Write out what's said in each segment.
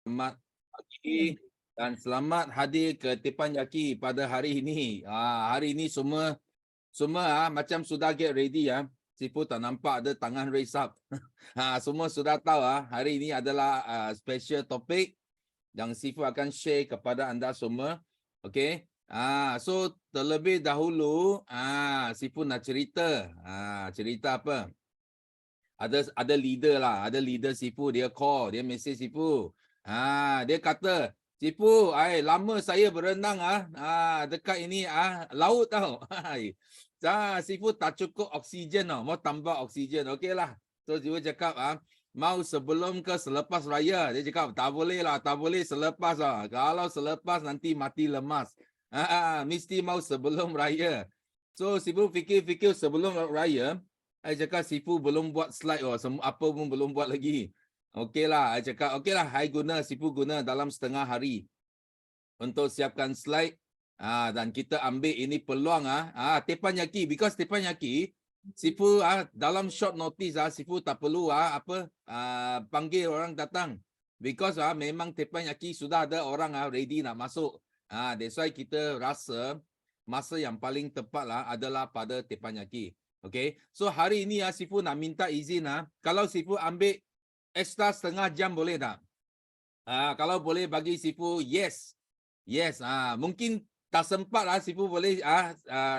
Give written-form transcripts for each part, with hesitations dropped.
Selamat pagi dan selamat hadir ke Teppanyaki pada hari ini. Hari ini semua macam sudah get ready ya. Sifu tak nampak ada tangan raise up. Semua sudah tahu hari ini adalah special topik yang Sifu akan share kepada anda semua. Okey. So terlebih dahulu Sifu nak cerita. Cerita apa? Ada leader lah, ada leader Sifu, dia call, dia message Sifu. Dia kata, Sifu, lama saya berenang dekat ini laut tau. Sifu tak cukup oksigen tau, mau tambah oksigen. Okeylah. So Sifu cakap mau sebelum ke selepas raya. Dia cakap tak boleh lah, tak boleh selepas lah. Kalau selepas nanti mati lemas. Mesti mau sebelum raya. So Sifu fikir-fikir sebelum raya. Saya cakap Sifu belum buat slide apa pun belum buat lagi. Okeylah, saya cakap okeylah, Sifu guna dalam setengah hari untuk siapkan slide dan kita ambil ini peluang Teppanyaki, because Teppanyaki Sifu dalam short notice Sifu tak perlu panggil orang datang, because memang Teppanyaki sudah ada orang ready nak masuk. That's why kita rasa masa yang paling tepat adalah pada Teppanyaki. Okay, so hari ini Sifu nak minta izin kalau Sifu ambil extra setengah jam boleh tak? Kalau boleh bagi Sifu yes. Mungkin tak sempat Sifu boleh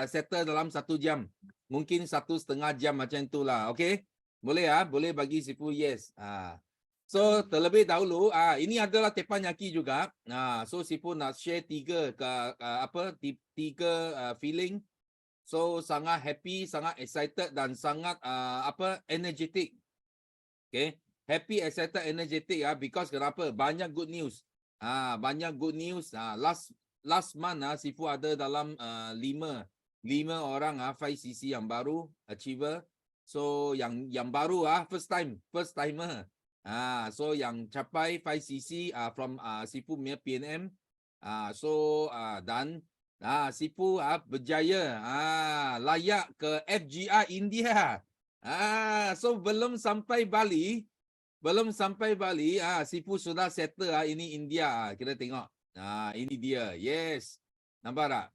settle dalam 1 jam. Mungkin 1,5 jam macam itulah. Okay? Boleh boleh bagi Sifu yes. So terlebih dahulu ini adalah Teppanyaki juga. So Sifu nak share tiga feeling. So sangat happy, sangat excited dan sangat energetic. Okay, happy, excited, energetic because kenapa? Banyak good news. Banyak good news. Last month Sifu ada dalam 5 orang 5cc yang baru achiever. So yang baru first timer. So yang capai 5cc from Sifu punya PNM. Dan Sifu berjaya layak ke FGR India. So belum sampai Bali, Sifu sudah settle ini India. Kita tengok. Ini dia. Yes. Nampak tak?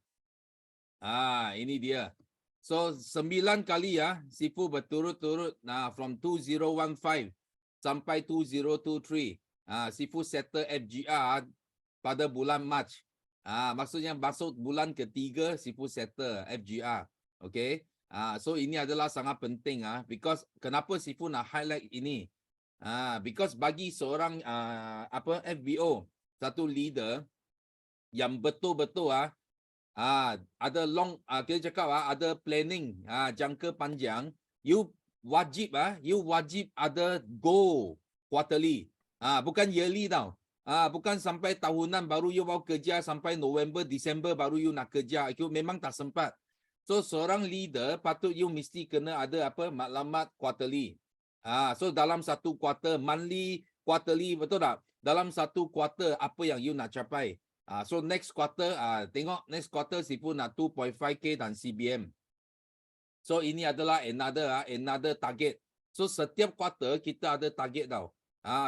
Ini dia. So 9 kali Sifu berturut-turut from 2015 sampai 2023. Sifu settle FGR pada bulan Mac. Maksudnya masuk bulan ketiga Sifu settle FGR. Okay. So ini adalah sangat penting because kenapa Sifu nak highlight ini? Because bagi seorang FBO, satu leader yang betul-betul ada kita cakap ada planning jangka panjang, you wajib ada go quarterly. Bukan yearly tau. Bukan sampai tahunan baru you baru kerja, sampai November, Disember baru you nak kerja. Itu memang tak sempat. So seorang leader patut you mesti kena ada maklumat quarterly. So dalam satu quarter, monthly, quarterly, betul tak? Dalam satu quarter apa yang you nak capai. So next quarter, tengok next quarter Sifu nak 2.5K dan CBM. So ini adalah another target. So setiap quarter kita ada target tau.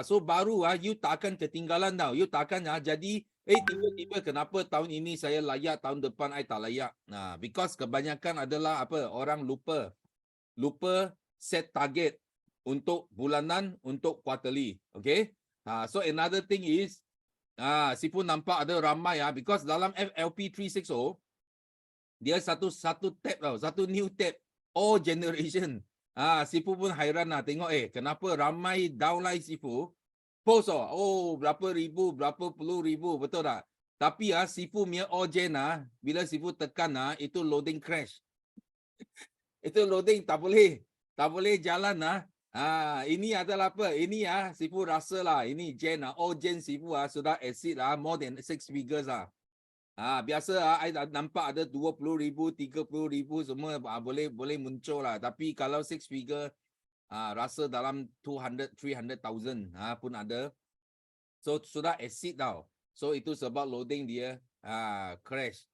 So baru you tak akan ketinggalan tau. You tak akan jadi tiba-tiba kenapa tahun ini saya layak, tahun depan I tak layak. Because kebanyakan adalah orang lupa set target untuk bulanan, untuk quarterly. Okay. So another thing is Sifu nampak ada ramai because dalam FLP 360 dia satu tab tau, satu new tab, all generation. Sifu pun hairan tengok kenapa ramai downline Sifu post berapa ribu, berapa puluh ribu, betul tak? Tapi Sifu punya all gen bila Sifu tekan itu loading crash. Itu loading tak boleh jalan ini adalah apa? Ini Sifu rasa lah ini gen all gen Sifu sudah exceed more than 6 figures biasa I nampak ada 20,000, 30,000 semua boleh muncul lah. Tapi kalau 6 figure rasa dalam 200-300,000 pun ada. So sudah exceed tau. So itu sebab loading dia crash.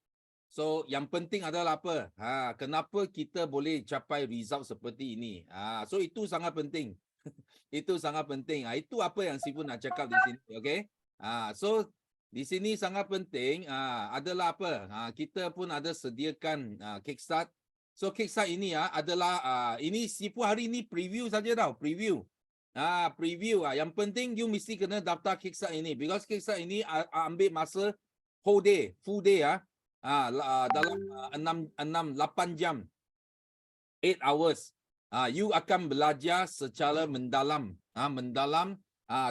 So yang penting adalah apa? Kenapa kita boleh capai result seperti ini? So itu sangat penting. Itu sangat penting. Itu apa yang Sifu nak cakap di sini, okay? So di sini sangat penting adalah apa? Kita pun ada sediakan Kickstart. So Kickstart ini adalah ini Sifu hari ini preview saja tau, preview. Preview yang penting you mesti kena daftar Kickstart ini because Kickstart ini ambil masa whole day, full day dalam 8 jam. 8 hours. You akan belajar secara mendalam,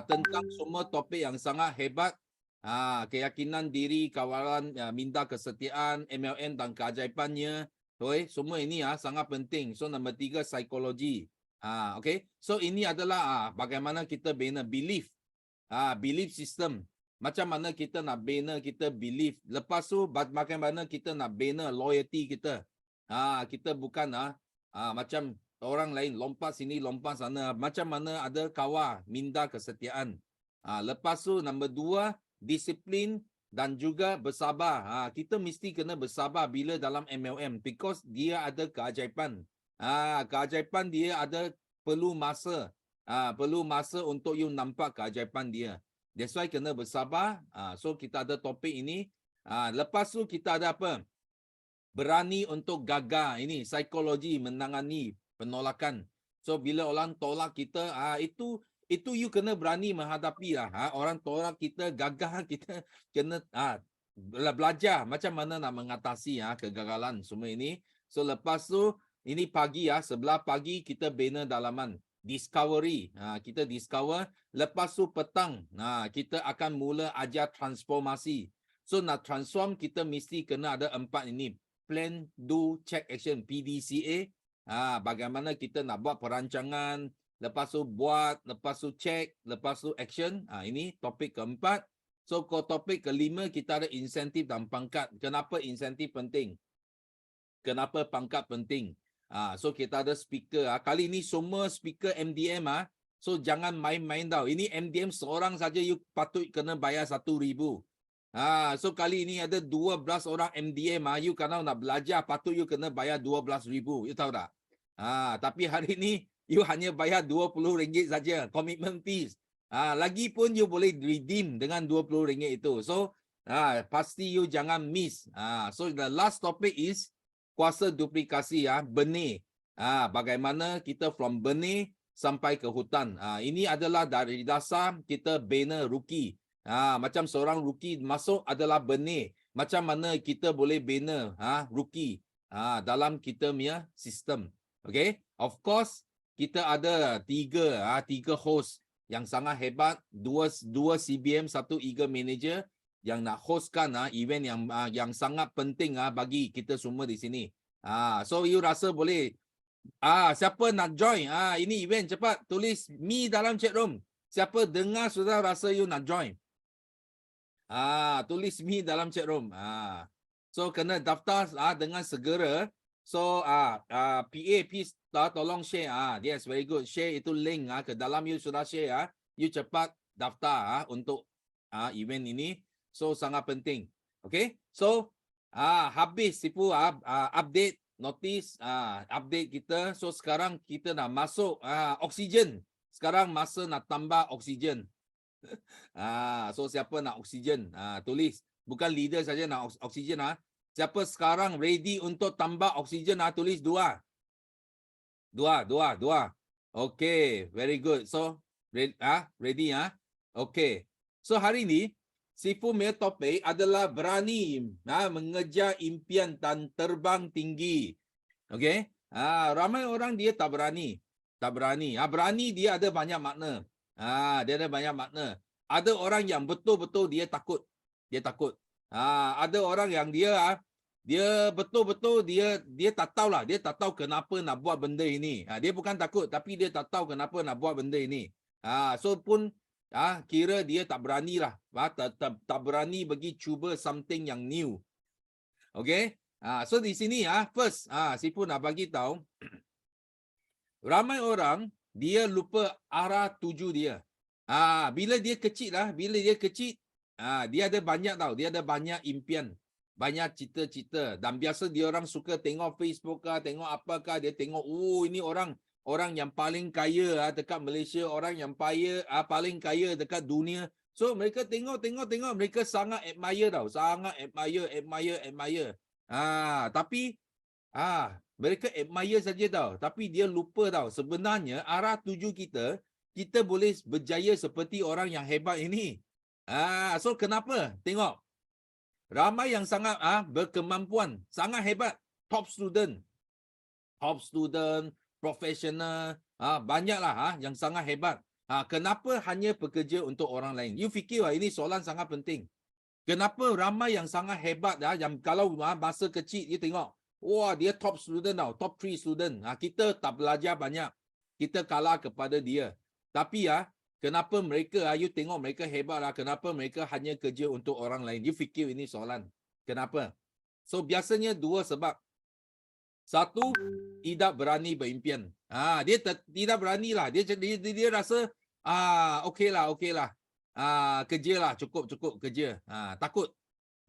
tentang semua topik yang sangat hebat. Keyakinan diri, kawalan, minda kesetiaan, MLM dan keajaibannya. Semua ini sangat penting. So nombor 3 psikologi. Okay. So ini adalah bagaimana kita bina belief. Belief system. Macam mana kita nak bina kita belief. Lepas tu bagaimana kita nak bina loyalty kita. Kita bukan macam orang lain lompat sini lompat sana. Macam mana ada kawal minda kesetiaan. Lepas tu nombor 2 disiplin dan juga bersabar. Kita mesti kena bersabar bila dalam MLM because dia ada keajaiban. Keajaiban dia ada perlu masa. Perlu masa untuk you nampak keajaiban dia. That's why kena bersabar. So kita ada topik ini. Lepas tu kita ada apa? Berani untuk gagal. Ini psikologi menangani penolakan. So bila orang tolak kita, itu you kena berani menghadapi lah. Orang tolak kita, gagal kita kena belajar macam mana nak mengatasi kegagalan semua ini. So lepas tu ini pagi sebelah pagi kita bina dalaman discovery. Kita discover. Lepas tu petang kita akan mula ajar transformasi. So nak transform kita mesti kena ada 4 ini. Plan, do, check, action, PDCA. Bagaimana kita nak buat perancangan, lepas tu buat, lepas tu check, lepas tu action. Ini topik keempat. So topik kelima kita ada insentif dan pangkat. Kenapa insentif penting? Kenapa pangkat penting? So kita ada speaker. Kali ini semua speaker MDM. So jangan main-main tau. Ini MDM seorang saja you patut kena bayar 1,000. So kali ini ada 12 orang MDM. You kalau nak belajar patut you kena bayar 12,000. You tahu tak? Tapi hari ini you hanya bayar RM20 saja. Commitment fees. Lagipun you boleh redeem dengan RM20 itu. So pasti you jangan miss. So the last topic is kuasa duplikasi benih. Bagaimana kita from benih sampai ke hutan. Ini adalah dari dasar kita bina rookie. Macam seorang rookie masuk adalah benih. Macam mana kita boleh bina rookie dalam kita punya sistem. Okay. Of course, kita ada tiga host yang sangat hebat. Dua CBM, 1 Eagle Manager yang nak hostkan event yang sangat penting bagi kita semua di sini. So you rasa boleh siapa nak join ini event, cepat tulis me dalam chat room. Siapa dengar sudah rasa you nak join. Tulis me dalam chat room. So kena daftar dengan segera. So PA please tolong share. Yes, very good. Share itu link ke dalam you sudah share. You cepat daftar untuk event ini. So sangat penting. Okay. So habis Sifu update notice update kita. So sekarang kita dah masuk oksigen. Sekarang masa nak tambah oksigen. So siapa nak oksigen? Tulis. Bukan leader saja nak oksigen. Siapa sekarang ready untuk tambah oksigen? Tulis 2. 2. Okay, very good. So ready Okay. So hari ini Sifu punya topik adalah berani mengejar impian dan terbang tinggi. Okay. Ramai orang dia tak berani. Berani dia ada banyak makna. Dia ada banyak makna. Ada orang yang betul-betul dia takut. Ada orang yang dia betul-betul dia tak tahulah. Dia tak tahu kenapa nak buat benda ini. Dia bukan takut tapi dia tak tahu kenapa nak buat benda ini. So pun kira dia tak beranilah. Tak berani bagi cuba something yang new. Okay. So di sini first Sifu nak bagi tahu ramai orang dia lupa arah tuju dia. Bila dia kecil dia ada banyak tahu, dia ada banyak impian, banyak cita-cita dan biasa dia orang suka tengok Facebook tengok apakah dia tengok ini orang yang paling kaya dekat Malaysia, orang yang paling kaya dekat dunia. So mereka tengok, mereka sangat admire tau. Sangat admire. Tapi mereka admire saja tau. Tapi dia lupa tau. Sebenarnya arah tuju kita boleh berjaya seperti orang yang hebat ini. So kenapa? Tengok. Ramai yang sangat berkemampuan, sangat hebat. Top student, professional, banyaklah yang sangat hebat. Kenapa hanya bekerja untuk orang lain? You fikir ini soalan sangat penting. Kenapa ramai yang sangat hebat yang kalau masa kecil dia tengok, wah dia top student tau, top 3 student. Kita tak belajar banyak. Kita kalah kepada dia. Tapi kenapa mereka, you tengok mereka hebat kenapa mereka hanya kerja untuk orang lain? You fikir ini soalan. Kenapa? So biasanya dua sebab. Satu, tidak berani berimpian. Dia tidak beranilah. Dia rasa okeylah. Kerjalah, cukup kerja. Takut.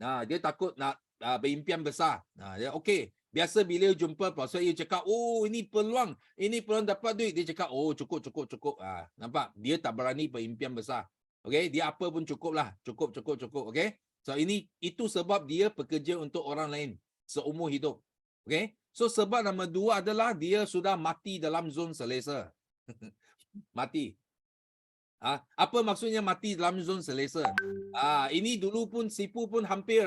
Dia takut nak berimpian besar. Dia okey. Biasa bila jumpa pasal you cakap, ini peluang dapat duit, dia cakap cukup. Nampak? Dia tak berani berimpian besar. Okey, dia apa pun cukuplah. Cukup. Okey? So itu sebab dia bekerja untuk orang lain seumur hidup. Okey? So sebab nombor 2 adalah dia sudah mati dalam zon selesa. Mati. Apa maksudnya mati dalam zon selesa? Ini dulu pun Sifu pun hampir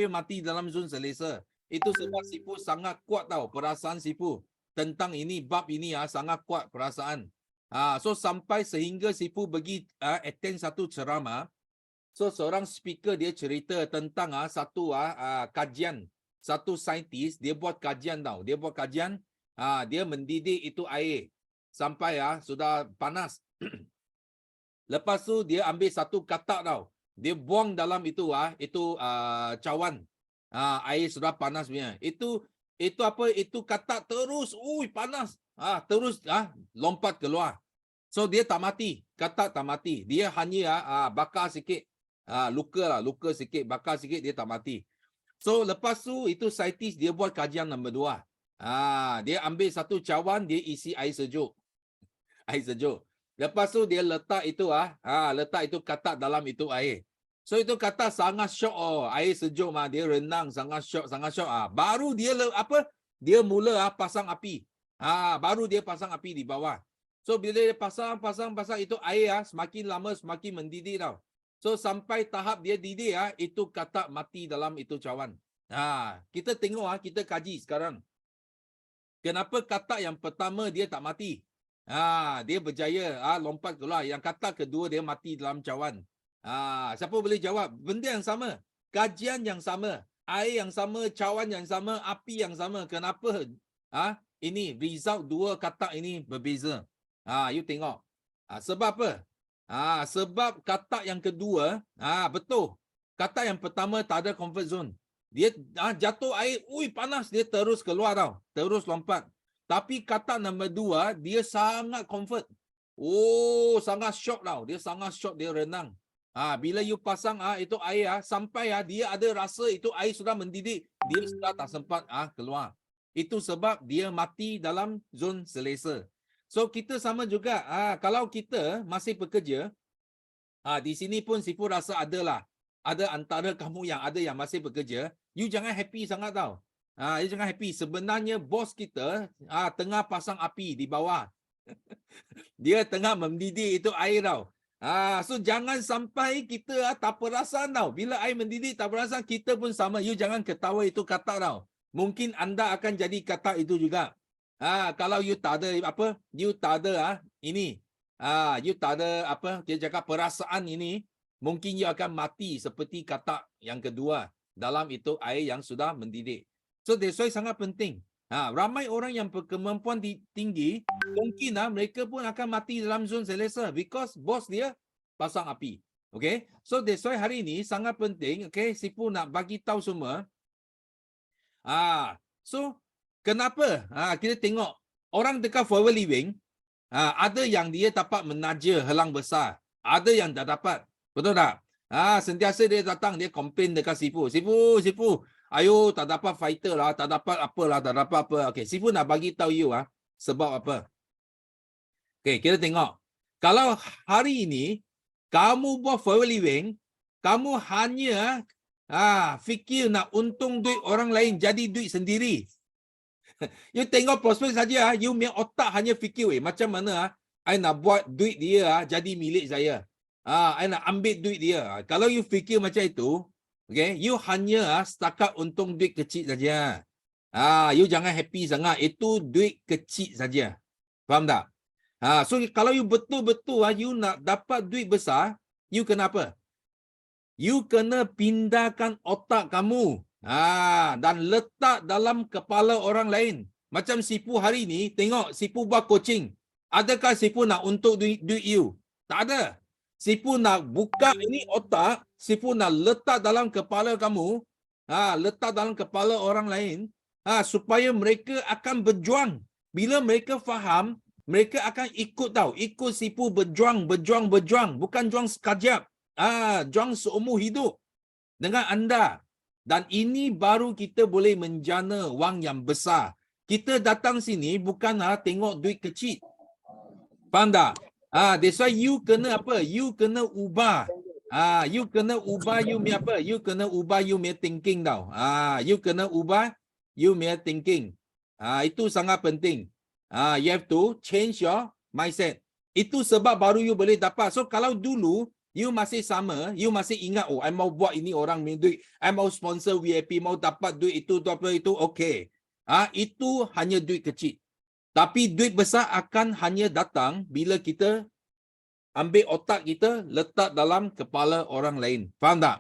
mati dalam zon selesa. Itu sebab Sifu sangat kuat tau perasaan Sifu tentang ini, bab ini sangat kuat perasaan. So sampai sehingga Sifu pergi attend satu ceramah. So seorang speaker dia cerita tentang satu kajian. Satu saintis dia buat kajian tau. Dia buat kajian, dia mendidih itu air sampai sudah panas. Lepas tu dia ambil satu katak tau. Dia buang dalam itu cawan. Air sudah panas punya. Itu apa? Itu katak terus, panas. Terus lompat keluar. So dia tak mati. Katak tak mati. Dia hanya bakar sikit. Luka sikit, bakar sikit, dia tak mati. So lepas tu itu saintis dia buat kajian nombor 2. Dia ambil satu cawan, dia isi air sejuk. Lepas tu dia letak itu katak dalam itu air. So itu katak sangat syok air sejuk dia renang sangat syok. Baru dia dia mula pasang api. Baru dia pasang api di bawah. So bila dia pasang itu air semakin lama semakin mendidih tau. So sampai tahap dia didih itu katak mati dalam itu cawan. Kita tengok kita kaji sekarang. Kenapa katak yang pertama dia tak mati? Dia berjaya lompat keluar. Yang katak kedua dia mati dalam cawan. Siapa boleh jawab? Benda yang sama, kajian yang sama, air yang sama, cawan yang sama, api yang sama. Kenapa ini result dua katak ini berbeza? You tengok. Sebab apa? Sebab katak yang kedua, betul. Katak yang pertama tak ada comfort zone. Dia jatuh air, panas, dia terus keluar tau. Terus lompat. Tapi katak nombor 2, dia sangat comfort. Sangat syok tau. Dia sangat syok, dia renang. Bila you pasang itu air, sampai dia ada rasa itu air sudah mendidih, dia sudah tak sempat keluar. Itu sebab dia mati dalam zon selesa. So kita sama juga, kalau kita masih bekerja, di sini pun Sifu rasa ada antara kamu yang masih bekerja, you jangan happy sangat tau. You jangan happy. Sebenarnya bos kita tengah pasang api di bawah. Dia tengah mendidih itu air tau. So jangan sampai kita tak perasan tau. Bila air mendidih tak perasan, kita pun sama. You jangan ketawa itu katak tau. Mungkin anda akan jadi katak itu juga. Kalau you tak ada you tak ada ini. You tak ada kita cakap perasaan ini, mungkin you akan mati seperti katak yang kedua dalam itu air yang sudah mendidih. So that's why sangat penting. Ramai orang yang berkemampuan tinggi, mungkin mereka pun akan mati dalam zon selesa because bos dia pasang api. Okay? So that's why hari ini sangat penting. Okay, Sifu nak bagi tahu semua. So kenapa? Kita tengok orang dekat forward living, ada yang dia dapat menaja helang besar, ada yang tak dapat. Betul tak? Sentiasa dia datang, dia komplain dekat Sifu. Sifu, ayo tak dapat fighter lah, tak dapat apalah, tak dapat apa. Okay, Sifu nak bagi tahu you sebab apa. Okay, kita tengok. Kalau hari ini kamu buat for living, kamu hanya fikir nak untung duit orang lain jadi duit sendiri. You tengok prospek saja, you punya otak hanya fikir, macam mana I nak buat duit dia jadi milik saya. I nak ambil duit dia. Kalau you fikir macam itu, okay, you hanya setakat untung duit kecil saja. You jangan happy sangat. Itu duit kecil saja. Faham tak? So kalau you betul-betul you nak dapat duit besar, you kena apa? You kena pindahkan otak kamu. Dan letak dalam kepala orang lain. Macam Sifu hari ni, tengok Sifu buat coaching. Adakah Sifu nak untuk duit you? Tak ada. Sifu nak buka ini otak, Sifu nak letak dalam kepala kamu, letak dalam kepala orang lain, supaya mereka akan berjuang. Bila mereka faham, mereka akan ikut tahu. Ikut Sifu berjuang. Bukan juang sekejap. Juang seumur hidup dengan anda. Dan ini baru kita boleh menjana wang yang besar. Kita datang sini bukan tengok duit kecil. Faham tak? That's why you kena apa? You kena ubah. You kena ubah you punya apa? You kena ubah you punya thinking tau. You kena ubah you punya thinking. Itu sangat penting. You have to change your mindset. Itu sebab baru you boleh dapat. So kalau dulu you masih sama, you masih ingat, I mau buat ini orang punya duit, I mau sponsor VIP, mau dapat duit itu, okay. Itu hanya duit kecil. Tapi duit besar akan hanya datang bila kita ambil otak kita, letak dalam kepala orang lain. Faham tak?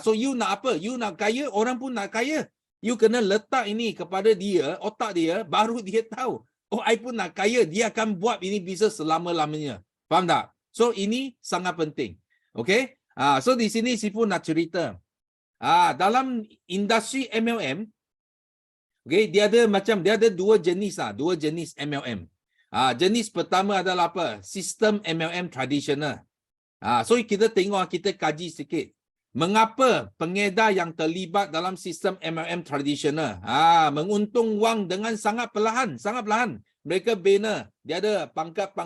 So you nak apa? You nak kaya, orang pun nak kaya. You kena letak ini kepada dia, otak dia, baru dia tahu. I pun nak kaya, dia akan buat ini bisnes selama-lamanya. Faham tak? So ini sangat penting. Okay? So di sini Sifu nak cerita. Dalam industri MLM, okay, dia ada dua jenis MLM. Jenis pertama adalah apa? Sistem MLM tradisional. So kita tengok, kita kaji sikit. Mengapa pengedar yang terlibat dalam sistem MLM tradisional menguntung wang dengan sangat perlahan. Mereka banner, dia ada pangkat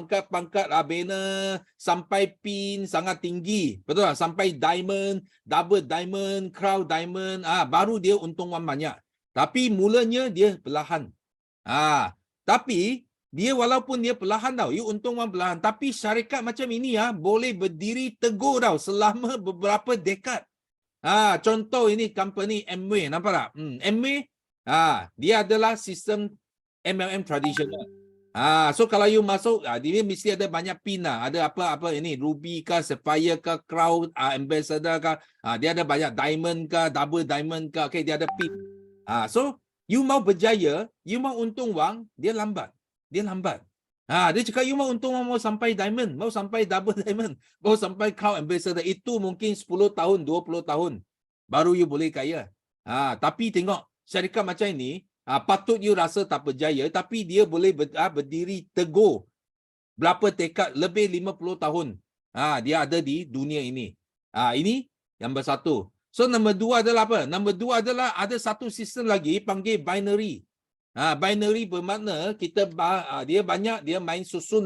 banner sampai pin sangat tinggi. Betul tak? Sampai diamond, double diamond, crown diamond, baru dia untung wang banyak. Tapi mulanya dia perlahan. Tapi dia walaupun dia perlahan tau, you untung wang perlahan, tapi syarikat macam ini boleh berdiri teguh tau selama beberapa dekad. Contoh ini company Amway, nampak tak? Amway, dia adalah sistem MLM tradisional. So kalau you masuk, dia mesti ada banyak pin ada apa ini, ruby ke, sapphire ke, crown, ambassador ke, dia ada banyak diamond ke, double diamond ke, okay, dia ada pin. So you mau berjaya, you mau untung wang, dia lambat. Dia cakap you mau untung wang, mau sampai diamond, mau sampai double diamond, mau sampai crown ambassador, itu mungkin 10 tahun, 20 tahun baru you boleh kaya. Tapi tengok syarikat macam ini, patut you rasa tak berjaya, tapi dia boleh berdiri teguh berapa tekad, lebih 50 tahun. Dia ada di dunia ini. Ini nombor satu. So nombor dua adalah apa? Nombor dua adalah ada satu sistem lagi panggil binary. Binary bermakna dia banyak, dia main susun.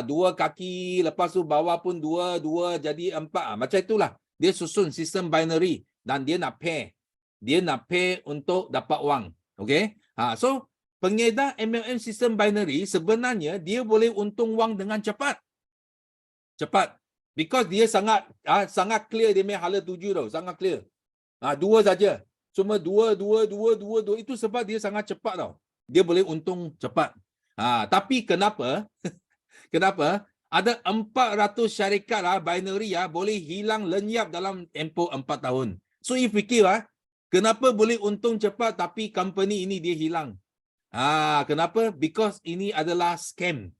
Dua kaki, lepas tu bawah pun dua jadi 4. Macam itulah. Dia susun sistem binary dan dia nak pair. Dia nak pair untuk dapat wang. Okay? So pengedar MLM sistem binary sebenarnya dia boleh untung wang dengan cepat. Because dia sangat clear dia punya hala tuju tau, sangat clear. Dua saja. Cuma dua. Itu sebab dia sangat cepat tau. Dia boleh untung cepat. Tapi kenapa? Kenapa? Ada 400 syarikat binary boleh hilang lenyap dalam tempoh 4 tahun. So you fikir kenapa boleh untung cepat tapi company ini dia hilang? Kenapa? Because ini adalah scam.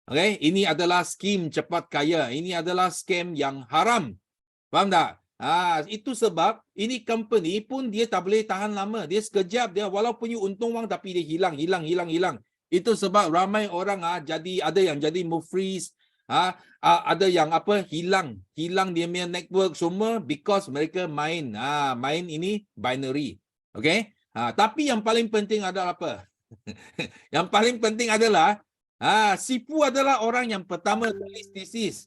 Okay? Ini adalah skim cepat kaya. Ini adalah scam yang haram. Faham tak? Itu sebab ini company pun dia tak boleh tahan lama. Dia sekejap, dia walaupun you untung wang tapi dia hilang. Itu sebab ramai orang jadi, ada yang jadi freeze, ada yang hilang dia punya network semua because mereka main ini binary. Okay? Tapi yang paling penting adalah apa? Yang paling penting adalah Sifu adalah orang yang pertama tulis thesis.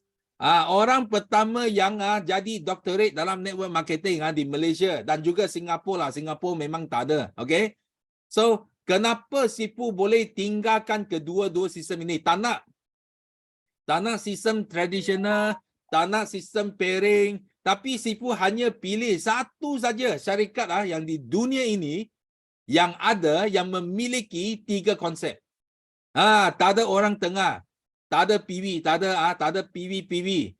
Orang pertama yang jadi doctorate dalam network marketing di Malaysia dan juga Singapura lah. Singapura memang tak ada. Okay. So, kenapa Sifu boleh tinggalkan kedua-dua sistem ini? Tak nak sistem tradisional, tak nak sistem pairing. Tapi Sifu hanya pilih satu saja syarikat yang di dunia ini yang ada, yang memiliki 3 konsep. Tak ada orang tengah. Tak ada PV, tak ada PV.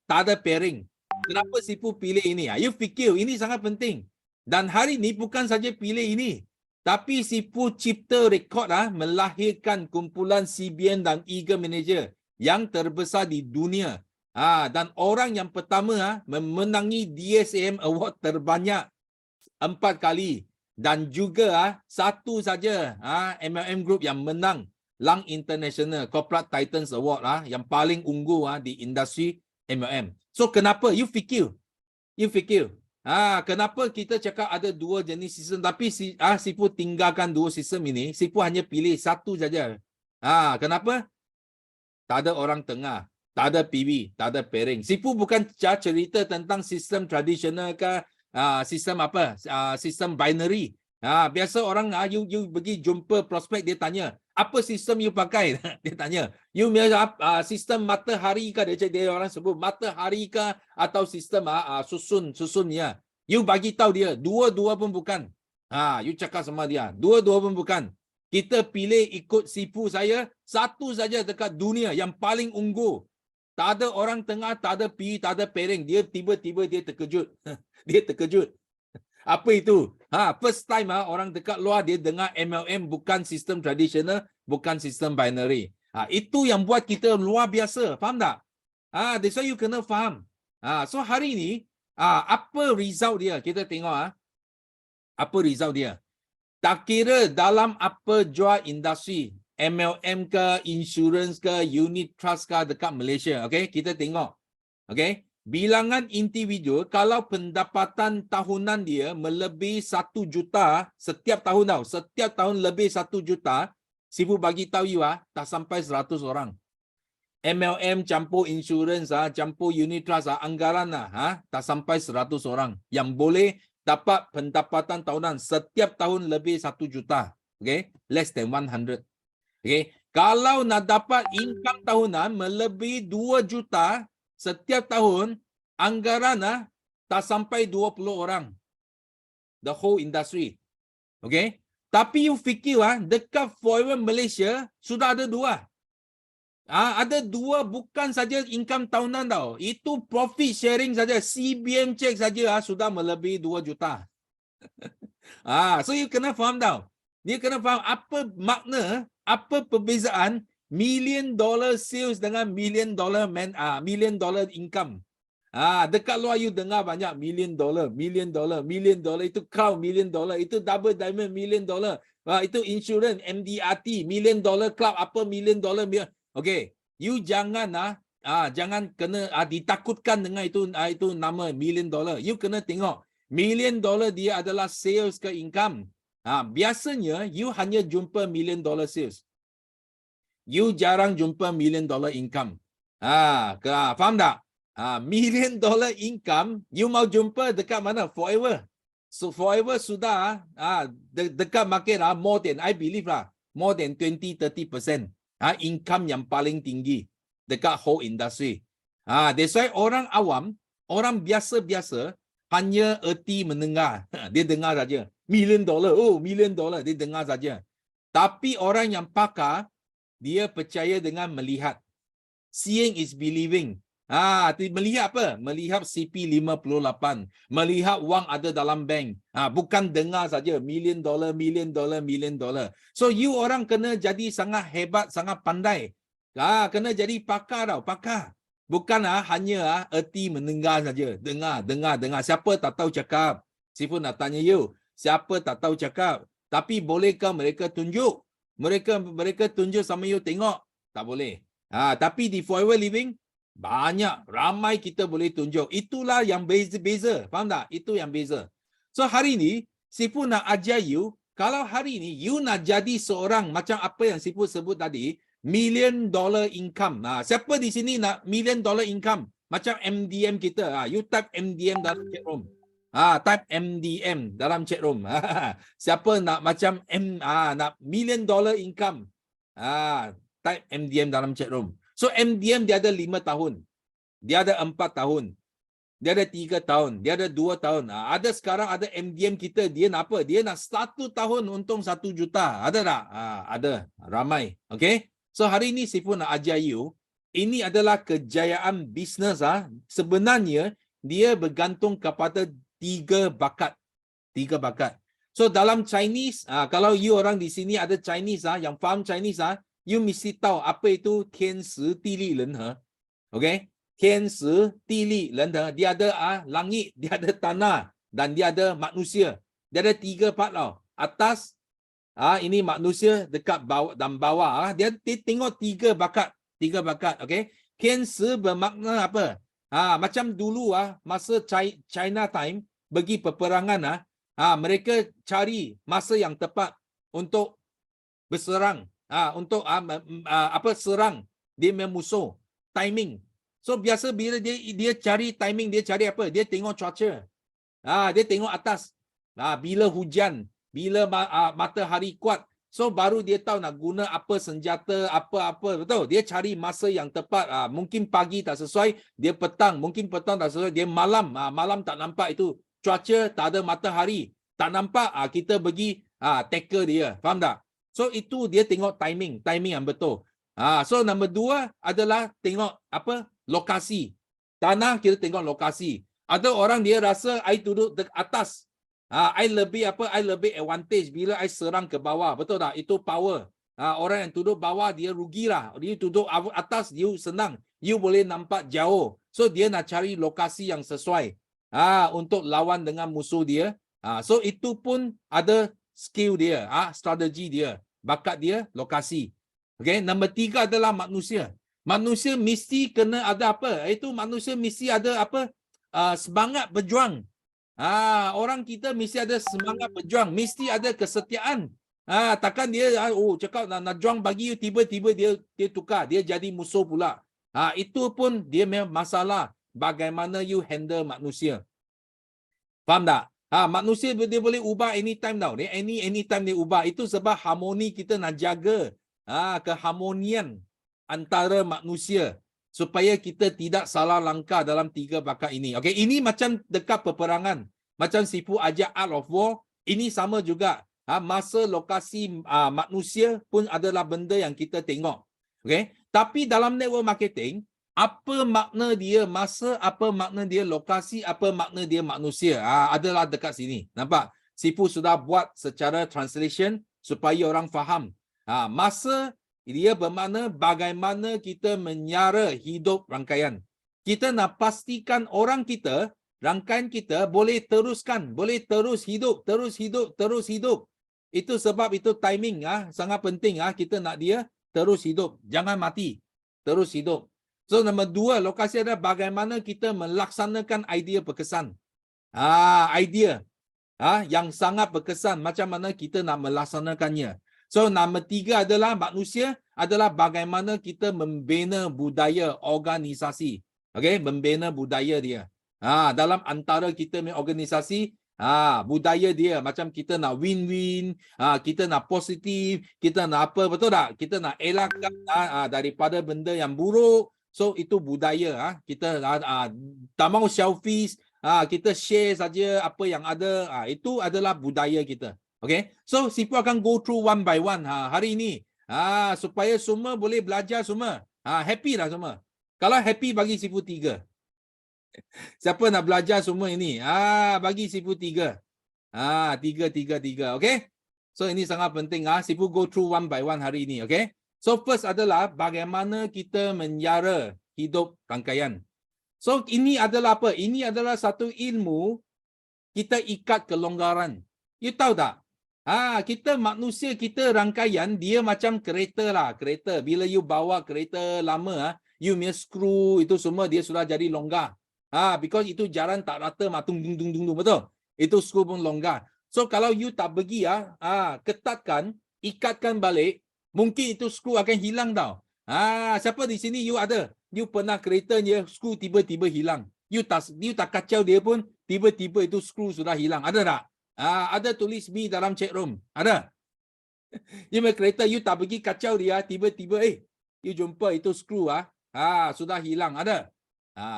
Tak ada pairing. Kenapa Sifu pilih ini? You fikir ini sangat penting. Dan hari ini bukan saja pilih ini, tapi Sifu cipta rekod melahirkan kumpulan CBN dan Eagle Manager yang terbesar di dunia. Dan orang yang pertama memenangi DSM Award terbanyak 4 kali. Dan juga satu saja MLM Group yang menang Lang International Corporate Titans Award yang paling unggul di industri MLM. So kenapa? You fikir. Kenapa kita cakap ada 2 jenis sistem tapi Sifu tinggalkan 2 sistem ini, Sifu hanya pilih satu saja. Kenapa? Tak ada orang tengah, tak ada PV, tak ada pairing. Sifu bukan cerita tentang sistem tradisional ke sistem apa? Sistem binary. Biasa orang you pergi jumpa prospek, dia tanya, apa sistem you pakai? Dia tanya, you sistem matahari ke? Dia orang sebut matahari ke atau sistem susunnya. You bagi tahu dia, dua-dua pun bukan. You cakap sama dia, dua-dua pun bukan. Kita pilih ikut Sifu saya, satu saja dekat dunia yang paling unggul. Tak ada orang tengah, tak ada PE, tak ada pairing. Dia tiba-tiba dia terkejut. Dia terkejut. Apa itu? First time orang dekat luar dia dengar MLM bukan sistem tradisional, bukan sistem binary. Itu yang buat kita luar biasa. Faham tak? That's why you kena faham. So hari ini, apa result dia? Kita tengok apa result dia. Tak kira dalam apa jual industri, MLM ke, insurance ke, unit trust ke dekat Malaysia. Okay, kita tengok. Okay. Bilangan individu kalau pendapatan tahunan dia melebihi 1 juta setiap tahun tau. Setiap tahun lebih 1 juta, Sifu bagi tahu you tak sampai 100 orang. MLM campur insurance, campur unit trust, anggaran tak sampai 100 orang yang boleh dapat pendapatan tahunan setiap tahun lebih 1 juta. Okay, less than 100. Okay, kalau nak dapat income tahunan melebihi 2 juta setiap tahun, anggaran tak sampai 20 orang. The whole industry. Okay. Tapi you fikir dekat Forever Malaysia sudah ada 2. Ada 2 bukan saja income tahunan tau. Itu profit sharing saja. CBM check saja sudah melebihi 2 juta. So you kena faham tau. Dia kena faham apa makna, apa perbezaan $1 million sales dengan $1 million income. Dekat luar you dengar banyak $1 million itu crown $1 million, itu double diamond $1 million, itu insurance MDRT $1 million club apa $1 million. Okay, you jangan jangan kena ditakutkan dengan itu nama $1 million. You kena tengok $1 million dia adalah sales ke income. Biasanya you hanya jumpa $1 million sales. You jarang jumpa $1 million income. Faham tak? $1 million income, you mau jumpa dekat mana? Forever. So Forever sudah dekat market more than, I believe more than 20-30% income yang paling tinggi dekat whole industry. That's why orang awam, orang biasa-biasa hanya erti mendengar. Dia dengar saja. $1 million, $1 million, dia dengar saja. Tapi orang yang pakar, dia percaya dengan melihat. Seeing is believing. Melihat apa? Melihat CP58. Melihat wang ada dalam bank. Bukan dengar saja $1 million. So you orang kena jadi sangat hebat, sangat pandai. Kena jadi pakar tau, pakar. Bukan hanya erti mendengar saja. Dengar. Siapa tak tahu cakap? Sifu nak tanya you. Siapa tak tahu cakap? Tapi bolehkah mereka tunjuk? Mereka tunjuk sama you tengok? Tak boleh. Tapi di Forever Living, banyak, ramai kita boleh tunjuk. Itulah yang beza. Faham tak? Itu yang beza. So hari ni, Sifu nak ajar you, kalau hari ni you nak jadi seorang macam apa yang Sifu sebut tadi, million dollar income. Siapa di sini nak million dollar income? Macam MDM kita. You type MDM dalam chat room. Type MDM dalam chat room. Siapa nak macam nak million dollar income? Type MDM dalam chat room. So MDM dia ada 5 tahun. Dia ada 4 tahun. Dia ada 3 tahun. Dia ada 2 tahun. Ada sekarang ada MDM kita. Dia nak apa? Dia nak 1 tahun untung 1 juta. Ada tak? Ada. Ramai. Okay? So hari ini Sifu nak ajar you. Ini adalah kejayaan bisnes. Sebenarnya dia bergantung kepada 3 bakat. 3 bakat. So dalam Chinese, kalau you orang di sini ada Chinese, yang faham Chinese, you mesti tahu apa itu 天时地利人和. Okay? 天时地利人和, dia ada langit, dia ada tanah dan dia ada manusia. Dia ada 3 part tau. Atas, ini manusia, dekat bawah dan bawah. Dia tengok 3 bakat. 3 bakat, okay? 天时 bermakna apa? Macam dulu masa China time pergi peperangan, mereka cari masa yang tepat untuk berserang, untuk serang dia memusuh, timing. So biasa bila dia cari timing, dia cari apa? Dia tengok cuaca. Dia tengok atas. Bila hujan, bila matahari kuat. So baru dia tahu nak guna apa senjata, apa-apa, betul? Dia cari masa yang tepat. Mungkin pagi tak sesuai, dia petang. Mungkin petang tak sesuai, dia malam. Malam tak nampak itu. Cuaca tak ada matahari. Tak nampak, kita pergi tackle dia. Faham tak? So itu dia tengok timing yang betul. So nombor 2 adalah tengok apa? Lokasi. Tanah kita tengok lokasi. Ada orang dia rasa I duduk atas. I lebih advantage bila I serang ke bawah. Betul tak? Itu power. Orang yang duduk bawah dia rugilah. Dia duduk atas dia senang. You boleh nampak jauh. So dia nak cari lokasi yang sesuai untuk lawan dengan musuh dia. So itu pun ada skill dia, strategi dia, bakat dia, lokasi. Okay, nombor 3 adalah manusia. Manusia mesti kena ada apa? Itu manusia mesti ada apa? Semangat berjuang. Orang kita mesti ada semangat berjuang, mesti ada kesetiaan. Takkan dia cakap nak juang bagi you, tiba-tiba dia tukar, dia jadi musuh pula. Itu pun dia memang masalah bagaimana you handle manusia. Faham tak? Manusia dia boleh ubah anytime tau. Anytime dia ubah. Itu sebab harmoni kita nak jaga keharmonian antara manusia supaya kita tidak salah langkah dalam 3 bakat ini. Okay, ini macam dekat peperangan. Macam Sifu ajar Art of War, ini sama juga. Masa, lokasi, manusia pun adalah benda yang kita tengok. Okay, tapi dalam network marketing, apa makna dia masa, apa makna dia lokasi, apa makna dia manusia, adalah dekat sini. Nampak? Sifu sudah buat secara translation supaya orang faham. Masa dia bermakna bagaimana kita menyara hidup rangkaian. Kita nak pastikan orang kita, rangkaian kita boleh teruskan, boleh terus hidup. Itu sebab itu timing sangat penting. Kita nak dia terus hidup. Jangan mati. Terus hidup. So nombor 2, lokasi adalah bagaimana kita melaksanakan idea berkesan. Idea yang sangat berkesan, macam mana kita nak melaksanakannya. So nombor 3 adalah manusia, adalah bagaimana kita membina budaya organisasi. Okay, membina budaya dia. Dalam antara kita punya organisasi, budaya dia macam kita nak win-win, kita nak positif, kita nak apa, betul tak? Kita nak elakkan daripada benda yang buruk. So itu budaya. Kita tak mau selfish, kita share saja apa yang ada. Itu adalah budaya kita. Okay, so Sifu akan go through one by one hari ini, supaya semua boleh belajar semua. Happy lah semua. Kalau happy, bagi Sifu 3. Siapa nak belajar semua ini? Bagi Sifu 3. 3. Okay, so ini sangat penting. Sifu go through one by one hari ini. Okay, so first adalah bagaimana kita menyara hidup rangkaian. So ini adalah apa? Ini adalah satu ilmu kita ikat kelonggaran. You tahu tak? Kita manusia, kita rangkaian dia macam kereta lah. Kereta, bila you bawa kereta lama, you punya screw itu semua dia sudah jadi longgar. Because itu jalan tak rata, tung, betul? Itu screw pun longgar. So kalau you tak pergi, ketatkan, ikatkan balik, Mungkin itu skru akan hilang tau. Siapa di sini you ada? You pernah keretanya skru tiba-tiba hilang. You tak kacau dia pun, tiba-tiba itu skru sudah hilang. Ada tak? Ada tulis me dalam chat room. Ada? You punya kereta, you tak pergi kacau dia, tiba-tiba you jumpa itu skru sudah hilang. Ada?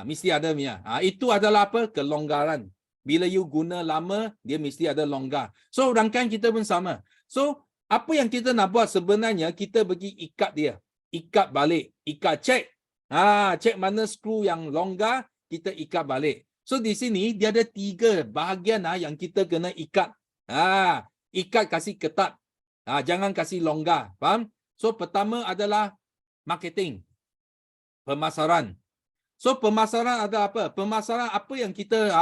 Mesti ada Mia. Itu adalah apa? Kelonggaran. Bila you guna lama, dia mesti ada longgar. So rangkaian kita pun sama. So apa yang kita nak buat sebenarnya, kita pergi ikat dia. Ikat balik. Ikat cek. Cek mana skru yang longgar, kita ikat balik. So di sini dia ada 3 bahagian yang kita kena ikat. Ikat kasih ketat. Jangan kasih longgar. Faham? So pertama adalah marketing. Pemasaran. So pemasaran ada apa? Pemasaran apa yang kita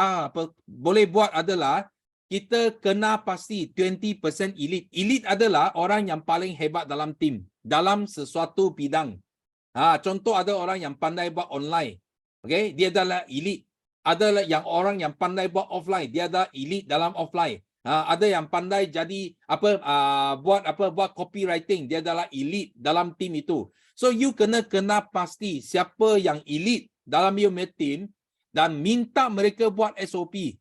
boleh buat adalah kita kena pasti 20% elite. Elite adalah orang yang paling hebat dalam tim, dalam sesuatu bidang. Contoh ada orang yang pandai buat online. Okay? Dia adalah elite. Ada yang orang yang pandai buat offline, dia adalah elite dalam offline. Ada yang pandai jadi buat copywriting, dia adalah elite dalam tim itu. So you kena pasti siapa yang elite dalam you team dan minta mereka buat SOP.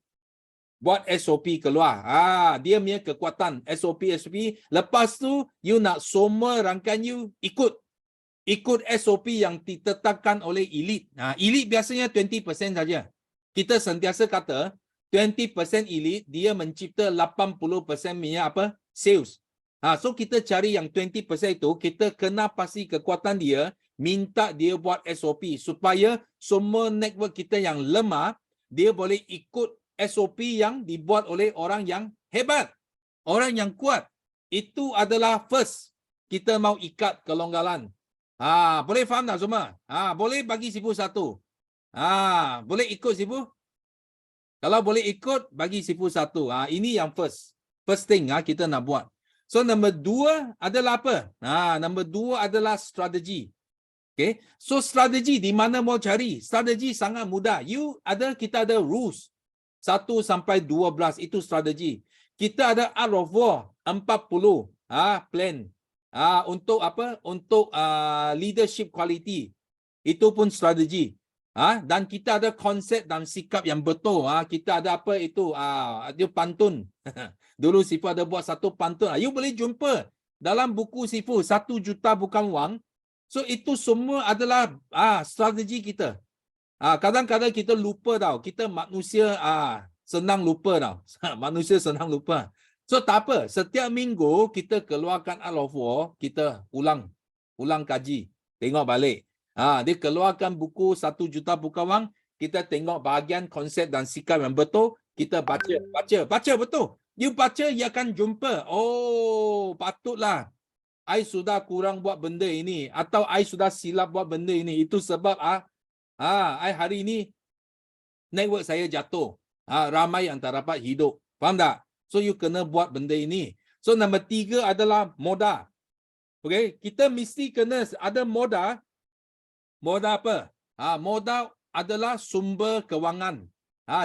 Buat SOP keluar. Dia punya kekuatan SOP. Lepas tu you nak semua rangkaian you ikut SOP yang ditetapkan oleh elite. Elite biasanya 20% saja. Kita sentiasa kata 20% elite dia mencipta 80% punya sales. So kita cari yang 20% itu, kita kena pasti kekuatan dia, minta dia buat SOP supaya semua network kita yang lemah dia boleh ikut SOP yang dibuat oleh orang yang hebat, orang yang kuat. Itu adalah first kita mau ikat kelonggaran. Boleh faham tak semua? Boleh bagi sifu 1. Boleh ikut sifu? Kalau boleh ikut, bagi sifu 1. Ini yang first thing kita nak buat. So nombor 2 adalah apa? Nombor 2 adalah strategi. Okay. So strategi di mana mau cari? Strategi sangat mudah. Kita ada rules 1 sampai 12 itu strategi. Kita ada Art of War 40 plan. Untuk apa? Untuk leadership quality. Itu pun strategi. Dan kita ada konsep dan sikap yang betul. Kita ada apa itu? Dia pantun. Dulu Sifu ada buat satu pantun. You boleh jumpa dalam buku Sifu 1 juta bukan wang. So itu semua adalah strategi kita. Kadang-kadang kita lupa tau. Kita manusia senang lupa tau. Manusia senang lupa. So tak apa. Setiap minggu kita keluarkan Art of War. Kita ulang kaji. Tengok balik. Dia keluarkan buku 1 juta bukan wang. Kita tengok bahagian konsep dan sikap yang betul. Kita baca betul. You baca, you akan jumpa. Oh, patutlah I sudah kurang buat benda ini, atau I sudah silap buat benda ini. Itu sebab I hari ini network saya jatuh. Ramai yang tak dapat hidup. Faham tak? So you kena buat benda ini. So nombor 3 adalah modal. Okay, kita mesti kena ada modal. Modal apa? Modal adalah sumber kewangan.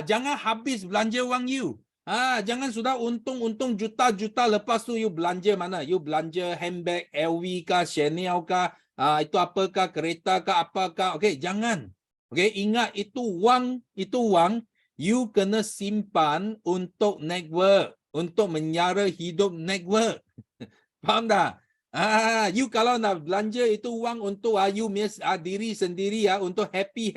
Jangan habis belanja wang you. Jangan sudah untung juta-juta, lepas tu you belanja mana? You belanja handbag, LV kah, Chanel kah, itu apakah, kereta kah, apakah. Okay, jangan. Okay, ingat itu wang you kena simpan untuk network, untuk menyara hidup network. Faham tak? You kalau nak belanja itu wang untuk you diri sendiri untuk happy,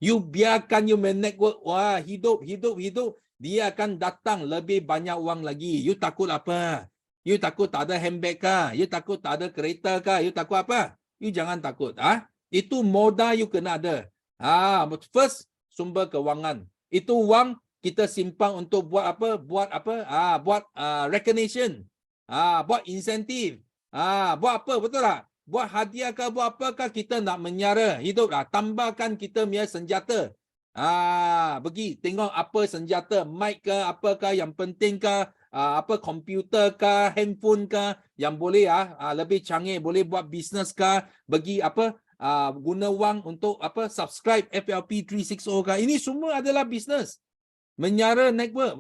you biarkan you network hidup. Dia akan datang lebih banyak wang lagi. You takut apa? You takut tak ada handbag kah? You takut tak ada kereta kah? You takut apa? You jangan takut. Itu modal you kena ada. First, sumber kewangan. Itu wang kita simpan untuk buat apa? Buat recognition. Buat insentif. Buat apa? Betul tak? Buat hadiah kah? Buat apakah kita nak menyara hidup lah. Tambahkan kita punya senjata. Pergi tengok apa senjata, mic ke, apakah yang penting ke, komputer ke, handphone ke, yang boleh lebih canggih, boleh buat bisnes ke, bagi guna wang untuk subscribe FLP 360 ke. Ini semua adalah bisnes. Menyara network.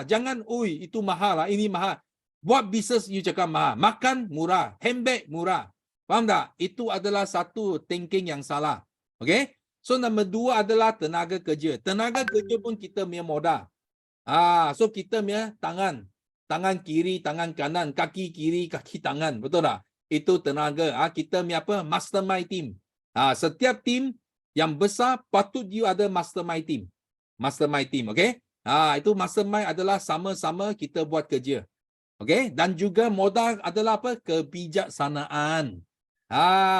Jangan, itu mahal lah, ini mahal. Buat bisnes you cakap mahal. Makan murah. Handbag murah. Faham tak? Itu adalah satu thinking yang salah. Okay? So nombor 2 adalah tenaga kerja. Tenaga kerja pun kita punya modal. So kita punya tangan. Tangan kiri, tangan kanan. Kaki kiri, kaki tangan. Betul tak? Itu tenaga. Kita punya apa? Mastermind team. Setiap team yang besar patut you ada mastermind team. Mastermind team. Okay? Itu mastermind adalah sama-sama kita buat kerja. Okay? Dan juga modal adalah apa? Kebijaksanaan.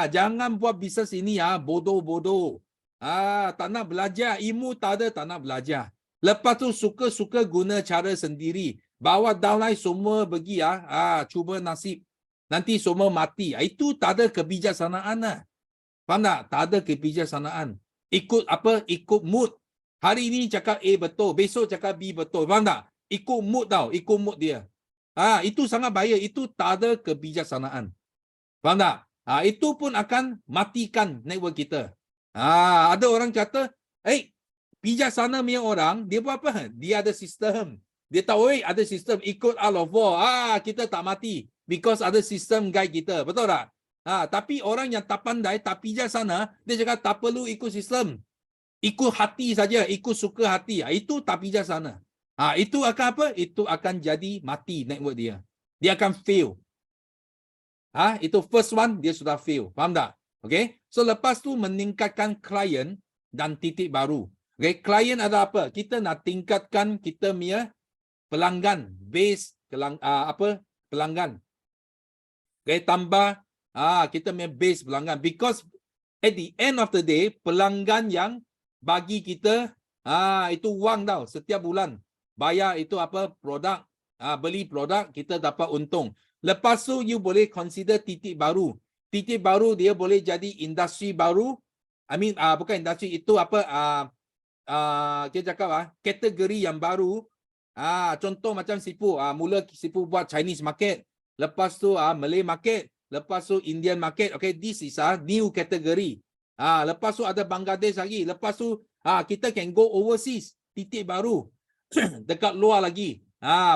Jangan buat bisnes ini bodoh-bodoh. Tak nak belajar, ilmu tak ada, tak nak belajar. Lepas tu suka-suka guna cara sendiri. Bawa downline semua pergi cuba nasib. Nanti semua mati. Itu tak ada kebijaksanaan lah. Faham tak? Tak ada kebijaksanaan. Ikut apa? Ikut mood. Hari ini cakap A betul, besok cakap B betul. Faham tak? Ikut mood tau, ikut mood dia. Itu sangat bahaya. Itu tak ada kebijaksanaan. Faham tak? Itu pun akan matikan network kita. Ada orang kata, bijaksana punya orang, dia buat apa? Dia ada sistem. Dia tahu, ada sistem, ikut all of war. Kita tak mati. Because ada sistem guide kita. Betul tak? Tapi orang yang tak pandai, tak bijaksana, dia cakap tak perlu ikut sistem. Ikut hati saja, ikut suka hati. Itu tak bijaksana. Itu akan apa? Itu akan jadi mati network dia. Dia akan fail. Itu first one, dia sudah fail. Faham tak? Okay? So, lepas tu meningkatkan klien dan titik baru. Okay? Klien ada apa? Kita nak tingkatkan kita punya pelanggan. Base pelanggan. Okay? Tambah kita punya base pelanggan. Because at the end of the day, pelanggan yang bagi kita itu wang tau. Setiap bulan. Bayar itu apa? Produk. Beli produk, kita dapat untung. Lepas tu, you boleh consider titik baru. Titik baru, dia boleh jadi industri baru. Bukan industri, itu apa? Kita cakap, kategori yang baru. Contoh macam Sipu. Mula Sipu buat Chinese market. Lepas tu, Malay market. Lepas tu, Indian market. Okay, this is a new category. Lepas tu, ada Bangladesh lagi. Lepas tu, kita can go overseas. Titik baru. Dekat luar lagi.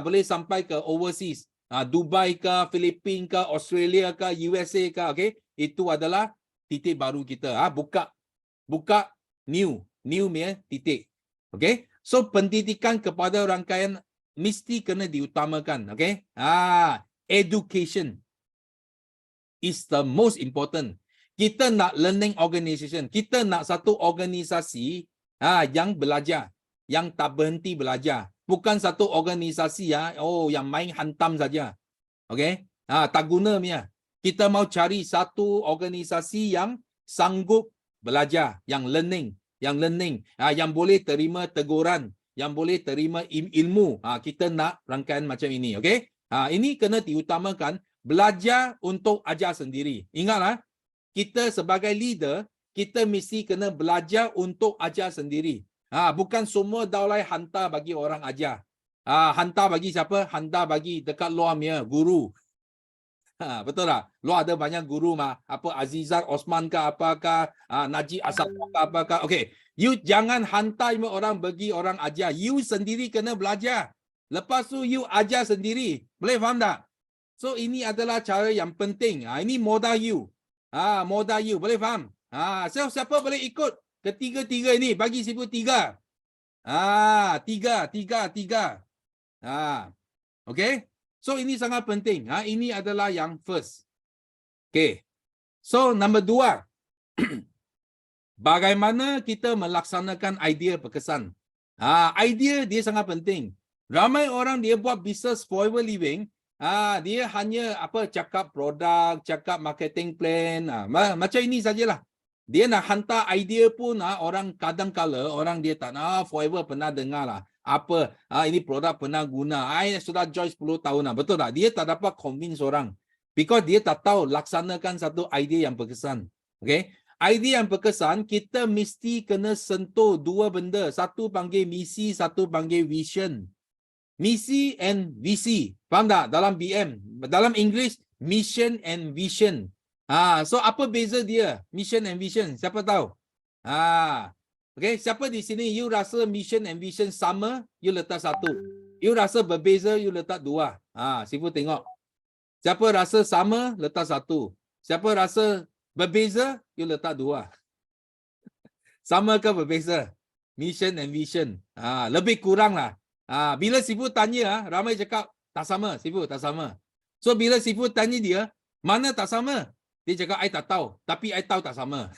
Boleh sampai ke overseas. Dubai ke, Filipina ke, Australia ke, USA ke, okay? Itu adalah titik baru kita. Buka new punya titik. Okay? So, pendidikan kepada rangkaian mesti kena diutamakan. Okay? Education is the most important. Kita nak learning organization. Kita nak satu organisasi yang belajar. Yang tak berhenti belajar. Bukan satu organisasi yang main hantam saja. Okay? Tak guna punya. Kita mau cari satu organisasi yang sanggup belajar, yang learning, yang boleh terima teguran, yang boleh terima ilmu. Kita nak rangkaian macam ini, okay? Ini kena diutamakan, belajar untuk ajar sendiri. Ingatlah, kita sebagai leader, kita mesti kena belajar untuk ajar sendiri. Bukan semua downline hantar bagi orang ajar. Hantar bagi siapa? Hantar bagi dekat luar punya guru. Betul tak? Luar ada banyak guru apa Azizat Osman ke apakah, Najib Asad ke apakah. Okay, you jangan hantar orang bagi orang ajar. You sendiri kena belajar. Lepas tu you ajar sendiri. Boleh faham tak? So ini adalah cara yang penting. Ini modal you. Modal you. Boleh faham? Siapa boleh ikut? Ketiga-tiga ini, bagi Sipu 3. 3. Okay. So, ini sangat penting. Ini adalah yang first. Okay. So, number 2. Bagaimana kita melaksanakan idea berkesan? Idea dia sangat penting. Ramai orang dia buat business forever living. Dia hanya cakap produk, cakap marketing plan. Macam ini sajalah. Dia nak hantar idea pun orang kadang-kala orang dia tak nak forever pernah dengar lah. Ini produk pernah guna. Sudah join 10 tahun lah. Betul tak? Dia tak dapat convince orang. Because dia tak tahu laksanakan satu idea yang berkesan. Okay? Idea yang berkesan, kita mesti kena sentuh dua benda. Satu panggil misi, satu panggil vision. Misi and visi. Faham tak? Dalam BM. Dalam English, mission and vision. So apa beza dia? Mission and vision. Siapa tahu? Okay, siapa di sini you rasa mission and vision sama? You letak 1. You rasa berbeza, you letak 2. Sifu tengok. Siapa rasa sama, letak 1. Siapa rasa berbeza, you letak 2. Sama ke berbeza? Mission and vision. Lebih kurang lah. Bila Sifu tanya, ramai cakap tak sama, Sifu tak sama. So bila Sifu tanya dia, mana tak sama? Dia cakap, I tak tahu. Tapi I tahu tak sama.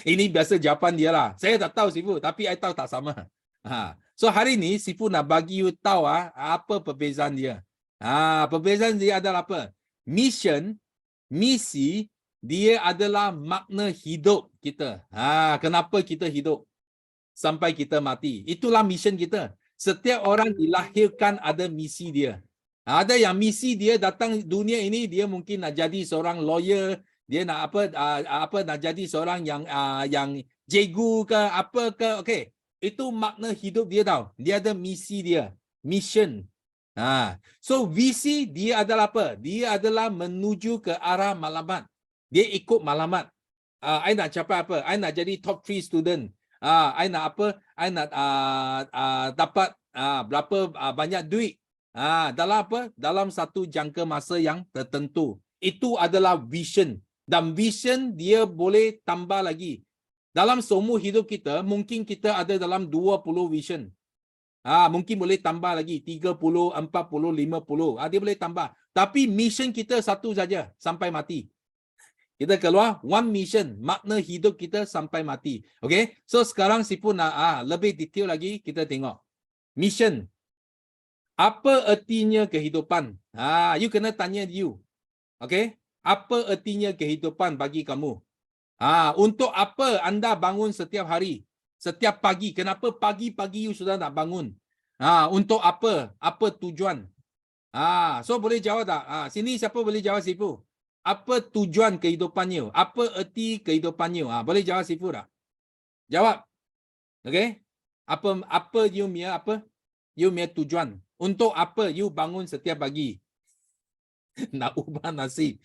Ini biasa jawapan dia lah. Saya tak tahu Sifu, tapi I tahu tak sama. So hari ni Sifu nak bagi you tahu apa perbezaan dia. Perbezaan dia adalah apa? Mission, misi, dia adalah makna hidup kita. Kenapa kita hidup sampai kita mati? Itulah mission kita. Setiap orang dilahirkan ada misi dia. Ada yang misi dia datang dunia ini, dia mungkin nak jadi seorang lawyer, dia nak nak jadi seorang yang cikgu ke apa ke. Okey, itu makna hidup dia tahu. Dia ada misi dia, mission. So visi dia adalah apa? Dia adalah menuju ke arah malamat. Dia ikut malamat. I nak capai apa? I nak jadi top 3 student. I nak apa? I nak dapat berapa banyak duit. Dalam apa? Dalam satu jangka masa yang tertentu. Itu adalah vision. Dan vision dia boleh tambah lagi. Dalam seumur hidup kita, mungkin kita ada dalam 20 vision. Mungkin boleh tambah lagi 30, 40, 50. Dia boleh tambah. Tapi mission kita satu saja sampai mati. Kita keluar one mission, makna hidup kita sampai mati. Okay? So sekarang Sifu nak lebih detail lagi, kita tengok. Mission. Apa ertinya kehidupan? You kena tanya you. Okay? Apa ertinya kehidupan bagi kamu? Untuk apa anda bangun setiap hari? Setiap pagi. Kenapa pagi-pagi you sudah nak bangun? Untuk apa? Apa tujuan? So boleh jawab tak? Sini siapa boleh jawab Sifu? Apa tujuan kehidupannya? Apa erti kehidupannya? Boleh jawab Sifu tak? Jawab. Okay? Apa you punya tujuan? Untuk apa you bangun setiap pagi? Nak ubah nasib.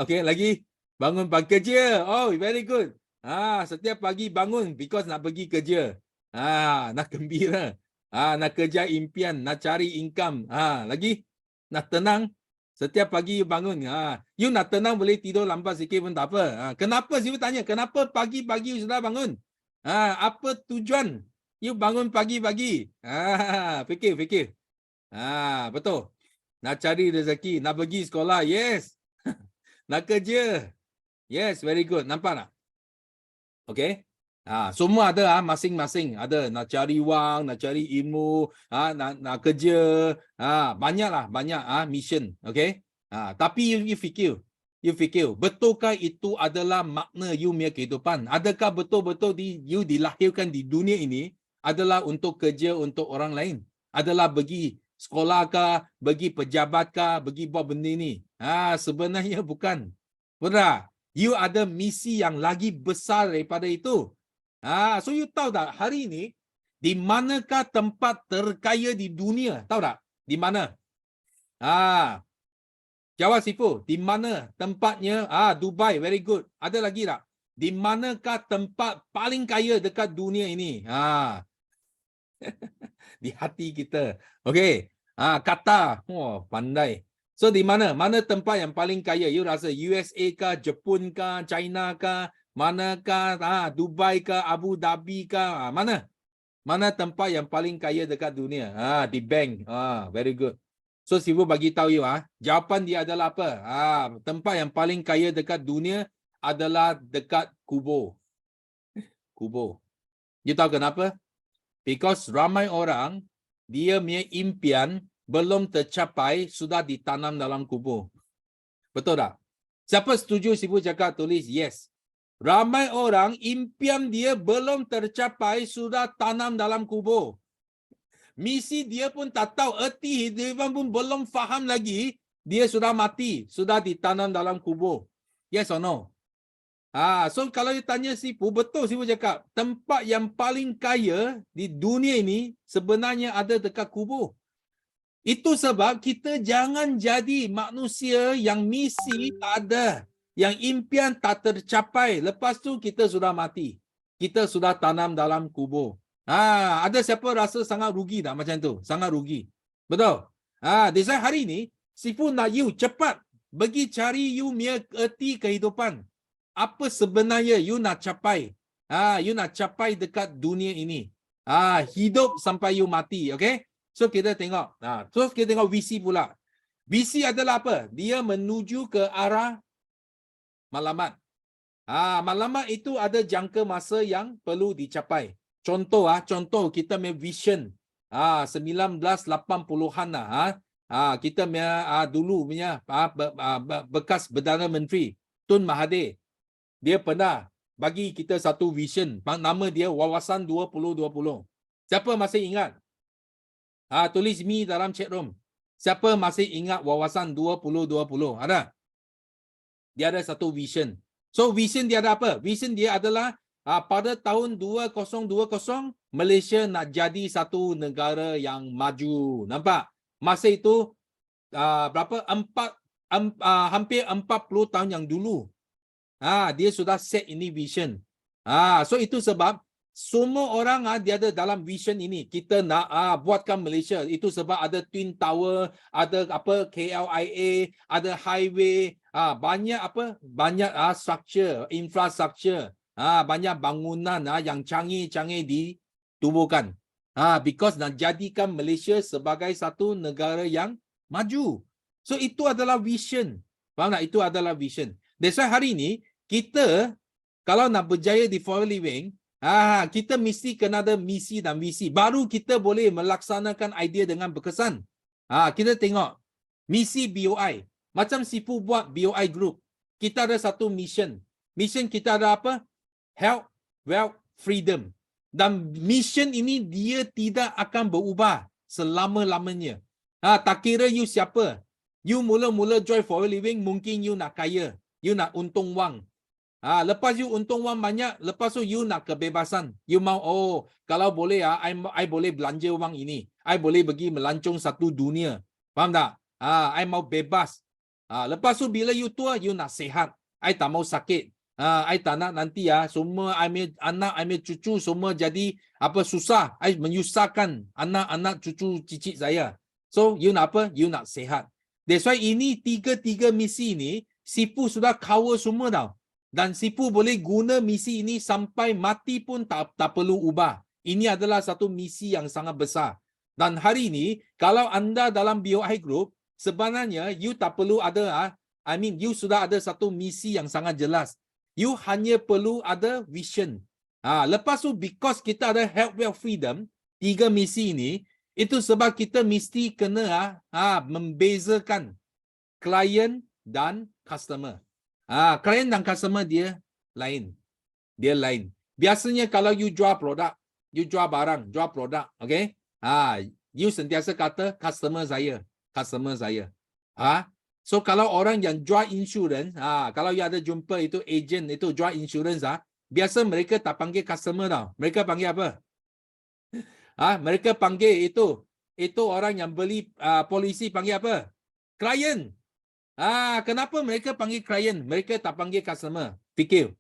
Okay, lagi. Bangun pagi kerja. Oh, very good. Setiap pagi bangun because nak pergi kerja. Nak gembira. Nak kerja impian, nak cari income. Lagi nak tenang. Setiap pagi you bangun. You nak tenang boleh tidur lambat sikit pun tak apa. Kenapa Sifu tanya? Kenapa pagi-pagi you sudah bangun? Apa tujuan you bangun pagi-pagi? Fikir. Betul. Nak cari rezeki, nak pergi sekolah. Yes. Nak kerja. Yes, very good. Nampak tak? Okay. Semua ada masing-masing. Ada nak cari wang, nak cari ilmu, nak kerja. Banyak mission. Okay. Tapi you fikir. Betulkah itu adalah makna you punya kehidupan? Adakah betul-betul you dilahirkan di dunia ini adalah untuk kerja untuk orang lain? Adalah pergi sekolah kah, pergi pejabat kah, pergi buat benda ni? Sebenarnya bukan. Benar. You ada misi yang lagi besar daripada itu. So you tahu tak hari ini di manakah tempat terkaya di dunia? Tahu tak? Di mana? Jawab Sifu. Di mana tempatnya? Dubai, very good. Ada lagi tak? Di manakah tempat paling kaya dekat dunia ini? Di hati kita. Okey. Qatar. Pandai. So di mana? Mana tempat yang paling kaya? You rasa USA kah, Jepun kah, China kah? Manakah? Dubai kah, Abu Dhabi kah? Mana? Mana tempat yang paling kaya dekat dunia? Di bank. Very good. So Sifu bagi tahu you, jawapan dia adalah apa? Tempat yang paling kaya dekat dunia adalah dekat kubur. Kubur. You tahu kenapa? Because ramai orang dia punya impian belum tercapai sudah ditanam dalam kubur. Betul tak? Siapa setuju Sifu cakap tulis yes. Ramai orang impian dia belum tercapai sudah tanam dalam kubur. Misi dia pun tak tahu, erti hidupan pun belum faham lagi, dia sudah mati, sudah ditanam dalam kubur. Yes or no? So kalau ditanya Sifu, betul Sifu cakap, tempat yang paling kaya di dunia ini sebenarnya ada dekat kubur. Itu sebab kita jangan jadi manusia yang misi tak ada, yang impian tak tercapai. Lepas tu kita sudah mati. Kita sudah tanam dalam kubur. Ada siapa rasa sangat rugi tak macam tu? Sangat rugi. Betul? That's why hari ni Sifu nak you cepat pergi cari you punya erti kehidupan. Apa sebenarnya you nak capai? You nak capai dekat dunia ini. Hidup sampai you mati, okay? So kita tengok. Terus kita tengok visi pula. Visi adalah apa? Dia menuju ke arah matlamat. Matlamat itu ada jangka masa yang perlu dicapai. Contoh kita punya vision 1980-an kita punya dulu punya bekas Perdana Menteri Tun Mahathir, dia pernah bagi kita satu vision, nama dia Wawasan 2020. Siapa masih ingat? Tulis me dalam chat room. Siapa masih ingat Wawasan 2020? Ada? Dia ada satu vision. So vision dia ada apa? Vision dia adalah pada tahun 2020 Malaysia nak jadi satu negara yang maju. Nampak? Masa itu berapa? Hampir 40 tahun yang dulu. Dia sudah set ini vision. So itu sebab semua orang dia ada dalam vision ini. Kita nak buatkan Malaysia. Itu sebab ada Twin Tower, ada apa KLIA, ada highway, banyak apa? Banyak structure, infrastructure. Banyak bangunan yang canggih-canggih ditubuhkan. Because nak jadikan Malaysia sebagai satu negara yang maju. So itu adalah vision. Faham tak? Itu adalah vision. That's why hari ini kita kalau nak berjaya di Forever Living, kita mesti kena ada misi dan visi. Baru kita boleh melaksanakan idea dengan berkesan. Kita tengok misi BOI. Macam Sifu buat BOI Group. Kita ada satu mission. Mission kita ada apa? Health, wealth, freedom. Dan mission ini dia tidak akan berubah selama-lamanya. Tak kira you siapa. You mula-mula join Forever Living, mungkin you nak kaya. You nak untung wang. Lepas you untung wang banyak, lepas tu you nak kebebasan. You mau, kalau boleh I boleh belanja wang ini. I boleh pergi melancong satu dunia. Faham tak? I mau bebas. Lepas tu bila you tua, you nak sihat. I tak mau sakit. I tak nak nanti semua anak, I cucu semua jadi apa susah. I menyusahkan anak-anak cucu cicit saya. So you nak apa? You nak sihat. That's why ini tiga misi ini Sifu sudah cover semua tau. Dan Sifu boleh guna misi ini sampai mati pun tak perlu ubah. Ini adalah satu misi yang sangat besar. Dan hari ini kalau anda dalam BOI Group, sebenarnya you tak perlu ada you sudah ada satu misi yang sangat jelas. You hanya perlu ada vision. Lepas tu because kita ada health, wealth, freedom, tiga misi ini, itu sebab kita mesti kena membezakan klien dan customer. Klien dan customer dia lain. Dia lain. Biasanya kalau you jual produk, you jual barang, jual produk, okay? You sentiasa kata customer saya. So kalau orang yang jual insurans, kalau you ada jumpa itu agent itu jual insurans, biasa mereka tak panggil customer tau. Mereka panggil apa? Mereka panggil itu orang yang beli polisi panggil apa? Klien. Kenapa mereka panggil klien? Mereka tak panggil customer. Fikir.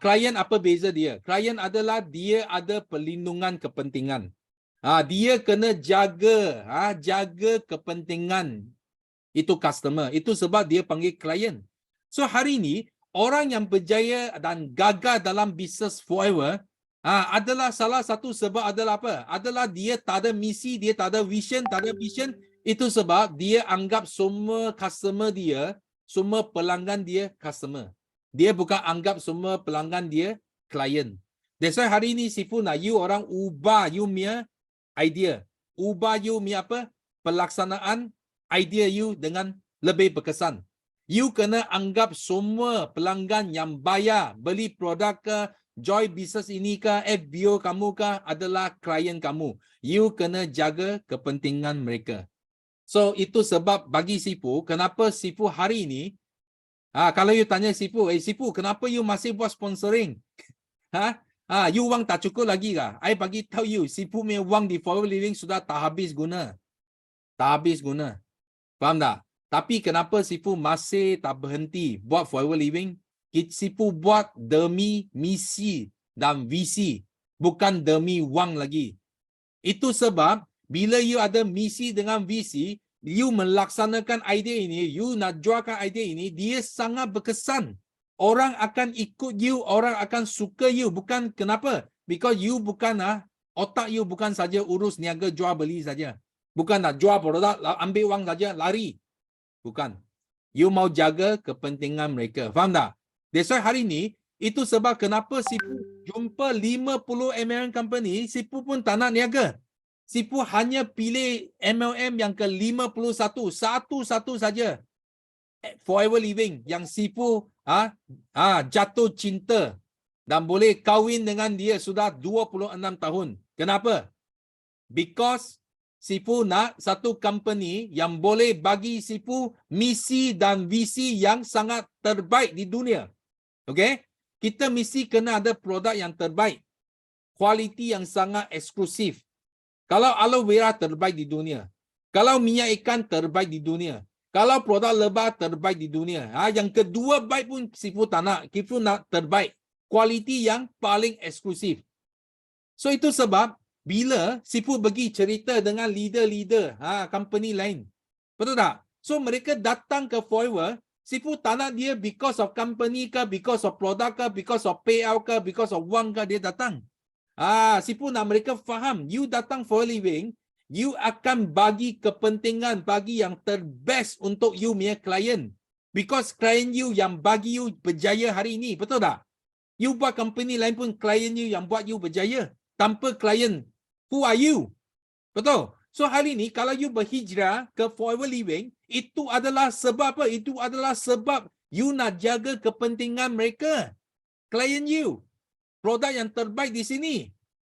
Klien apa beza dia? Klien adalah dia ada perlindungan kepentingan. Dia kena jaga kepentingan itu customer. Itu sebab dia panggil klien. So hari ini orang yang berjaya dan gagal dalam bisnes forever adalah salah satu sebab adalah apa? Adalah dia tak ada misi, dia tak ada vision, itu sebab dia anggap semua customer dia, semua pelanggan dia customer. Dia bukan anggap semua pelanggan dia klien. That's why hari ini Sifu nak you orang ubah you punya idea. Ubah you punya apa? Pelaksanaan idea you dengan lebih berkesan. You kena anggap semua pelanggan yang bayar, beli produk ke, join bisnes ini ke, FBO kamu ke adalah klien kamu. You kena jaga kepentingan mereka. So itu sebab bagi Sifu, kenapa Sifu hari ini, kalau you tanya Sifu, Sifu kenapa you masih buat sponsoring? You wang tak cukup lagi kah? I bagi tahu you, Sifu punya wang di Forever Living sudah tak habis guna. Tak habis guna. Faham tak? Tapi kenapa Sifu masih tak berhenti buat Forever Living? Sifu buat demi misi dan visi. bukan demi wang lagi. Itu sebab bila you ada misi dengan visi, you melaksanakan idea ini, you nak jualkan idea ini, dia sangat berkesan. Orang akan ikut you, orang akan suka you. Bukan kenapa? Because you bukan otak you bukan saja urus niaga jual beli saja. Bukan nak jual produk, ambil wang saja, lari. Bukan. You mau jaga kepentingan mereka. Faham tak? That's why hari ni, itu sebab kenapa Sipu jumpa 50 MLM company, Sipu pun tak nak niaga. Sipu hanya pilih MLM yang ke-51. Satu-satu saja. Forever Living. Yang Sipu jatuh cinta. Dan boleh kahwin dengan dia sudah 26 tahun. Kenapa? Because Sipu nak satu company yang boleh bagi Sipu misi dan visi yang sangat terbaik di dunia. Okay? Kita mesti kena ada produk yang terbaik. Kualiti yang sangat eksklusif. Kalau aloe vera terbaik di dunia. Kalau minyak ikan terbaik di dunia. Kalau produk lebah terbaik di dunia. Yang kedua baik pun Sipu tak nak. Sipu nak terbaik. Kualiti yang paling eksklusif. So itu sebab bila Sipu pergi cerita dengan leader-leader company lain. Betul tak? So mereka datang ke Forever, Sipu tak nak dia because of company ke, because of product ke, because of payout ke, because of wang ke dia datang. Sipu nak mereka faham, you datang Forever Living, you akan bagi kepentingan, bagi yang terbest untuk you punya klien. Because klien you yang bagi you berjaya hari ini, betul tak? You buat company lain pun klien you yang buat you berjaya. Tanpa klien, who are you? Betul? So hari ni kalau you berhijrah ke Forever Living, itu adalah sebab apa? Itu adalah sebab you nak jaga kepentingan mereka. Klien you. Produk yang terbaik di sini.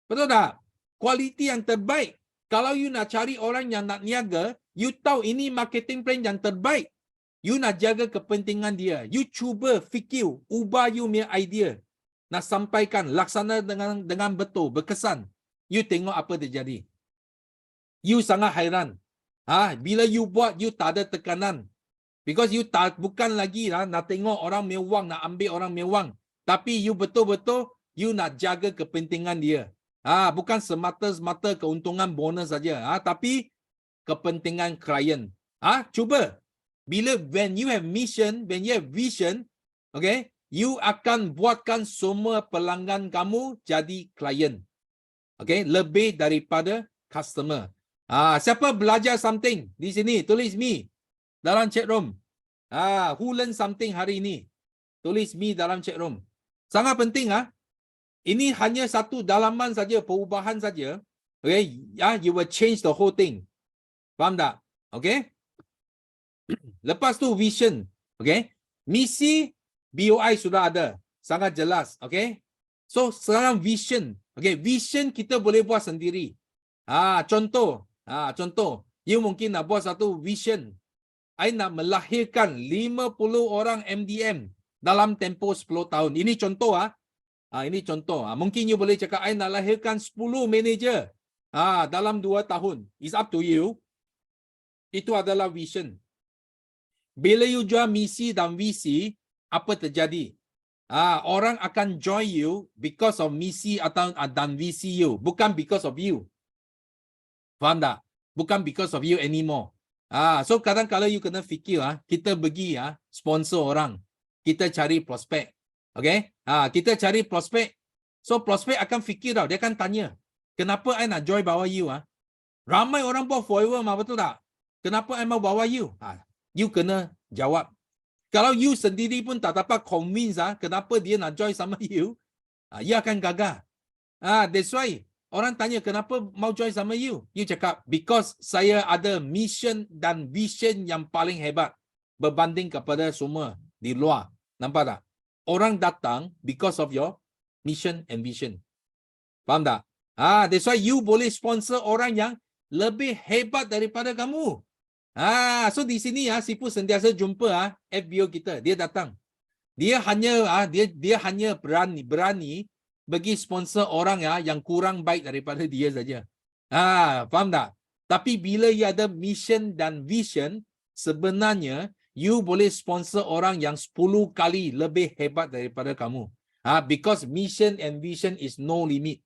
Betul tak? Kualiti yang terbaik. Kalau you nak cari orang yang nak niaga, you tahu ini marketing plan yang terbaik. You nak jaga kepentingan dia. You cuba fikir, ubah you punya idea. Nak sampaikan, laksana dengan betul, berkesan. You tengok apa terjadi. You sangat hairan. Bila you buat, you tak ada tekanan. Because you bukan lagi nak tengok orang punya wang, nak ambil orang punya wang. Tapi you betul-betul, you nak jaga kepentingan dia. Bukan semata-mata keuntungan bonus saja. Tapi kepentingan klien. Cuba. When you have mission, when you have vision, okay, you akan buatkan semua pelanggan kamu jadi klien. Okay, lebih daripada customer. Siapa belajar something di sini? Tulis me dalam chat room. Who learn something hari ini? Tulis me dalam chat room. Sangat penting. Ini hanya satu dalaman saja, perubahan saja. Okay, you will change the whole thing. Faham tak? Okay. Lepas tu vision. Okay. Misi BOI sudah ada. Sangat jelas. Okay. So sekarang vision. Okay, vision kita boleh buat sendiri. Contoh. You mungkin nak buat satu vision. I nak melahirkan 50 orang MDM dalam tempoh 10 tahun. Ini contoh. Ini contoh. Mungkin you boleh cakap, I nak lahirkan 10 manager dalam 2 tahun. It's up to you. Itu adalah vision. Bila you jual misi dan visi, apa terjadi? Orang akan join you because of misi atau dan visi you, bukan because of you. Faham tak? Bukan because of you anymore. So kadang kalau you kena fikir, kita pergi sponsor orang, kita cari prospek. Okay? Kita cari prospek. So prospek akan fikir tau, dia akan tanya, kenapa I nak join bawah you? Ramai orang buat Forever betul tak? Kenapa I mau bawah you? You kena jawab. Kalau you sendiri pun tak dapat convince kenapa dia nak join sama you, you akan gagal. That's why orang tanya kenapa mau join sama you. You cakap, because saya ada mission dan vision yang paling hebat berbanding kepada semua di luar. Nampak tak? Orang datang because of your mission and vision. Faham tak? That's why you boleh sponsor orang yang lebih hebat daripada kamu. So di sini Sipu sentiasa jumpa FBO kita, dia datang. Dia hanya dia hanya berani bagi sponsor orang yang kurang baik daripada dia saja. Faham tak? Tapi bila you ada mission dan vision, sebenarnya you boleh sponsor orang yang 10 kali lebih hebat daripada kamu. Because mission and vision is no limit.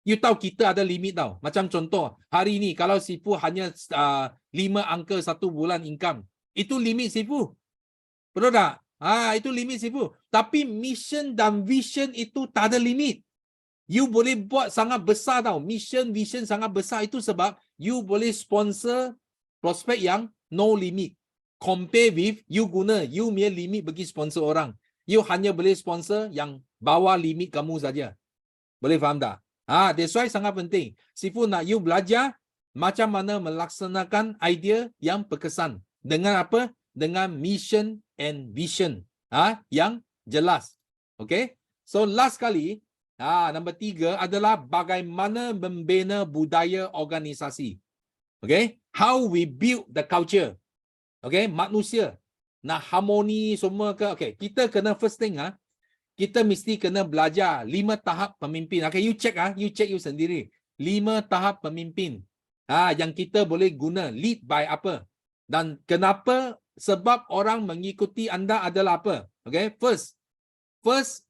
You tahu kita ada limit tau. Macam contoh, hari ni kalau Sifu hanya 5 angka 1 bulan income, itu limit Sifu. Betul tak? Itu limit Sifu. Tapi mission dan vision itu tak ada limit. You boleh buat sangat besar tau. Mission, vision sangat besar itu sebab you boleh sponsor prospek yang no limit. Compare with you punya limit bagi sponsor orang. You hanya boleh sponsor yang bawah limit kamu saja. Boleh faham tak? That's why sangat penting. Sifu nak you belajar macam mana melaksanakan idea yang berkesan. Dengan apa? Dengan mission and vision. Yang jelas. Okay? So last kali, nombor 3 adalah bagaimana membina budaya organisasi. Okay? How we build the culture. Okay? Manusia. Nak harmoni semua ke? Okay. Kita kena first thing, kita mesti kena belajar 5 tahap pemimpin. Okay, you check you sendiri. 5 tahap pemimpin. Yang kita boleh guna. Lead by apa? Dan kenapa? Sebab orang mengikuti anda adalah apa? Okay, first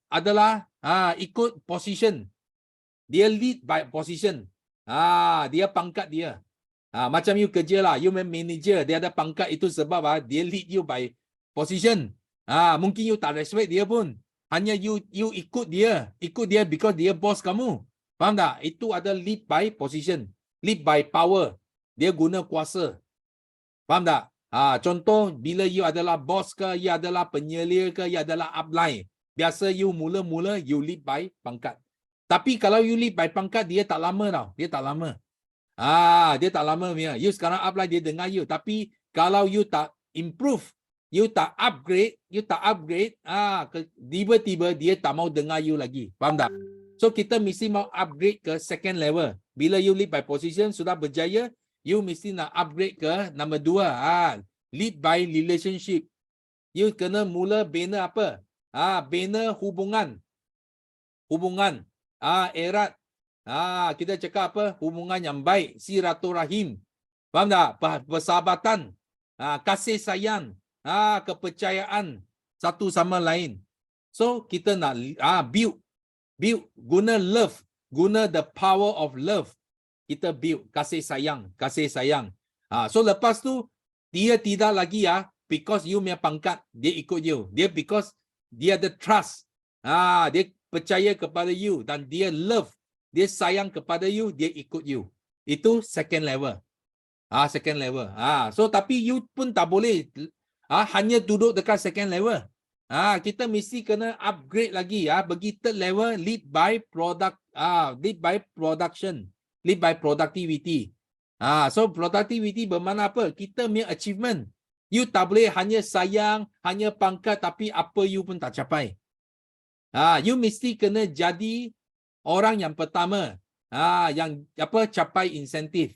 adalah ikut position. Dia lead by position. Dia pangkat dia. Macam you kerja lah, you manager, dia ada pangkat itu sebab dia lead you by position. Mungkin you tak respect dia pun. Hanya you ikut dia because dia bos kamu. Faham tak? Itu ada lead by position, lead by power. Dia guna kuasa. Faham tak? Contoh bila you adalah bos ke, you adalah penyelia ke, you adalah upline. Biasa you mula-mula you lead by pangkat. Tapi kalau you lead by pangkat, dia tak lama tau. Dia tak lama. Dia tak lama punya. You sekarang upline, dia dengar you. Tapi kalau you tak improve, you tak upgrade, tiba-tiba dia tak mau dengar you lagi. Faham tak? So kita mesti mau upgrade ke second level. Bila you lead by position sudah berjaya, you mesti nak upgrade ke nombor 2. Lead by relationship. You kena mula bina apa? Bina hubungan. Erat. Kita cakap apa? Hubungan yang baik, silaturahim. Faham tak? Persahabatan. Kasih sayang. Kepercayaan satu sama lain. So kita nak build, guna love, guna the power of love. Kita build kasih sayang. So lepas tu dia tidak lagi because you punya pangkat dia ikut you. Dia because dia ada trust. Dia percaya kepada you dan dia love, dia sayang kepada you, dia ikut you. Itu second level. Second level. So tapi you pun tak boleh hanya duduk dekat second level. Kita mesti kena upgrade lagi. Bagi third level, lead by production, lead by productivity. So productivity bermakna apa? Kita punya achievement. You tak boleh hanya sayang, hanya pangkat, tapi apa you pun tak capai. You mesti kena jadi orang yang pertama, yang capai insentif.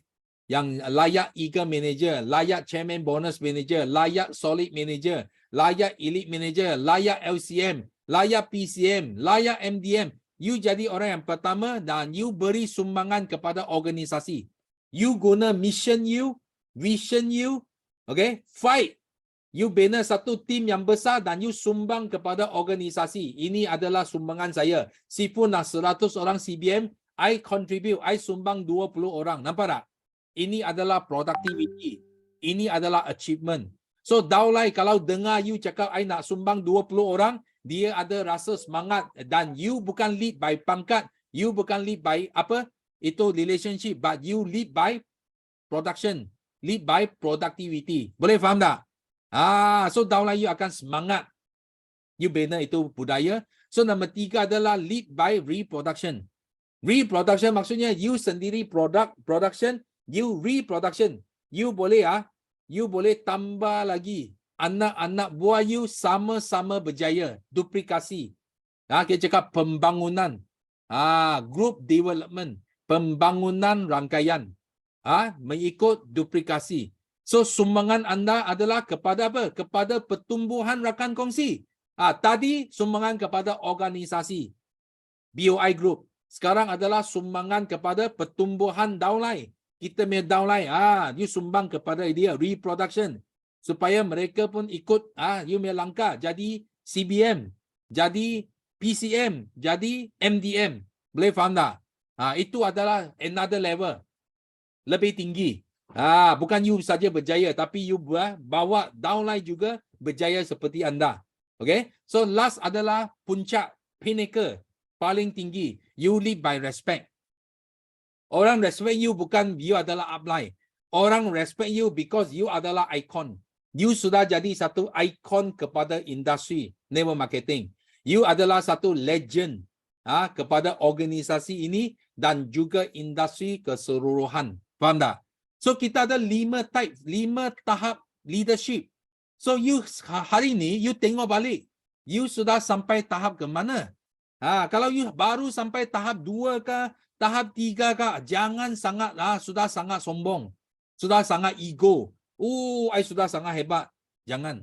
Yang layak eager manager, layak chairman bonus manager, layak solid manager, layak elite manager, layak LCM, layak PCM, layak MDM. You jadi orang yang pertama dan you beri sumbangan kepada organisasi. You guna mission you, vision you, okay, fight. You bina satu tim yang besar dan you sumbang kepada organisasi. Ini adalah sumbangan saya. Sifu nak 100 orang CBM, I contribute, I sumbang 20 orang. Nampak tak? Ini adalah productivity. Ini adalah achievement. So downline kalau dengar you cakap I nak sumbang 20 orang, dia ada rasa semangat dan you bukan lead by pangkat, you bukan lead by apa? Itu relationship, but you lead by production, lead by productivity. Boleh faham tak? So downline you akan semangat. You bina itu budaya. So nombor 3 adalah lead by reproduction. Reproduction maksudnya you sendiri production, you reproduction. You boleh tambah lagi. Anak-anak buah you sama-sama berjaya. Duplikasi. Kita cakap pembangunan. Group development. Pembangunan rangkaian. Mengikut duplikasi. So sumbangan anda adalah kepada apa? Kepada pertumbuhan rakan kongsi. Tadi sumbangan kepada organisasi. BOI Group. Sekarang adalah sumbangan kepada pertumbuhan downline. Kita punya downline, you sumbang kepada dia, reproduction. Supaya mereka pun ikut, you punya langkah. Jadi CBM, jadi PCM, jadi MDM. Boleh faham tak? Itu adalah another level. Lebih tinggi. Bukan you saja berjaya, tapi you bawa downline juga berjaya seperti anda. Okay? So last adalah puncak, pinnacle, paling tinggi. You lead by respect. Orang respect you bukan you adalah upline. Orang respect you because you adalah icon. You sudah jadi satu icon kepada industri network marketing. You adalah satu legend kepada organisasi ini dan juga industri keseluruhan. Faham tak? So kita ada 5 type, 5 tahap leadership. So you hari ini you tengok balik. You sudah sampai tahap ke mana? Kalau you baru sampai tahap 2 ke, tahap 3 ke, jangan sangat sudah sangat sombong. Sudah sangat ego. I sudah sangat hebat. Jangan.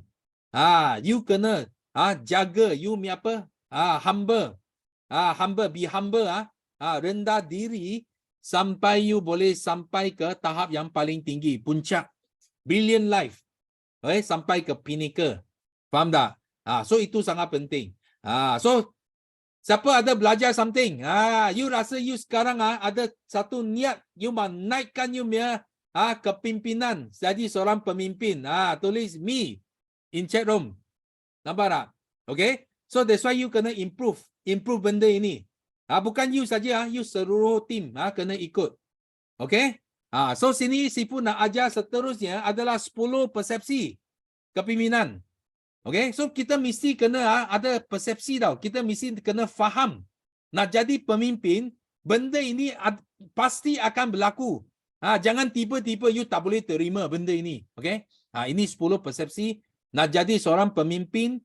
You kena jaga you punya apa? Humble. Humble, be humble. Rendah diri sampai you boleh sampai ke tahap yang paling tinggi, puncak. Brilliant life. Sampai ke pinnacle. Faham tak? So itu sangat penting. So siapa ada belajar something? You rasa you sekarang ada satu niat you menaikkan you punya kepimpinan, jadi seorang pemimpin. Tulis me in chat room. Nampak tak? Okay? So that's why you kena improve benda ini. Bukan you saja, you seluruh tim kena ikut. Okay? So sini Sifu nak ajar seterusnya adalah 10 persepsi kepimpinan. Okay, so kita mesti kena ada persepsi tau. Kita mesti kena faham. Nak jadi pemimpin, benda ini pasti akan berlaku. Jangan tiba-tiba you tak boleh terima benda ini. Okay, ini 10 persepsi. Nak jadi seorang pemimpin,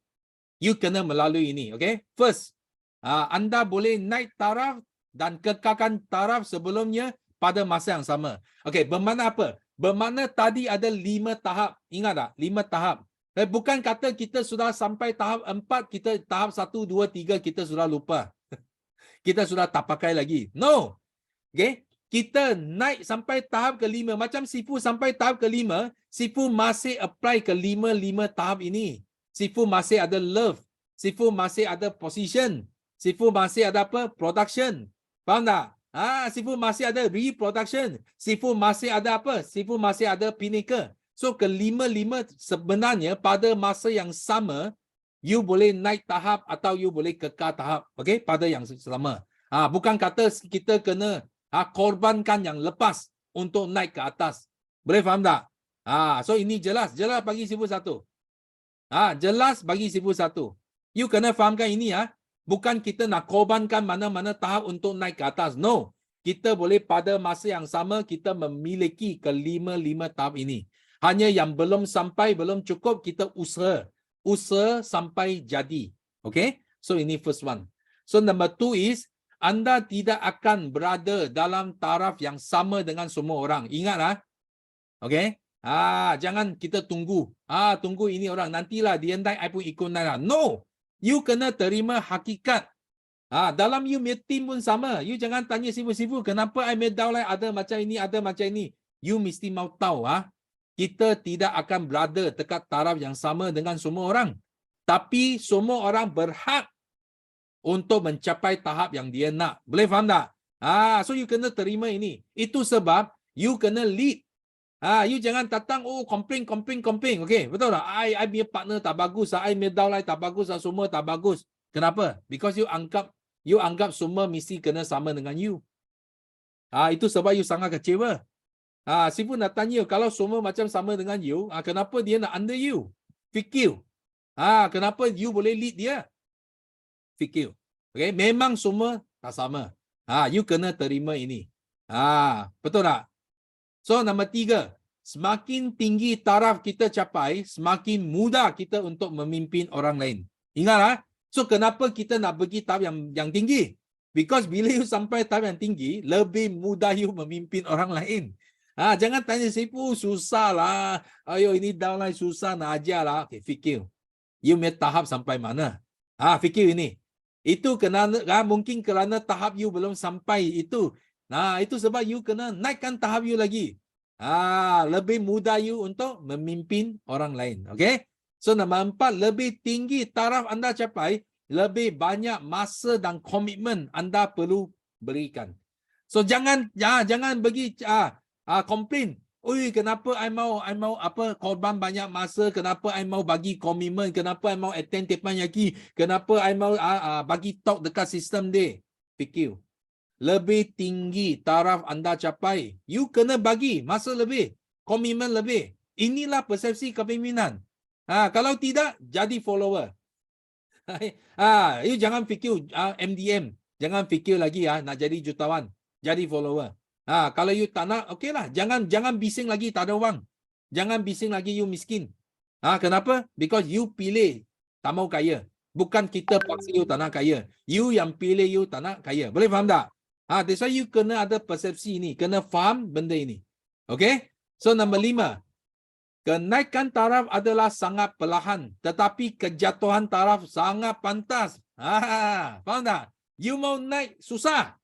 you kena melalui ini. Okay, first, anda boleh naik taraf dan kekalkan taraf sebelumnya pada masa yang sama. Okay, bermakna apa? Bermakna tadi ada 5 tahap. Ingat tak? 5 tahap. Bukan kata kita sudah sampai tahap 4, kita tahap 1, 2, 3 kita sudah lupa. Kita sudah tak pakai lagi. No. Okay? Kita naik sampai tahap ke-5. Macam Sifu sampai tahap ke-5, Sifu masih apply ke 5 tahap ini. Sifu masih ada love. Sifu masih ada position. Sifu masih ada apa? Production. Faham tak? Sifu masih ada reproduction. Sifu masih ada apa? Sifu masih ada pinnacle. So kelima-lima sebenarnya pada masa yang sama, you boleh naik tahap atau you boleh kekal tahap. Okay? Pada yang sama. Bukan kata kita kena korbankan yang lepas untuk naik ke atas. Boleh faham tak? So ini jelas. Jelas bagi Sifu satu. Jelas bagi Sifu satu. You kena fahamkan ini bukan kita nak korbankan mana-mana tahap untuk naik ke atas. No. Kita boleh pada masa yang sama kita memiliki kelima-lima tahap ini. Hanya yang belum sampai, belum cukup, kita usaha. Usaha sampai jadi. Okay? So, ini first one. So, number 2 is, anda tidak akan berada dalam taraf yang sama dengan semua orang. Ingat Okay? Jangan kita tunggu. Tunggu ini orang. Nantilah dia naik, I pun ikut naik. No! You kena terima hakikat. Dalam you punya team pun sama. You jangan tanya Sifu-Sifu, kenapa I made downline ada macam ini, ada macam ini. You mesti mau tahu. Kita tidak akan berada dekat taraf yang sama dengan semua orang. Tapi semua orang berhak untuk mencapai tahap yang dia nak. Boleh faham tak? So you kena terima ini. Itu sebab you kena lead. You jangan datang, complain. Okay, betul tak? I punya partner tak bagus. I punya downline tak bagus. Semua tak bagus. Kenapa? Because you anggap semua mesti kena sama dengan you. Itu sebab you sangat kecewa. Sifu nak tanya, kalau semua macam sama dengan you, kenapa dia nak under you? Fikir. Kenapa you boleh lead dia? Fikir. Okay? Memang semua tak sama. You kena terima ini. Betul tak? So, nombor 3. Semakin tinggi taraf kita capai, semakin mudah kita untuk memimpin orang lain. Ingat So, kenapa kita nak pergi tahap yang tinggi? Because bila you sampai tahap yang tinggi, lebih mudah you memimpin orang lain. Jangan tanya Sifu, susah lah. Ayo, ini downline susah nak ajar lah. Okay, fikir. You punya tahap sampai mana? Fikir ini. Itu kerana mungkin kerana tahap you belum sampai itu. Itu sebab you kena naikkan tahap you lagi. Lebih mudah you untuk memimpin orang lain. Okay? So, nombor 4, lebih tinggi taraf anda capai, lebih banyak masa dan komitmen anda perlu berikan. So jangan bagi komplain. Oi, kenapa I mau apa korban banyak masa, kenapa I mau bagi komitmen, kenapa I mau attend teppanyaki, kenapa I mau bagi talk dekat sistem dia. Fikir. Lebih tinggi taraf anda capai, you kena bagi masa lebih, komitmen lebih. Inilah persepsi kepimpinan. Kalau tidak, jadi follower. You jangan fikir MDM, jangan fikir lagi nak jadi jutawan, jadi follower. Kalau you tak nak, okey lah. Jangan bising lagi tak ada wang. Jangan bising lagi you miskin. Kenapa? Because you pilih tak mau kaya. Bukan kita paksa you tak nak kaya. You yang pilih you tak nak kaya. Boleh faham tak? That's why you kena ada persepsi ni. Kena faham benda ini. Okay? So, nombor 5. Kenaikan taraf adalah sangat perlahan. Tetapi kejatuhan taraf sangat pantas. Faham tak? You mau naik, susah.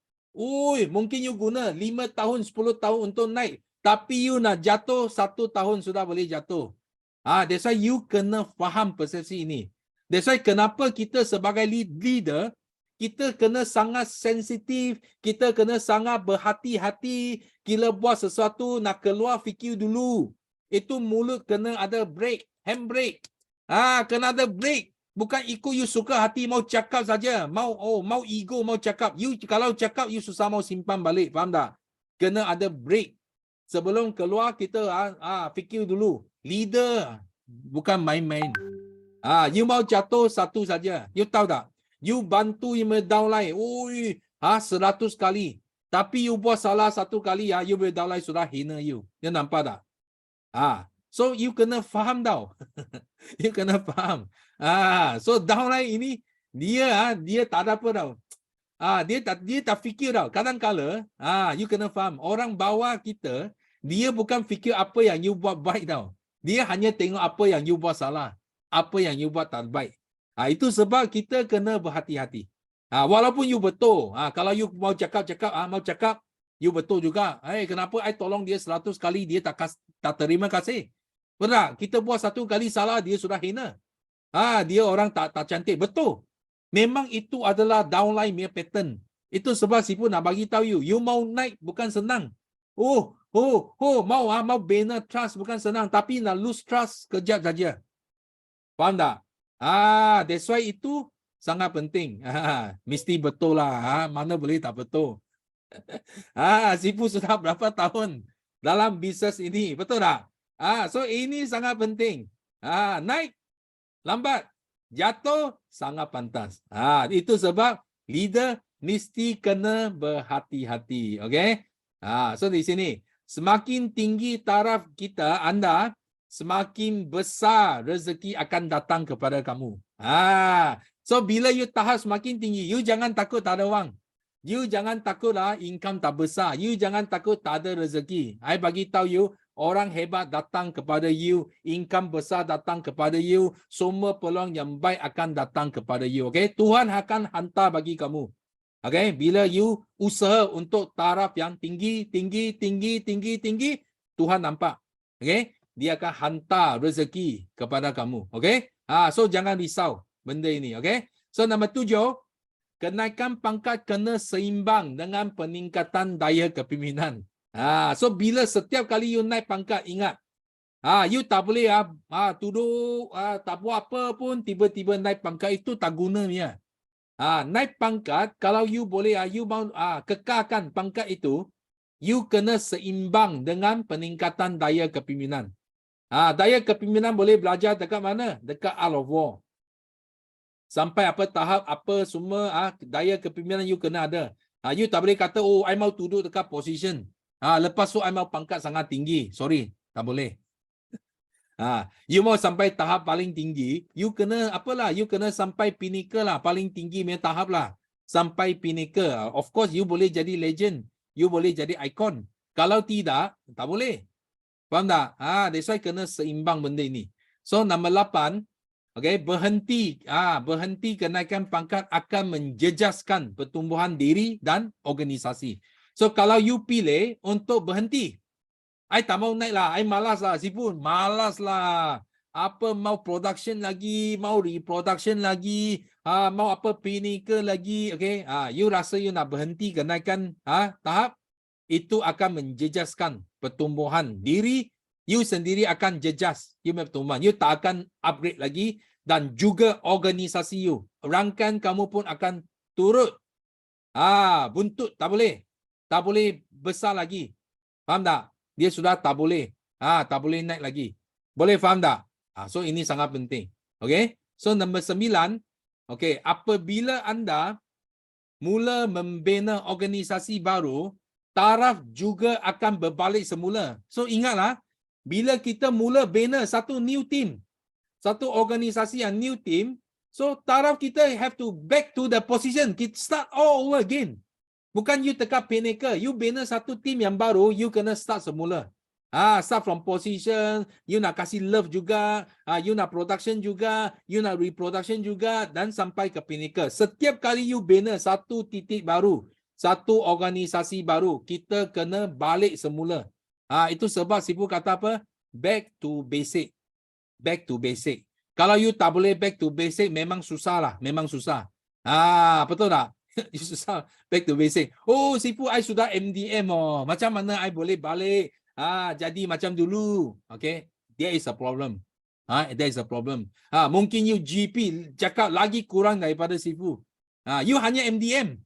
Mungkin you guna 5 tahun, 10 tahun untuk naik. Tapi you nak jatuh, 1 tahun sudah boleh jatuh. That's why you kena faham persepsi ini. That's why kenapa kita sebagai leader, kita kena sangat sensitif, kita kena sangat berhati-hati. Bila buat sesuatu, nak keluar fikir dulu. Itu mulut kena ada break, handbrake. Kena ada break. Bukan ikut you suka hati mau cakap saja, mau ego mau cakap. You kalau cakap you susah mau simpan balik, faham tak? Kena ada break. Sebelum keluar kita fikir dulu. Leader bukan main-main. You mau jatuh satu saja. You tahu tak? You bantu you downline. 100 kali. Tapi you buat salah 1 kali you boleh downline sudah hina you. You nampak tak? So you kena faham tau. You kena faham. So downline ini dia tak ada apa tau. Dia tak fikir tau. Kadang-kala you kena faham. Orang bawah kita, dia bukan fikir apa yang you buat baik tau. Dia hanya tengok apa yang you buat salah. Apa yang you buat tak baik. Itu sebab kita kena berhati-hati. Walaupun you betul. Kalau you mau cakap, you betul juga. Kenapa I tolong dia 100 kali dia tak terima kasih? Benar, kita buat 1 kali salah dia sudah hina. Dia orang tak cantik. Betul. Memang itu adalah downline punya pattern. Itu sebab Sifu nak bagi tahu you mau naik bukan senang. Mau bina trust bukan senang, tapi nak lose trust kejap saja. Faham tak? That's why itu sangat penting. Mesti betul lah. Mana boleh tak betul. Sifu sudah berapa tahun dalam bisnes ini, betul tak? So ini sangat penting. Naik, lambat, jatuh, sangat pantas. Itu sebab leader mesti kena berhati-hati. Okay? So di sini, semakin tinggi taraf kita, anda, semakin besar rezeki akan datang kepada kamu. So bila you tahap semakin tinggi, you jangan takut tak ada wang. You jangan takutlah income tak besar. You jangan takut tak ada rezeki. I bagi tahu you, orang hebat datang kepada you, income besar datang kepada you, semua peluang yang baik akan datang kepada you. Okay? Tuhan akan hantar bagi kamu. Okay? Bila you usaha untuk taraf yang tinggi, Tuhan nampak. Okay? Dia akan hantar rezeki kepada kamu. Okay? So jangan risau benda ini. Okay? So nombor 7, kenaikan pangkat kena seimbang dengan peningkatan daya kepimpinan. So bila setiap kali you naik pangkat, ingat, you tak boleh duduk, tak buat apa pun, tiba-tiba naik pangkat, itu tak guna punya. Naik pangkat, kalau you boleh, you mau kekalkan pangkat itu, you kena seimbang dengan peningkatan daya kepimpinan. Daya kepimpinan boleh belajar dekat mana? Dekat Art of War. Sampai apa tahap, apa semua daya kepimpinan you kena ada. You tak boleh kata, I mau duduk dekat position. Lepas tu I mau pangkat sangat tinggi. Sorry, tak boleh. You mau sampai tahap paling tinggi, you kena apalah, you kena sampai pinnacle lah, paling tinggi punya tahap lah. Sampai pinnacle. Of course, you boleh jadi legend. You boleh jadi ikon. Kalau tidak, tak boleh. Faham tak? That's why kena seimbang benda ini. So, nombor 8, okay, berhenti kenaikan pangkat akan menjejaskan pertumbuhan diri dan organisasi. So kalau you pilih untuk berhenti, I tak mau naik lah, I malas lah, Sifu, malas lah. Apa mau production lagi, mau reproduction lagi, mau apa pinnacle lagi, okay? You rasa you nak berhenti kenaikan tahap, itu akan menjejaskan pertumbuhan diri, you sendiri akan jejas you pertumbuhan, you tak akan upgrade lagi, dan juga organisasi you, rangkaian kamu pun akan turut buntut, tak boleh besar lagi. Faham tak? Dia sudah tak boleh naik lagi. Boleh faham tak? So ini sangat penting. Okay? So nombor 9, okay, apabila anda mula membina organisasi baru, taraf juga akan berbalik semula. So ingatlah, bila kita mula bina satu new team, satu organisasi yang new team, so taraf kita have to back to the position. Kita start all over again. Bukan you tekan pinnacle, you bina satu team yang baru, you kena start semula. Start from position, you nak kasih love juga, you nak production juga, you nak reproduction juga, dan sampai ke pinnacle. Setiap kali you bina satu titik baru, satu organisasi baru, kita kena balik semula. Itu sebab Sifu kata apa? Back to basic. Back to basic. Kalau you tak boleh back to basic, memang susah lah. Memang susah. Betul tak? You susah back to basic. Oh, Sifu, I sudah MDM. Macam mana I boleh balik? Jadi macam dulu. Okay? There is a problem. There is a problem. Mungkin you GP cakap lagi kurang daripada Sifu. You hanya MDM.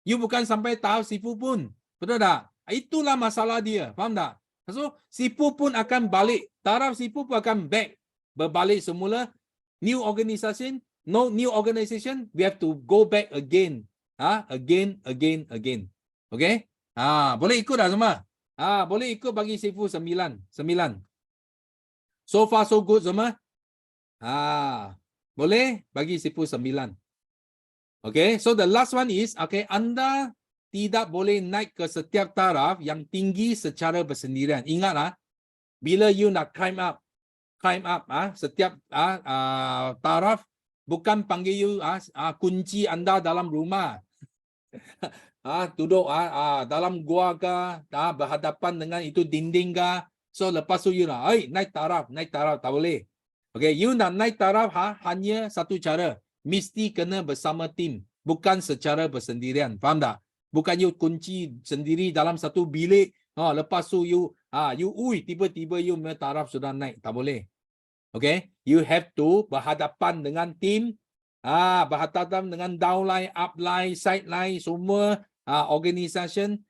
You bukan sampai tahap Sifu pun. Betul tak? Itulah masalah dia. Faham tak? So, Sifu pun akan balik. Taraf Sifu pun akan back. Berbalik semula. New organization. No new organization. We have to go back again. Again. Okay? Boleh ikut dah semua? Boleh ikut bagi Sifu 9. So far so good semua? Boleh bagi Sifu 9. Okay, so the last one is, okay, anda tidak boleh naik ke setiap taraf yang tinggi secara bersendirian. Ingatlah, bila you nak climb up, setiap taraf, bukan panggil you kunci anda dalam rumah. Duduk dalam gua ke, berhadapan dengan itu dinding ke. So lepas tu you nak naik taraf, tak boleh. Okay, you nak naik taraf hanya satu cara, mesti kena bersama tim, bukan secara bersendirian. Faham tak? Bukan you kunci sendiri dalam satu bilik, lepas tu you tiba-tiba you punya taraf sudah naik, tak boleh. Okay, you have to berhadapan dengan tim, berhadapan dengan downline, upline, sideline, semua organisation,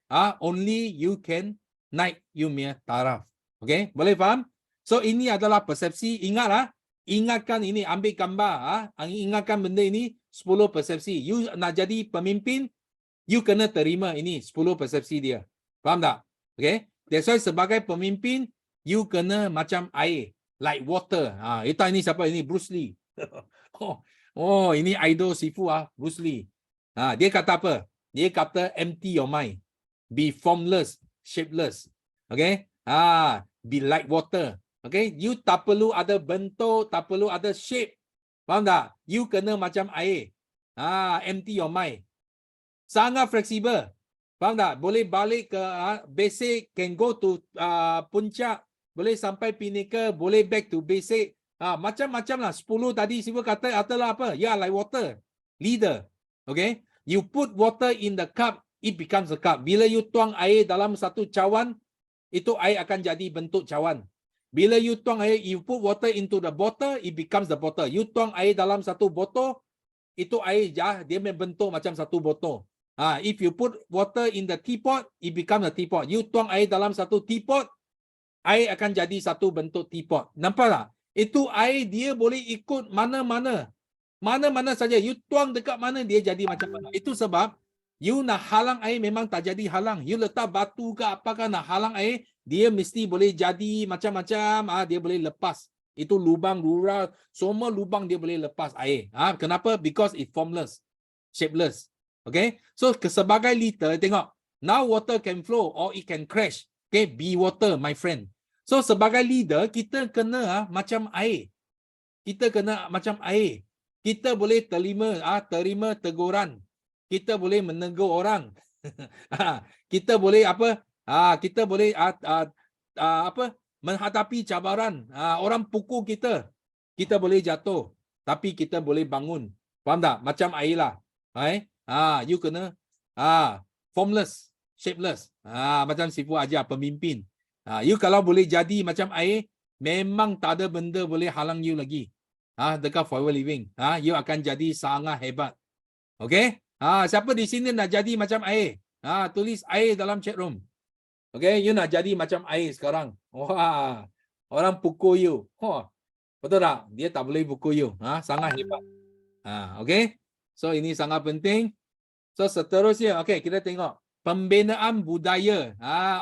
only you can naik you punya taraf. Okay, boleh faham? So ini adalah persepsi. Ingatlah, ingatkan ini, ambil gambar, ingatkan benda ini, 10 persepsi. You nak jadi pemimpin, you kena terima ini 10 persepsi dia. Faham tak? Okay, that's why sebagai pemimpin, you kena macam air, like water. Ini siapa ini? Bruce Lee. Ini idol Sifu Bruce Lee. Dia kata apa? Dia kata empty your mind. Be formless, shapeless. Okay? Be like water. Okay? You tak perlu ada bentuk, tak perlu ada shape. Faham tak? You kena macam air. Empty your mind. Sangat fleksibel. Faham tak? Boleh balik ke basic, can go to puncak, boleh sampai pinnacle, boleh back to basic. Macam-macam lah. 10 tadi Sifu kata adalah apa? Like water. Leader. Okay? You put water in the cup, it becomes a cup. Bila you tuang air dalam satu cawan, itu air akan jadi bentuk cawan. Bila you tuang air, you put water into the bottle, it becomes the bottle. You tuang air dalam satu botol, itu air dia membentuk macam satu botol. If you put water in the teapot, it becomes a teapot. You tuang air dalam satu teapot, air akan jadi satu bentuk teapot. Nampak tak? Itu air dia boleh ikut mana-mana. Mana-mana saja. You tuang dekat mana, dia jadi macam mana. Itu sebab you nak halang air memang tak jadi halang. You letak batu ke apakah nak halang air, dia mesti boleh jadi macam-macam. Dia boleh lepas. Itu lubang, rural, semua lubang dia boleh lepas air. Kenapa? Because it formless, shapeless. Okay? So sebagai leader, tengok. Now water can flow or it can crash. Okay? Be water, my friend. So sebagai leader, kita kena macam air. Kita kena macam air. Kita boleh terima teguran. Kita boleh menegur orang. Kita boleh apa? Kita boleh menghadapi cabaran. Orang pukul kita. Kita boleh jatuh, tapi kita boleh bangun. Faham tak? Macam air lah. You kena formless, shapeless. Macam Sifu ajar pemimpin. You kalau boleh jadi macam air, memang tak ada benda boleh halang you lagi. Dekat Forever Living. You akan jadi sangat hebat. Okay? Siapa di sini nak jadi macam air? Tulis air dalam chat room. Okay? You nak jadi macam air sekarang. Wah, orang pukul you. Betul tak? Dia tak boleh pukul you. Sangat hebat. Okay? So ini sangat penting. So seterusnya, okay, kita tengok pembinaan budaya.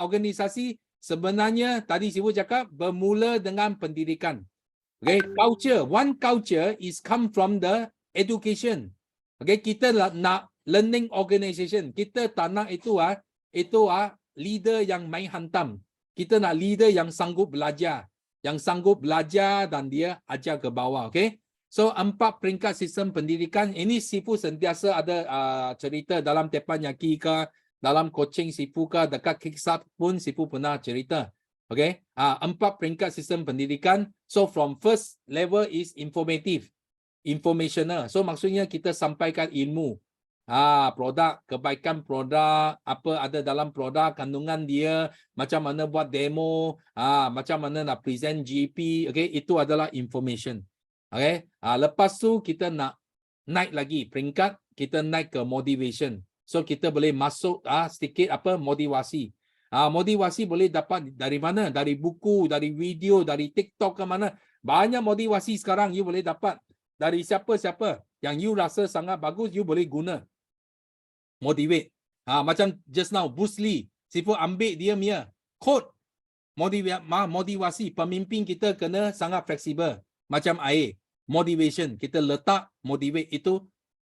Organisasi sebenarnya tadi Sifu cakap bermula dengan pendidikan. Okay, culture. One culture is come from the education. Okay, kita nak learning organisation. Kita tak nak itu leader yang main hantam. Kita nak leader yang sanggup belajar. Yang sanggup belajar dan dia ajar ke bawah. Okay. So 4 peringkat sistem pendidikan. Ini Sifu sentiasa ada cerita dalam teppanyaki ke, dalam coaching Sifu ke, dekat Kickstart pun Sifu pernah cerita. Okay. 4 peringkat sistem pendidikan. So from first level is informative. Informational. So maksudnya kita sampaikan ilmu. Produk, kebaikan produk, apa ada dalam produk, kandungan dia, macam mana buat demo, macam mana nak present GP, okay, itu adalah information. Okay, lepas tu kita nak naik lagi peringkat, kita naik ke motivation. So kita boleh masuk sedikit motivasi. Motivasi boleh dapat dari mana? Dari buku, dari video, dari TikTok ke mana? Banyak motivasi sekarang you boleh dapat dari siapa-siapa yang you rasa sangat bagus, you boleh guna. Motivate. Macam just now Bruce Lee, Sifu ambil dia punya quote. Motivasi pemimpin kita kena sangat fleksibel macam air. Motivation kita letak motivate itu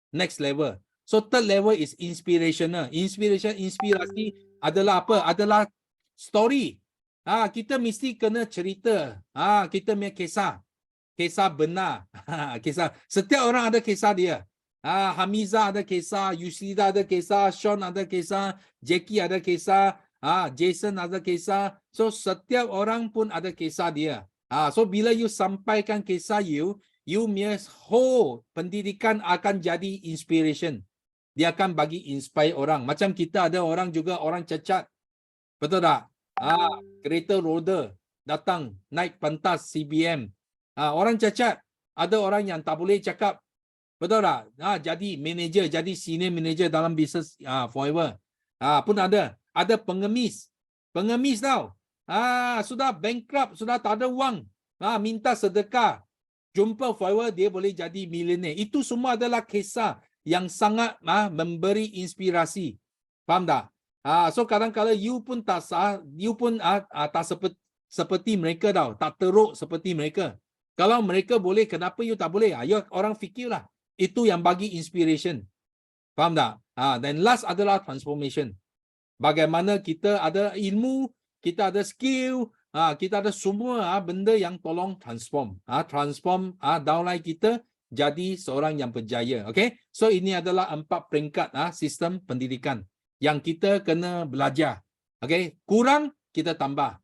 next level. So third level is inspirational. Inspirasi adalah apa? Adalah story. Kita mesti kena cerita. Kita punya kisah benar. Kisah. Setiap orang ada kisah dia. Hamiza ada kisah, Yusida ada kisah, Sean ada kisah, Jackie ada kisah, Jason ada kisah. So setiap orang pun ada kisah dia. So bila you sampaikan kisah you punya whole pendidikan akan jadi inspiration. Dia akan bagi inspire orang. Macam kita ada orang juga orang cacat. Betul tak? Kereta roda datang naik pentas CBM. Orang cacat. Ada orang yang tak boleh cakap. Betul tak? Jadi manager, jadi senior manager dalam bisnes forever. Pun ada. Ada pengemis. Pengemis tau. Sudah bankrupt, sudah tak ada wang. Minta sedekah. Jumpa forever, dia boleh jadi millionaire. Itu semua adalah kisah yang sangat memberi inspirasi. Faham tak? So kadang-kadang you pun tak seperti mereka tau. Tak teruk seperti mereka. Kalau mereka boleh, kenapa you tak boleh? You orang fikirlah. Itu yang bagi inspiration. Faham tak? Dan last adalah transformation. Bagaimana kita ada ilmu, kita ada skill, kita ada semua benda yang tolong transform. Transform downline kita jadi seorang yang berjaya. Okay? So ini adalah 4 peringkat sistem pendidikan yang kita kena belajar. Okay? Kurang, kita tambah.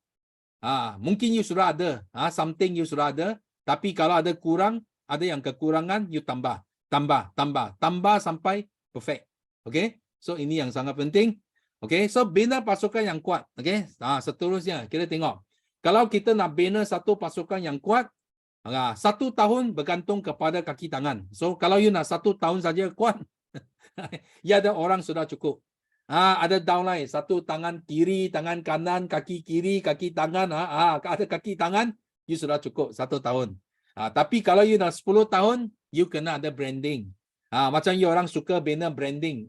Mungkin you sudah ada. Something you sudah ada. Tapi kalau ada kurang, ada yang kekurangan, you tambah. Tambah sampai perfect. Okay? So ini yang sangat penting. Okay? So bina pasukan yang kuat. Okay? Seterusnya kita tengok. Kalau kita nak bina satu pasukan yang kuat, 1 tahun bergantung kepada kaki tangan. So kalau you nak 1 tahun saja kuat, ya ada orang sudah cukup. Ada downline, 1 tangan kiri, tangan kanan, kaki kiri, kaki tangan. Ada kaki tangan, you sudah cukup 1 tahun. Tapi kalau you nak 10 tahun, you kena ada branding. Macam you orang suka bina branding.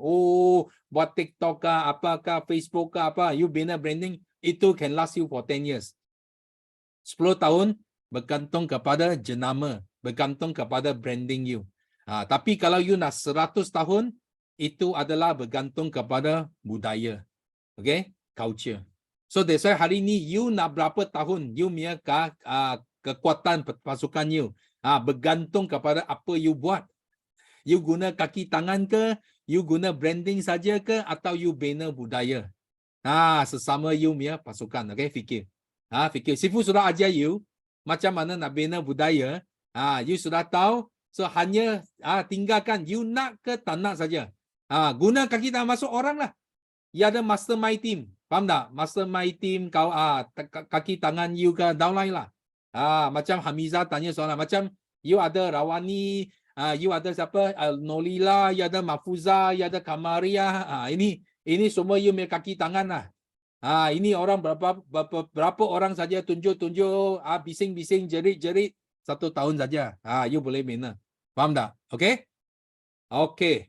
Buat TikTok kah, apakah, Facebook kah, apa. You bina branding, itu can last you for 10 years. 10 tahun bergantung kepada jenama, bergantung kepada branding you. Tapi kalau you nak 100 tahun, itu adalah bergantung kepada budaya. Okay? Culture. So that's why hari ni you nak berapa tahun, you punya kekuatan pasukan you. Bergantung kepada apa you buat. You guna kaki tangan ke, you guna branding saja ke, atau you bina budaya. Sesama you punya pasukan. Okay, fikir. Fikir. Sifu sudah ajar you macam mana nak bina budaya. You sudah tahu So hanya tinggalkan you nak ke tak nak saja. Guna kaki tangan masuk orang lah. Ya ada mastermind team. Faham tak? Mastermind team kau kaki tangan you ke downline lah. Macam Hamiza tanya soalan macam you ada Rawani, you ada siapa? Nolila, you ada Mafuza, you ada Kamaria. Ini semua you punya kaki tangan lah. Ini orang berapa orang saja tunjuk-tunjuk, bising-bising, jerit-jerit 1 tahun saja. You boleh bina. Faham tak? Okay? Okay.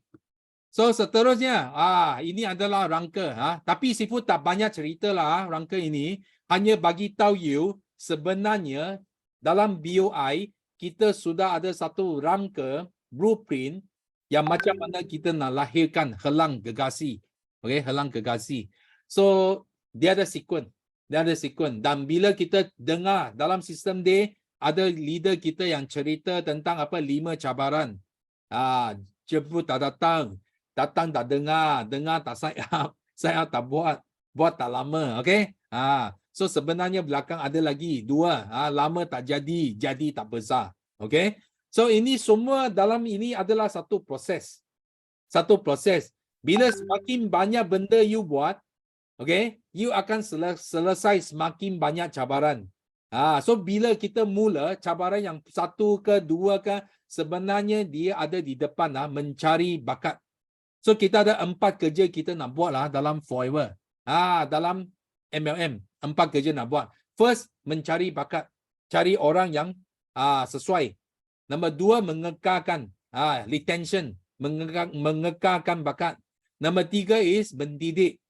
So seterusnya, ini adalah rangka. Tapi Sifu tak banyak cerita lah rangka ini. Hanya bagi tahu you, sebenarnya dalam BOI, kita sudah ada satu rangka, blueprint, yang macam mana kita nak lahirkan helang gegasi. Okay, helang gegasi. So, dia ada sequence. Dan bila kita dengar dalam sistem D, ada leader kita yang cerita tentang 5 cabaran. Jemput tak datang. Datang tak dengar tak sign up tak buat tak lama, okay? So sebenarnya belakang ada lagi 2, lama tak jadi tak besar, okay? So ini semua dalam ini adalah satu proses. Bila semakin banyak benda you buat, okay, you akan selesai semakin banyak cabaran. So bila kita mula cabaran yang 1 ke 2 ke, sebenarnya dia ada di depan mencari bakat. So kita ada 4 kerja kita nak buat lah dalam Forever. Dalam MLM 4 kerja nak buat. First, mencari bakat, cari orang yang sesuai. Nombor 2, mengekalkan retention, mengekalkan bakat. Nombor 3 is mendidik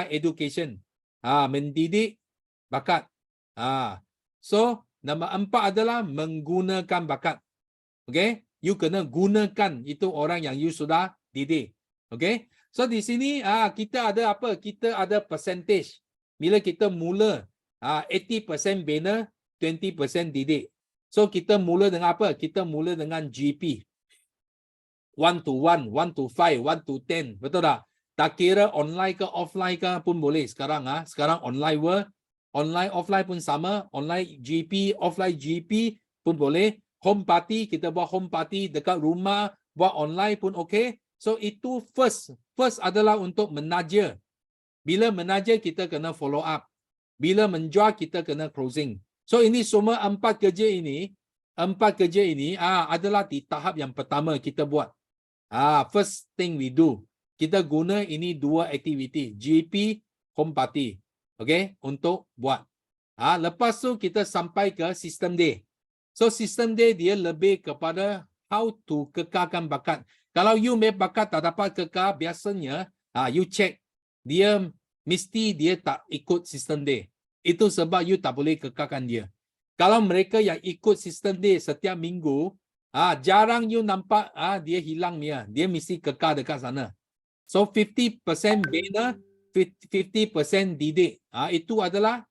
education, mendidik bakat. So nombor 4 adalah menggunakan bakat. Okay, you kena gunakan itu orang yang you sudah didik. Okay. So di sini kita ada apa? Kita ada percentage. Bila kita mula 80% bina, 20% didik. So kita mula dengan apa? Kita mula dengan GP. 1 to 1, 1 to 5, 1 to 10. Betul tak? Tak kira online ke offline ke pun boleh sekarang. Sekarang online world, online offline pun sama. Online GP, offline GP pun boleh. Home party, kita buat home party dekat rumah, buat online pun okey. So itu first adalah untuk menaja. Bila menaja kita kena follow up. Bila menjual kita kena closing. So ini semua 4 kerja ini adalah di tahap yang pertama kita buat. First thing we do. Kita guna ini 2 aktiviti, GP, home party. Okay, untuk buat. Lepas tu kita sampai ke sistem D. So sistem D dia lebih kepada how to kekalkan bakat. Kalau you make bakat tak dapat kekal, biasanya you check dia mesti dia tak ikut sistem D. Itu sebab you tak boleh kekalkan dia. Kalau mereka yang ikut sistem D setiap minggu, jarang you nampak dia hilang dia. Dia mesti kekal dekat sana. So 50% bina, 50% didik. Itu adalah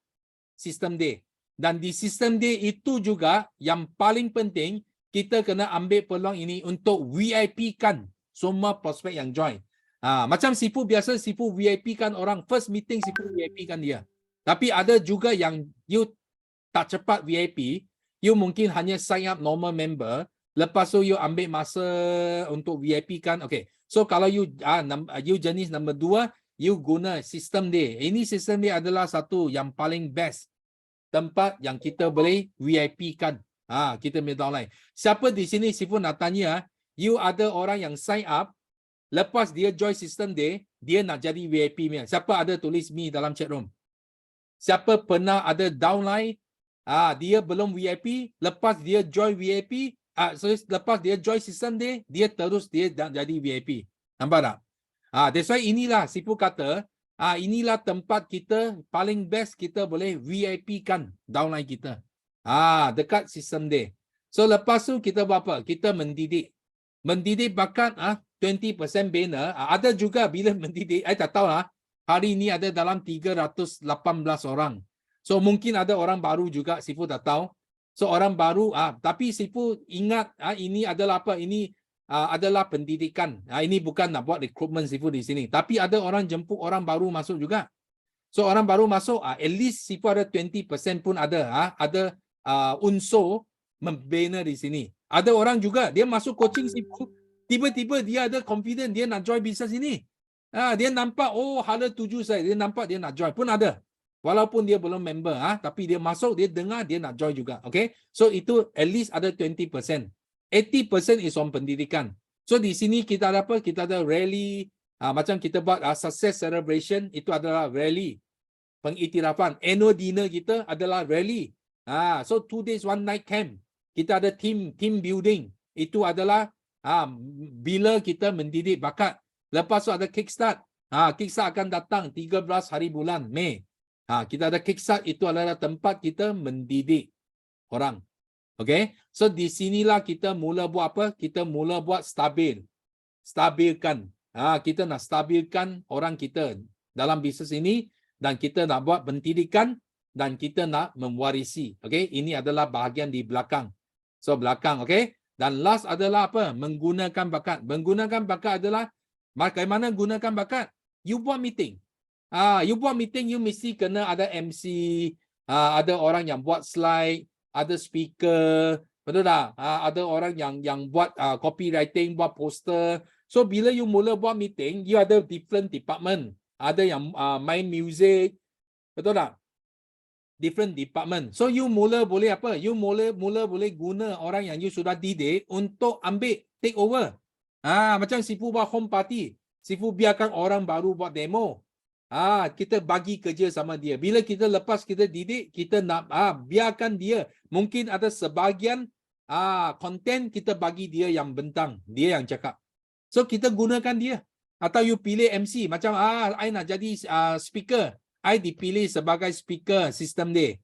sistem D. Dan di sistem D itu juga yang paling penting, kita kena ambil peluang ini untuk VIP kan semua prospek yang join. Macam Sifu biasa, Sifu VIP kan orang. First meeting Sifu VIP kan dia. Tapi ada juga yang you tak cepat VIP, you mungkin hanya sign up normal member, lepas tu you ambil masa untuk VIP kan. Okay. So kalau you jenis nombor 2, you guna sistem D. Ini sistem D adalah satu yang paling best. Tempat yang kita boleh VIP kan. Kita punya downline. Siapa di sini Sifu nak tanya, you ada orang yang sign up, lepas dia join sistem D, dia nak jadi VIP punya. Siapa ada tulis me dalam chat room? Siapa pernah ada downline, dia belum VIP, lepas dia join VIP, lepas dia join sistem D, dia terus dia jadi VIP. Nampak tak? That's why inilah Sifu kata, inilah tempat kita paling best kita boleh VIP kan downline kita. Dekat sistem D. So lepas tu kita buat apa? Kita mendidik. Mendidik bakat 20% bina. Ada juga bila mendidik, saya tak tahu hari ini ada dalam 318 orang. So mungkin ada orang baru juga, Sifu tak tahu. So orang baru, tapi Sifu ingat ini adalah apa? Ini adalah pendidikan. Ini bukan nak buat recruitment Sifu di sini. Tapi ada orang jemput orang baru masuk juga. So orang baru masuk, at least Sifu ada 20% pun ada. Ada unsur membina di sini. Ada orang juga dia masuk coaching Sifu, tiba-tiba dia ada confident dia nak join bisnes ini. Dia nampak hala tuju saya, dia nampak dia nak join pun ada. Walaupun dia belum member, tapi dia masuk, dia dengar dia nak join juga. Okay, so itu at least ada 20%. 80% is on pendidikan. So di sini kita ada apa? Kita ada rally, macam kita buat success celebration, itu adalah rally. Pengiktirafan. Annual dinner kita adalah rally. So 2 days 1 night camp. Kita ada team building. Itu adalah bila kita mendidik bakat. Lepas tu ada kickstart. Kickstart akan datang 13 hari bulan Mei. Kita ada kickstart, itu adalah tempat kita mendidik orang. Okay, so di sinilah kita mula buat apa? Kita mula buat stabilkan. Kita nak stabilkan orang kita dalam bisnes ini, dan kita nak buat pendidikan, dan kita nak mewarisi. Okay, ini adalah bahagian di belakang. So belakang, okay. Dan last adalah apa? Menggunakan bakat. Menggunakan bakat adalah bagaimana gunakan bakat? You buat meeting. You buat meeting, you mesti kena ada MC, ada orang yang buat slide, ada speaker, betul tak? Ada orang yang buat copywriting, buat poster. So bila you mula buat meeting, you ada different department. Ada yang main music, betul tak? Different department. So you mula boleh apa? You mula boleh guna orang yang you sudah didik untuk ambil take over. Macam Sifu buat home party, Sifu biarkan orang baru buat demo. Kita bagi kerja sama dia. Bila kita lepas kita didik, kita nak biarkan dia. Mungkin ada sebahagian konten kita bagi dia yang bentang, dia yang cakap. So kita gunakan dia. Atau you pilih MC, macam I nak jadi speaker, I dipilih sebagai speaker sistem dia.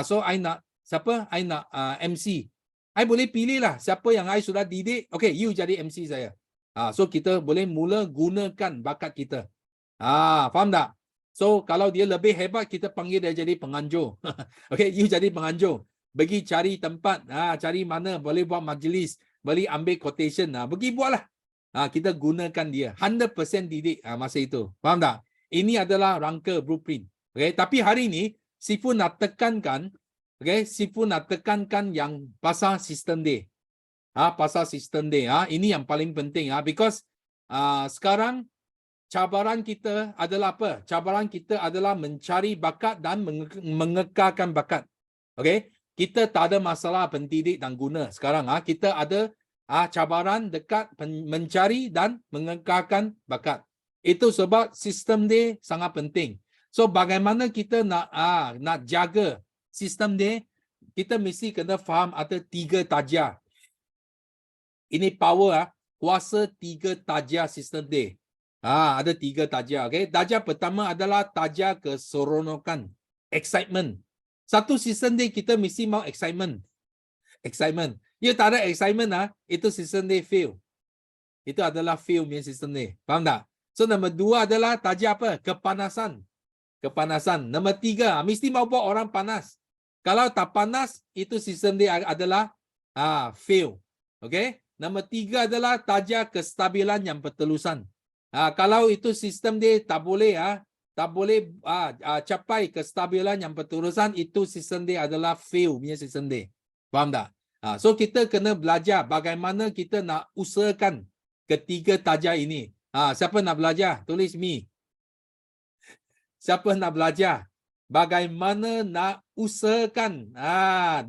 So I nak siapa? I nak MC. I boleh pilih lah siapa yang I sudah didik. Okay, you jadi MC saya. So kita boleh mula gunakan bakat kita. Faham tak? So kalau dia lebih hebat, kita panggil dia jadi penganjur. Okay, you jadi penganjur. Pergi cari tempat, cari mana boleh buat majlis, boleh ambil quotation, pergi buatlah. Kita gunakan dia. 100% didik masa itu. Faham tak? Ini adalah rangka blueprint. Okay, tapi hari ini Sifu nak tekankan, Sifu nak tekankan yang pasal sistem dia. Pasal sistem dia. Ini yang paling penting. Because sekarang cabaran kita adalah apa? Cabaran kita adalah mencari bakat dan mengekalkan bakat. Okay? Kita tak ada masalah pendidik dan guna. Sekarang kita ada cabaran dekat mencari dan mengekalkan bakat. Itu sebab sistem dia sangat penting. So bagaimana kita nak jaga sistem dia? Kita mesti kena faham ada 3 tajah. Ini power, kuasa 3 tajah sistem dia. Ada 3 tajah. Okay? Tajah pertama adalah tajah keseronokan. Excitement. Satu sistem dia kita mesti mau excitement. Excitement. You tak ada excitement, itu sistem dia fail. Itu adalah fail punya sistem dia. Faham tak? So nombor 2 adalah tajah apa? Kepanasan. Kepanasan. Nombor 3, mesti mau buat orang panas. Kalau tak panas, itu sistem dia adalah fail. Okay? Nombor 3 adalah tajah kestabilan yang berterusan. Kalau itu sistem dia tak boleh capai kestabilan yang berterusan, itu sistem dia adalah fail punya sistem dia. Faham tak? So kita kena belajar bagaimana kita nak usahakan ketiga tajah ini. Siapa nak belajar? Tulis me. Siapa nak belajar bagaimana nak usahakan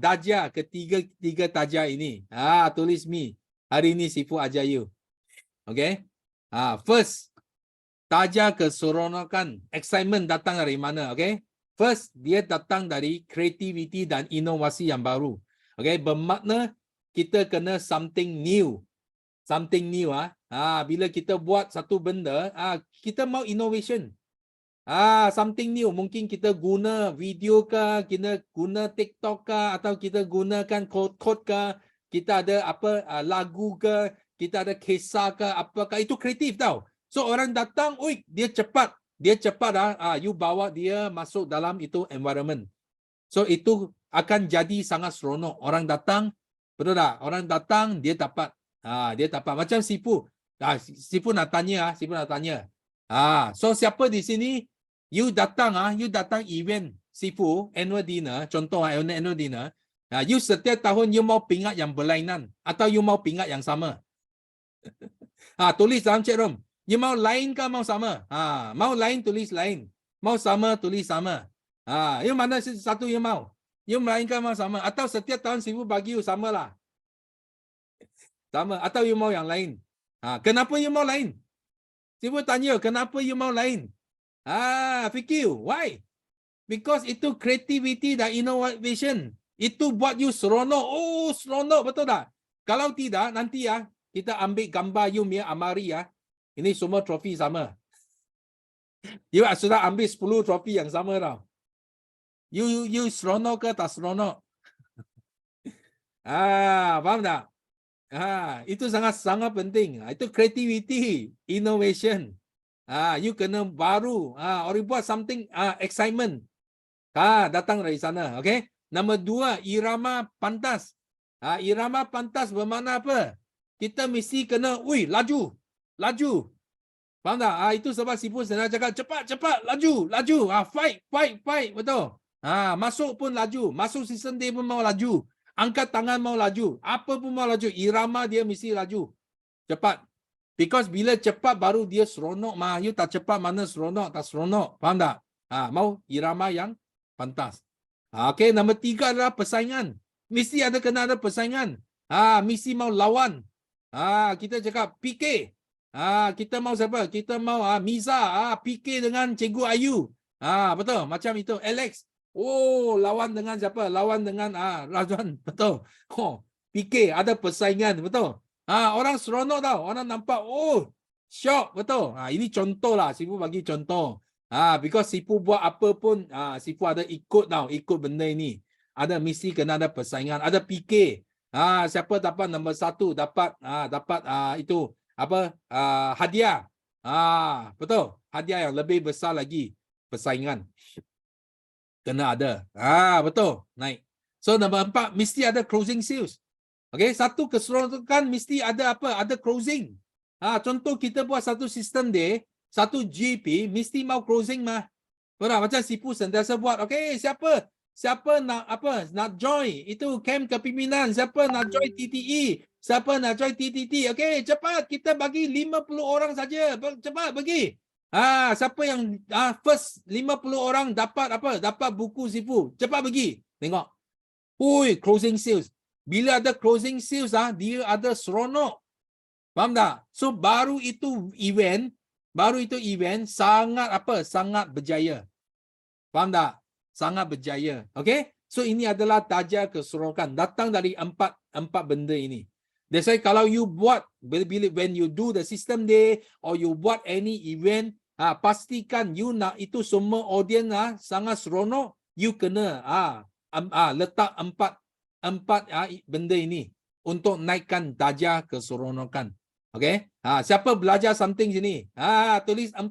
tajah ketiga tajah ini? Tulis me. Hari ini Sifu ajar you. Okay? First, tajah keseronokan. Excitement datang dari mana? Okay? First, dia datang dari creativity dan inovasi yang baru. Okay? Bermakna kita kena something new. Something new. Bila kita buat satu benda, kita mau innovation. Something new. Mungkin kita guna video ke, kita guna TikTok ke, atau kita gunakan code ke, kita ada lagu ke, kita ada kisah ke, apakah itu kreatif tau. So orang datang, dia cepat. You bawa dia masuk dalam itu environment. So itu akan jadi sangat seronok. Orang datang, betul tak? Orang datang, dia dapat. Dia dapat. Macam Sifu. Sifu nak tanya. So siapa di sini, you datang event Sifu, annual dinner, contoh annual dinner, You setiap tahun you mau pingat yang berlainan atau you mau pingat yang sama? Tulis dalam chat room. You mau lain ke mau sama? Mau lain tulis lain. Mau sama tulis sama. You mana satu you mau? You lain ke mau sama? Atau setiap tahun Sifu bagi you sama lah. Sama. Atau you mau yang lain? Kenapa you mau lain? Sifu tanya, kenapa you mau lain? Fikir. Why? Because itu creativity dan innovation. Itu buat you seronok. Oh, seronok, betul tak? Kalau tidak, nanti kita ambil gambar you punya amari Ini semua trofi sama. You sudah ambil 10 trofi yang sama tau. You seronok ke tak seronok? Faham tak? Itu sangat penting. Itu creativity, innovation. You kena baru. Orang buat something excitement. Datang dari sana. Okay? Nombor 2, irama pantas. Irama pantas bermakna apa? Kita mesti kena, laju. Laju. Faham tak? Itu sebab Sifu senang cakap, cepat, laju. Fight. Betul? Masuk pun laju. Masuk season day pun mau laju. Angkat tangan mau laju. Apa pun mau laju. Irama dia mesti laju. Cepat. Because bila cepat baru dia seronok. You tak cepat mana seronok, tak seronok. Faham tak? Mau irama yang pantas. Okay, nombor 3 adalah persaingan. Mesti kena ada persaingan. Mesti mau lawan. Kita cakap PK. Kita mau siapa? Kita mau Miza. PK dengan Cikgu Ayu. Betul. Macam itu. Alex. Lawan dengan siapa? Lawan dengan Razwan. Betul. PK. Ada persaingan. Betul. Orang seronok tau. Orang nampak. Syok. Betul. Ini contoh lah. Sifu bagi contoh. Because Sifu buat apa pun, Sifu ada ikut tau. Ikut benda ini. Ada mesti kena ada persaingan. Ada PK. Siapa dapat nombor 1 dapat itu hadiah. Betul. Hadiah yang lebih besar lagi. Persaingan. Kena ada. Betul. Naik. So nombor 4 mesti ada closing sales. Okay, satu keseronokan mesti ada apa? Ada closing. Contoh kita buat satu sistem day, satu GP mesti mau closing mah. Betul, macam Sifu sentiasa buat. Okay, siapa nak join itu camp kepimpinan, siapa nak join TTE, siapa nak join TTT. Okay, cepat kita bagi 50 orang saja. Cepat bagi. Siapa yang first 50 orang dapat apa? Dapat buku Sifu. Cepat bagi. Tengok. Closing sales. Bila ada closing sales dia ada seronok. Faham tak? So baru itu event sangat apa? Sangat berjaya. Faham tak? Sangat berjaya. Okay? So ini adalah darjah keseronokan. Datang dari empat benda ini. That's why kalau you buat, when you do the system day or you buat any event, pastikan you nak itu semua audience sangat seronok. You kena letak empat benda ini untuk naikkan darjah keseronokan. Okay? Siapa belajar something sini? Tulis 4.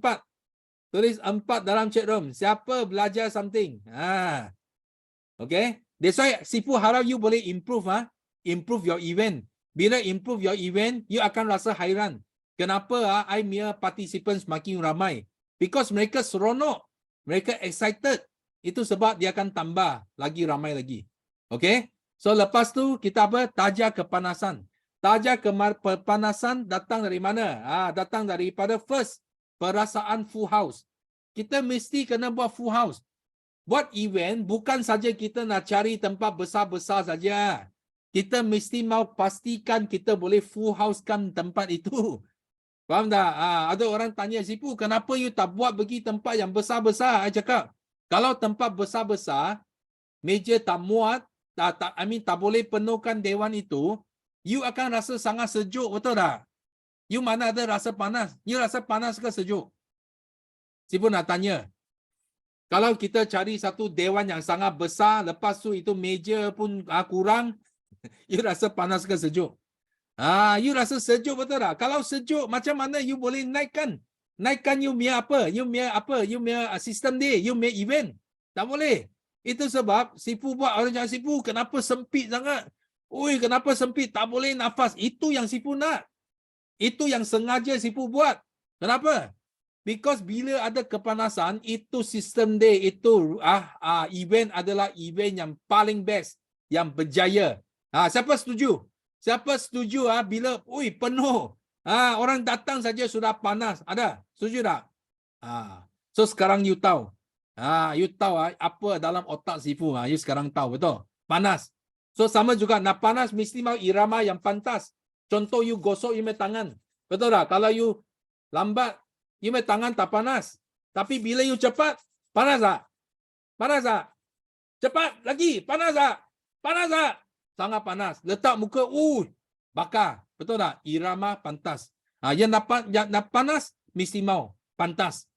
Tulis 4 dalam chat room. Siapa belajar something? Okay? That's why Sifu harap you boleh improve. Improve your event. Bila improve your event, you akan rasa hairan. Kenapa I punya participants makin ramai? Because mereka seronok. Mereka excited. Itu sebab dia akan tambah lagi ramai lagi. Okay? So lepas tu kita apa? Darjah kepanasan. Darjah kepanasan datang dari mana? Datang daripada first, perasaan full house. Kita mesti kena buat full house. Buat event bukan saja kita nak cari tempat besar-besar saja. Kita mesti mau pastikan kita boleh full housekan tempat itu. Faham tak? Ada orang tanya, Sifu, kenapa you tak buat pergi tempat yang besar-besar? I cakap, kalau tempat besar-besar, meja tak muat, tak boleh penuhkan dewan itu, you akan rasa sangat sejuk, betul tak? You mana ada rasa panas? You rasa panas ke sejuk? Sifu nak tanya. Kalau kita cari satu dewan yang sangat besar, lepas tu itu meja pun kurang, you rasa panas ke sejuk? You rasa sejuk, betul tak? Kalau sejuk, macam mana you boleh naikkan? Naikkan you punya apa? You punya sistem dia, you punya event. Tak boleh. Itu sebab Sifu buat, orang cakap, Sifu kenapa sempit sangat? Kenapa sempit? Tak boleh nafas. Itu yang Sifu nak. Itu yang sengaja Sifu buat. Kenapa? Because bila ada kepanasan, itu sistem dia, itu event adalah event yang paling best. yang berjaya. Siapa setuju? Siapa setuju bila penuh. Orang datang saja sudah panas. Ada? Setuju tak? So sekarang you tahu. You tahu apa dalam otak Sifu. You sekarang tahu, betul? Panas. So sama juga nak panas mesti mau irama yang pantas. Contoh you gosok you punya tangan. Betul tak? Kalau you lambat, you punya tangan tak panas. Tapi bila you cepat, panas tak? Panas tak? Cepat lagi, panas tak? Panas tak? Sangat panas. Letak muka, bakar. Betul tak? Irama pantas. Yang nak panas, mesti mau pantas.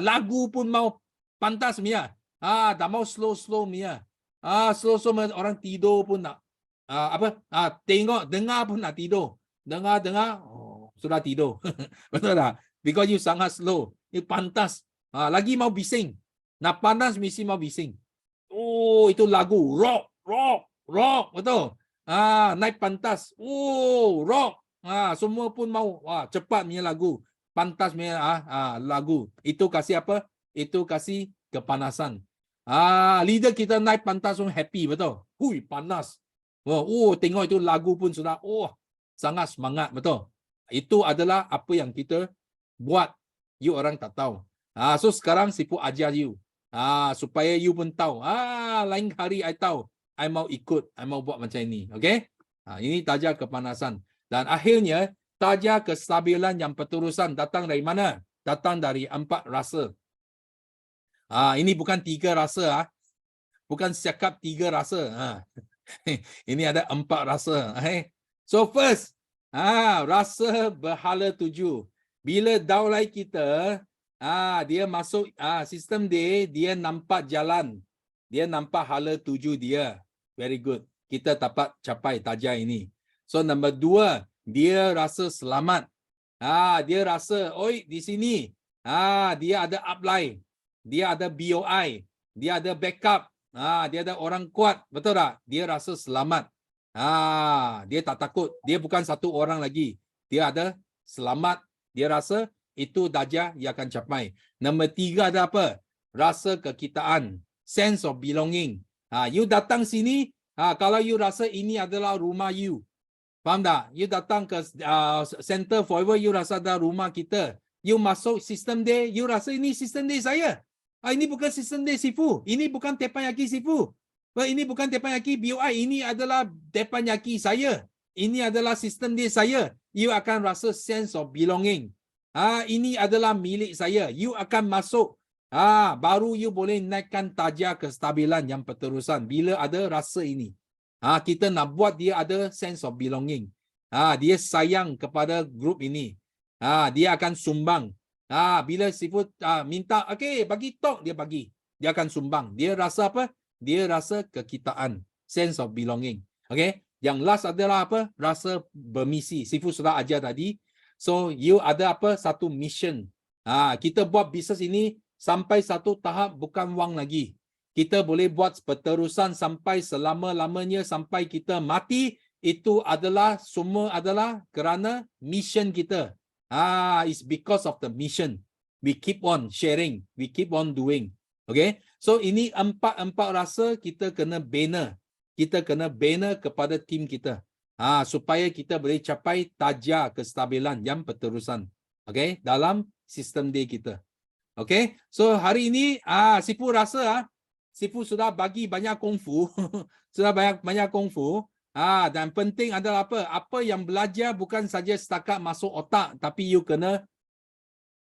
Lagu pun mau pantas Mia. Tak mau slow Mia. Slow orang tidur pun nak. Tengok, dengar pun nak tidur. Dengar, sudah tidur. Betul tak? Because you sangat slow. You pantas. Lagi mau bising. Nak panas mesti mau bising. Itu lagu rock, betul. Naik pantas. Rock. Semua pun mau cepat punya lagu. Pantas punya lagu. Itu kasih apa? Itu kasih kepanasan. Leader kita naik pantas pun happy, betul. Panas. Tengok itu lagu pun sudah sangat semangat, betul. Itu adalah apa yang kita buat. You orang tak tahu. So sekarang Sifu ajar you. Supaya you pun tahu. Lain hari I tahu. I mau ikut. I mau buat macam ini. Okay? Ini taja kepanasan. Dan akhirnya, taja kestabilan yang berterusan datang dari mana? Datang dari 4 rasa. Ini bukan 3 rasa. Bukan cakap 3 rasa. Ini ada 4 rasa. So first, rasa berhala 7. Bila daulai kita, dia masuk sistem dia nampak jalan. Dia nampak hala 7 dia. Very good. Kita dapat capai taja ini. So number 2, dia rasa selamat. Dia rasa, di sini dia ada upline. Dia ada BOI. Dia ada backup. Dia ada orang kuat. Betul tak? Dia rasa selamat. Dia tak takut. Dia bukan satu orang lagi. Dia ada selamat. Dia rasa itu darjah yang akan capai. Nombor 3 ada apa? Rasa kekitaan. Sense of belonging. You datang sini, kalau you rasa ini adalah rumah you. Faham tak? You datang ke Center Forever, you rasa ada rumah kita. You masuk sistem dia, you rasa ini sistem dia saya. Ini bukan sistem dia Sifu. Ini bukan teppanyaki Sifu. Ini bukan teppanyaki BOI. Ini adalah teppanyaki saya. Ini adalah sistem dia saya. You akan rasa sense of belonging. Ini adalah milik saya. You akan masuk. Baru you boleh naikkan taja kestabilan yang berterusan. Bila ada rasa ini. Kita nak buat dia ada sense of belonging. Dia sayang kepada grup ini. Dia akan sumbang. Bila Sifu minta, bagi talk, dia bagi. Dia akan sumbang. Dia rasa apa? Dia rasa kekitaan. Sense of belonging. Okay? Yang last adalah apa? Rasa bermisi. Sifu sudah ajar tadi. So, you ada apa? Satu mission. Kita buat bisnes ini sampai satu tahap bukan wang lagi. Kita boleh buat berterusan sampai selama-lamanya, sampai kita mati. Itu adalah, semua adalah kerana mission kita. It's because of the mission. We keep on sharing. We keep on doing. Okay? So, ini empat rasa kita kena bina. Kita kena bina kepada tim kita. Supaya kita boleh capai taja kestabilan yang berterusan. Okay? Dalam sistem D kita. Okay? So, hari ini, Sifu rasa, Sifu sudah bagi banyak kungfu. Sudah banyak kungfu. Dan penting adalah apa? Apa yang belajar bukan saja setakat masuk otak, tapi you kena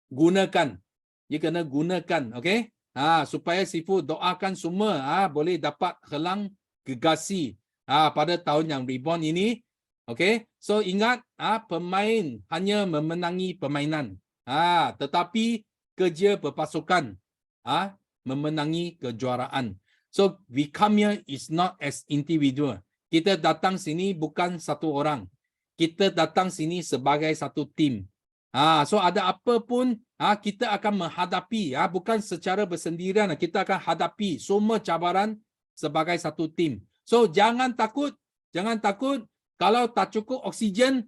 gunakan. You kena gunakan, okay? Supaya Sifu doakan semua boleh dapat helang gegasi pada tahun yang reborn ini. Okay? So ingat, pemain hanya memenangi permainan. Tetapi kerja berpasukan memenangi kejuaraan. So we come here is not as individual. Kita datang sini bukan satu orang. Kita datang sini sebagai satu tim. So ada apa pun kita akan menghadapi, bukan secara bersendirian. Kita akan hadapi semua cabaran sebagai satu tim. So jangan takut, jangan takut. Kalau tak cukup oksigen,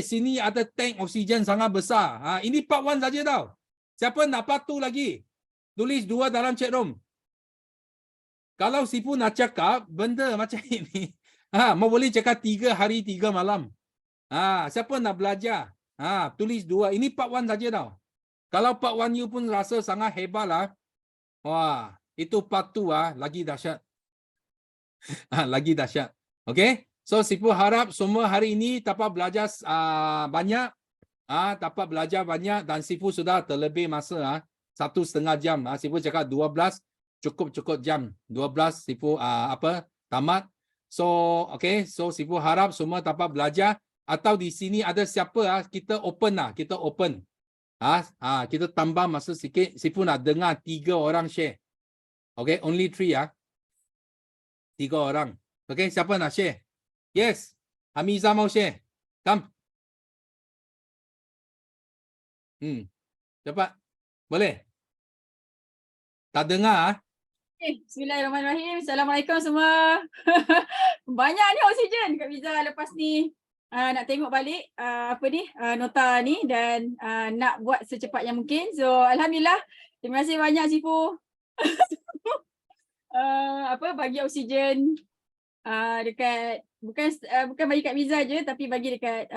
sini ada tank oksigen sangat besar. Ini part 1 saja tau. Siapa nak part 2 lagi? Tulis 2 dalam chat room. Kalau Sifu nak cakap benda macam ini, mau boleh cakap 3 hari 3 malam. Siapa nak belajar? Tulis 2. Ini part 1 saja tau. Kalau part 1 you pun rasa sangat hebat lah. Wah, itu part 2 lagi dahsyat. Lagi dahsyat. Okay? So Sifu harap semua hari ini dapat belajar banyak. Dapat belajar banyak dan Sifu sudah terlebih masa 1,5 jam. Sifu cakap 12 cukup jam. 12 Sifu tamat. So okay, so Sifu harap semua dapat belajar. Atau di sini ada siapa kita open lah, kita open. Kita tambah masa sikit. Sifu nak dengar 3 orang share. Okay, only 3 3 orang. Okay, siapa nak share? Yes, Hamiza mau share. Come. Cepat. Boleh? Tak dengar? Bismillahirrahmanirrahim. Assalamualaikum semua. Banyak ni oksigen Kak Miza lepas ni. Nak tengok balik nota ni dan nak buat secepat yang mungkin. So alhamdulillah. Terima kasih banyak Sifu. Bagi oksigen dekat bukan bagi Kak Miza je tapi bagi dekat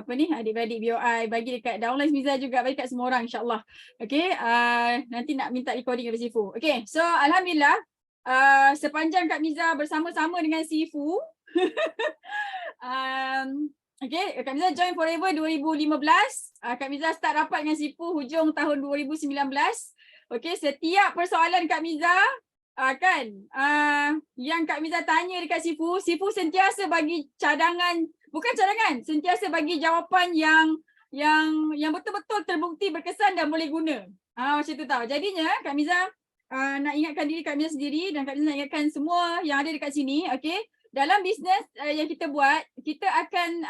adik-beradik BOI, bagi dekat downline Miza juga, bagi dekat semua orang insya-Allah. Okey, nanti nak minta recording dari Sifu. Okey, so alhamdulillah sepanjang Kak Miza bersama-sama dengan Sifu okey, Kak Miza join Forever 2015. Kak Miza start rapat dengan Sifu hujung tahun 2019. Okey, setiap persoalan Kak Miza yang Kak Miza tanya dekat Sifu, Sifu sentiasa bagi sentiasa bagi jawapan yang betul-betul terbukti, berkesan dan boleh guna. Macam tu tau. Jadinya Kak Miza nak ingatkan diri Kak Miza sendiri dan Kak Miza nak ingatkan semua yang ada dekat sini, okey. Dalam bisnes yang kita buat, kita akan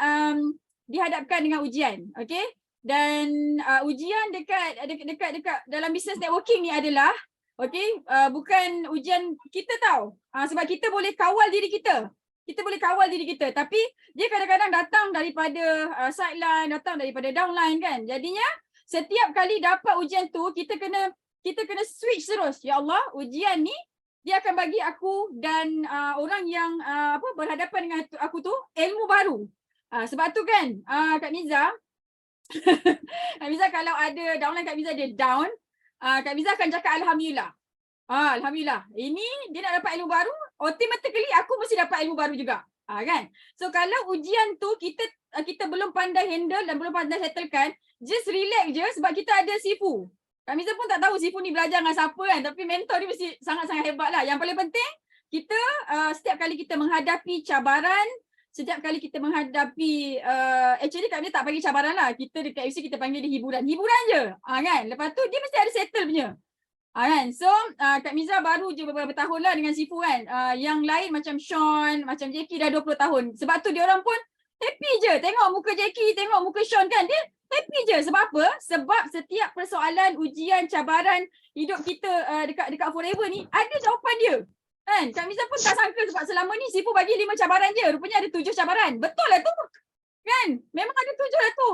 dihadapkan dengan ujian, okey. Dan ujian dekat dalam bisnes networking ni adalah bukan ujian kita tahu. Sebab kita boleh kawal diri kita. Tapi dia kadang-kadang datang daripada sideline, datang daripada downline kan. Jadinya setiap kali dapat ujian tu kita kena switch terus. Ya Allah, ujian ni dia akan bagi aku dan orang yang berhadapan dengan aku tu ilmu baru. Sebab tu kan Kak Miza Kak Miza kalau ada downline Kak Miza dia down, Kak Miza akan cakap Alhamdulillah. Alhamdulillah. Ini dia nak dapat ilmu baru, automatically aku mesti dapat ilmu baru juga. Kan? So kalau ujian tu kita belum pandai handle dan belum pandai settlekan, just relax je sebab kita ada Sifu. Kak Miza pun tak tahu Sifu ni belajar dengan siapa kan, tapi mentor dia mesti sangat-sangat hebat lah. Yang paling penting, kita setiap kali kita menghadapi cabaran, actually Kak Miza tak panggil cabaran lah. Kita dekat FC kita panggil dia hiburan. Hiburan je. Kan? Lepas tu dia mesti ada settle punya. Kan? So Kak Miza baru je beberapa tahun lah dengan Sifu kan. Yang lain macam Sean, macam Jackie dah 20 tahun. Sebab tu diorang pun happy je. Tengok muka Jackie, tengok muka Sean kan. Dia happy je. Sebab apa? Sebab setiap persoalan, ujian, cabaran hidup kita dekat Forever ni ada jawapan dia. Kan? Kak Miza pun tak sangka sebab selama ni Sifu bagi 5 cabaran je. Rupanya ada 7 cabaran. Betul lah tu. Kan? Memang ada 7 lah tu.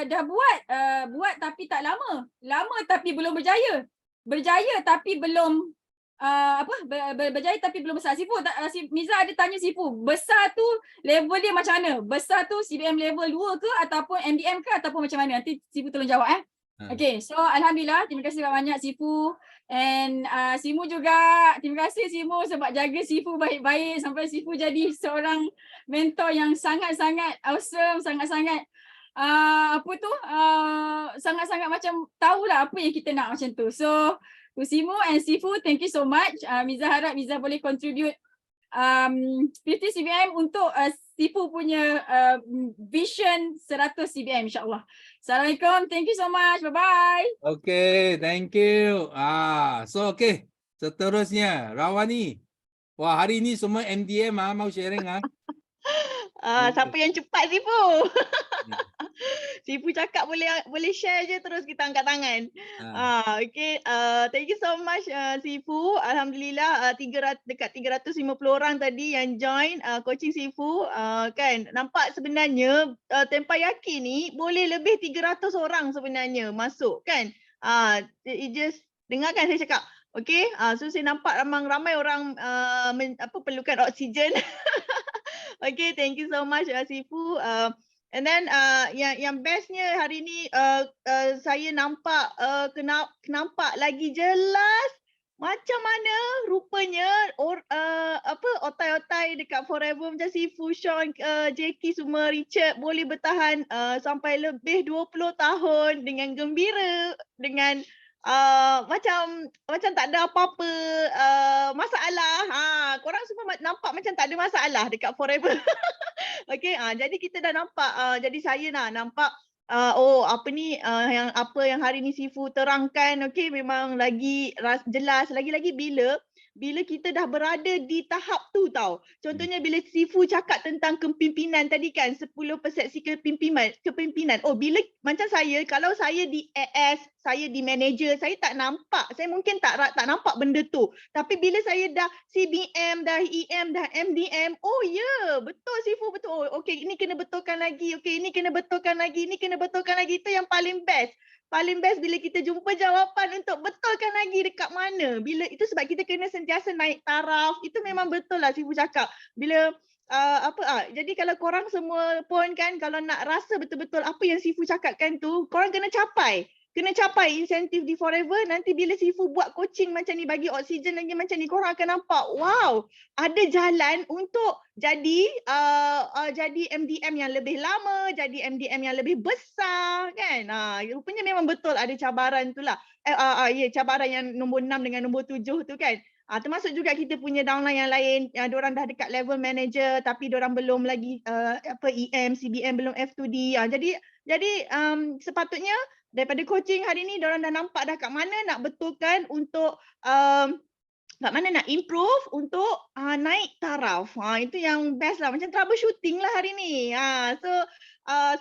Dah buat tapi tak lama. Lama tapi belum berjaya. Berjaya tapi belum berjaya tapi belum besar. Sifu Miza ada tanya Sifu, besar tu level dia macam mana? Besar tu CBM level 2 ke ataupun MDM ke ataupun macam mana? Nanti Sifu tolong jawab Okay, so alhamdulillah terima kasih banyak Sifu. And Simu juga, terima kasih Simu sebab jaga Sifu baik-baik sampai Sifu jadi seorang mentor yang sangat-sangat awesome, sangat-sangat sangat-sangat macam tahulah apa yang kita nak macam tu. So to Simu and Sifu, thank you so much. Miza harap Miza boleh contribute 50 CBM untuk Sifu punya vision 100 CBM insyaAllah. Assalamualaikum, thank you so much, bye-bye. Okay, thank you. So okay, seterusnya Rawani. Wah, hari ni semua MDM mau sharing Siapa yang cepat Sifu? Sifu cakap boleh share je terus kita angkat tangan. Okay, thank you so much Sifu. Alhamdulillah dekat 350 orang tadi yang join coaching Sifu. Kan nampak sebenarnya Tempayaki ni boleh lebih 300 orang sebenarnya masuk kan. Just dengarkan saya cakap. Okay, so saya nampak ramai orang perlukan oksigen. Okay, thank you so much Sifu. And then yang bestnya hari ni saya nampak nampak lagi jelas macam mana rupanya otai-otai dekat Forever macam Sifu, Sean, Jackie semua, Richard boleh bertahan sampai lebih 20 tahun dengan gembira, dengan macam tak ada apa-apa masalah. Korang semua nampak macam tak ada masalah dekat Forever. Okay, jadi kita dah nampak, jadi saya nampak apa yang hari ni Sifu terangkan, okay, memang lagi jelas, lagi-lagi bila kita dah berada di tahap tu tau. Contohnya bila Sifu cakap tentang kepimpinan tadi kan, 10 persepsi kepimpinan. Oh, bila macam saya, kalau saya di AS, saya di manager, saya tak nampak, saya mungkin tak nampak benda tu. Tapi bila saya dah CBM, dah EM, dah MDM, oh ya, betul Sifu, betul. Oh, okay, ini kena betulkan lagi, okay, ini kena betulkan lagi, ini kena betulkan lagi. Itu yang paling best. Paling best bila kita jumpa jawapan untuk betulkan lagi dekat mana. Bila itu sebab kita kena sentiasa naik taraf. Itu memang betul lah Sifu cakap. Bila jadi kalau korang semua pun kan, kalau nak rasa betul-betul apa yang Sifu cakapkan tu, korang kena capai insentif di Forever. Nanti bila Sifu buat coaching macam ni, bagi oksigen lagi macam ni, korang akan nampak, wow, ada jalan untuk jadi MDM yang lebih lama, jadi MDM yang lebih besar kan. Rupanya memang betul ada cabaran tu lah. Cabaran yang nombor 6 dengan nombor 7 tu kan. Termasuk juga kita punya downline yang lain, diorang dah dekat level manager tapi diorang belum lagi EM, CBM, belum F2D. Jadi sepatutnya daripada coaching hari ni diorang dah nampak dah kat mana nak betulkan untuk kat mana nak improve untuk naik taraf. Itu yang best lah, macam troubleshooting lah hari ni.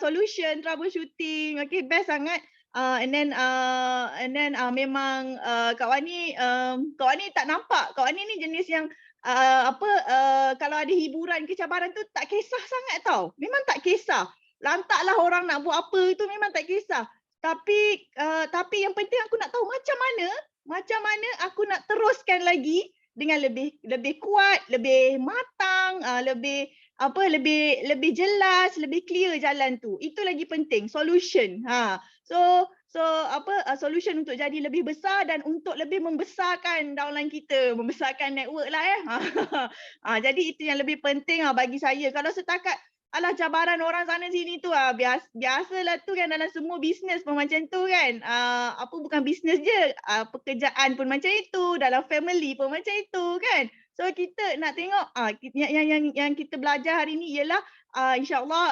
Solution, troubleshooting, okay, best sangat. And then memang Kak Wani tak nampak. Kak Wani ni jenis yang kalau ada hiburan ke cabaran tu tak kisah sangat tau. Memang tak kisah. Lantaklah orang nak buat apa itu memang tak kisah. Tapi yang penting aku nak tahu macam mana aku nak teruskan lagi dengan lebih kuat, lebih matang, lebih jelas, lebih clear jalan tu. Itu lagi penting, solution. Solution untuk jadi lebih besar dan untuk lebih membesarkan downline kita, membesarkan network lah jadi itu yang lebih penting bagi saya. Kalau setakat cabaran orang sana sini tu biasalah tu kan, dalam semua bisnes pun macam tu kan. Bukan bisnes je, pekerjaan pun macam itu, dalam family pun macam itu kan. So kita nak tengok yang kita belajar hari ni ialah InsyaAllah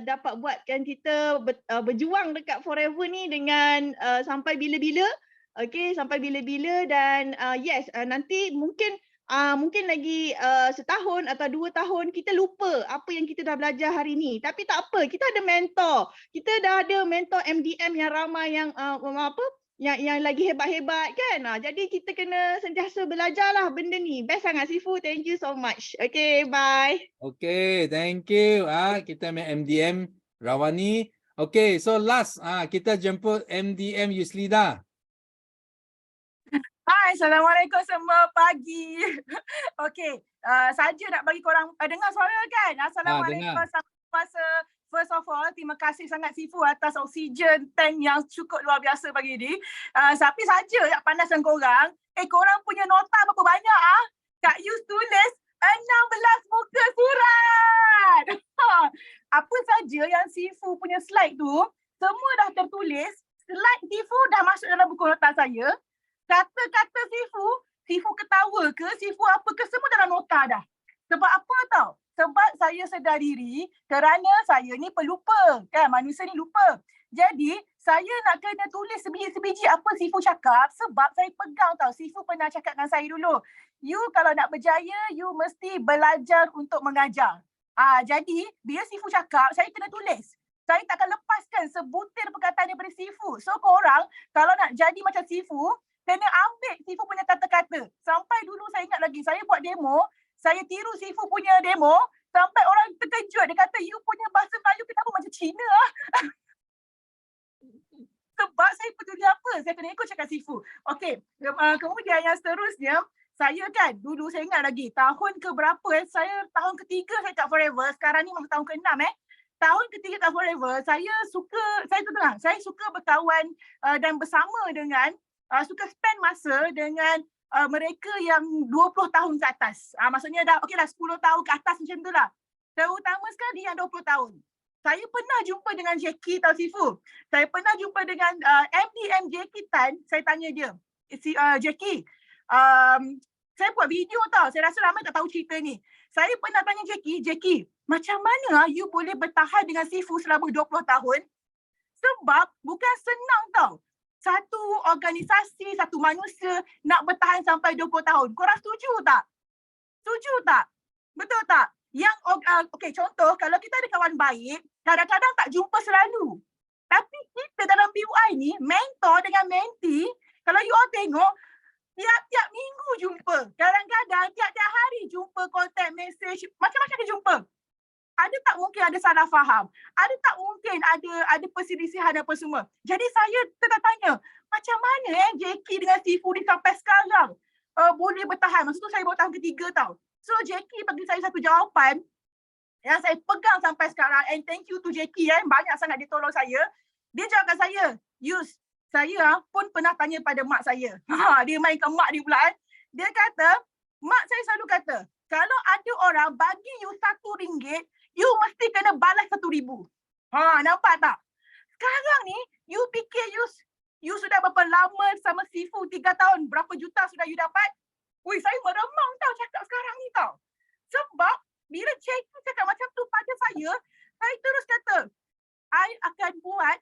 dapat buatkan kita berjuang dekat Forever ni dengan sampai bila-bila. Okay, sampai bila-bila dan nanti mungkin lagi setahun atau 2 tahun kita lupa apa yang kita dah belajar hari ni. Tapi tak apa, kita ada mentor. Kita dah ada mentor MDM yang ramai yang lagi hebat-hebat kan. Jadi kita kena sentiasa belajarlah benda ni. Best sangat Sifu. Thank you so much. Okay, bye. Okay, thank you. Kita main MDM Rawani. Okay, so last kita jemput MDM Yuslida. Hai, Assalamualaikum semua, pagi. Okey, saja nak bagi korang dengar suara kan? Assalamualaikum, selamat puasa. First of all, terima kasih sangat Sifu atas oksigen tank yang cukup luar biasa pagi ni. Tapi saja nak pandaskan korang, korang punya nota berapa banyak Kak Yus tulis 16 muka surat. Apa saja yang Sifu punya slide tu, semua dah tertulis. Slide Sifu dah masuk dalam buku nota saya. Kata-kata Sifu ketawa ke, Sifu apa ke, semua dalam nota dah. Sebab apa tau? Sebab saya sedar diri kerana saya ni pelupa. Kan, manusia ni lupa. Jadi, saya nak kena tulis sebiji-sebiji apa Sifu cakap sebab saya pegang tau. Sifu pernah cakap dengan saya dulu. You kalau nak berjaya, you mesti belajar untuk mengajar. Jadi, bila Sifu cakap, saya kena tulis. Saya takkan lepaskan sebutir perkataan daripada Sifu. So, korang kalau nak jadi macam Sifu, kena ambil Sifu punya kata-kata. Sampai dulu saya ingat lagi, saya buat demo, saya tiru Sifu punya demo, sampai orang terkejut. Dia kata, you punya bahasa Melayu kenapa macam Cina Sebab saya peduli apa? Saya kena ikut cakap Sifu. Okey, kemudian yang seterusnya, saya kan dulu saya ingat lagi tahun ke berapa saya tahun ketiga saya kat Forever, sekarang ni masuk tahun ke-6 Tahun ketiga kat Forever, saya suka berkawan dan bersama dengan suka spend masa dengan mereka yang 20 tahun ke atas. Maksudnya dah okeylah 10 tahun ke atas macam tu lah. Terutama sekali yang 20 tahun. Saya pernah jumpa dengan Jackie tau Sifu. Saya pernah jumpa dengan MD Jackie Tan, saya tanya dia, Jackie, saya buat video tau, saya rasa ramai tak tahu cerita ni. Saya pernah tanya Jackie, macam mana you boleh bertahan dengan Sifu selama 20 tahun? Sebab bukan senang tau. Satu organisasi, satu manusia nak bertahan sampai 20 tahun. Korang setuju tak? Setuju tak? Betul tak? Yang okey, contoh kalau kita ada kawan baik, kadang-kadang tak jumpa selalu. Tapi kita dalam PUI ni, mentor dengan mentee, kalau you all tengok, tiap-tiap minggu jumpa. Kadang-kadang tiap-tiap hari jumpa, contact message, macam-macam dia jumpa. Ada tak mungkin ada salah faham? Ada tak mungkin ada perselisihan apa semua? Jadi saya tanya, macam mana Jackie dengan Sifu ni sampai sekarang boleh bertahan? Masa tu saya baru tahun ketiga tau. So Jackie bagi saya satu jawapan yang saya pegang sampai sekarang, and thank you to Jackie, banyak sangat dia tolong saya. Dia jawab kat saya, Yus, saya pun pernah tanya pada mak saya. Dia main ke mak dia pula. Dia kata, mak saya selalu kata, kalau ada orang bagi you RM1, you mesti kena balas RM1,000. Nampak tak? Sekarang ni, you fikir you sudah berapa lama sama Sifu 3 tahun, berapa juta sudah you dapat? Ui, saya meremang tau cakap sekarang ni tau. Sebab bila Jackie cakap macam tu pada saya terus kata, I akan buat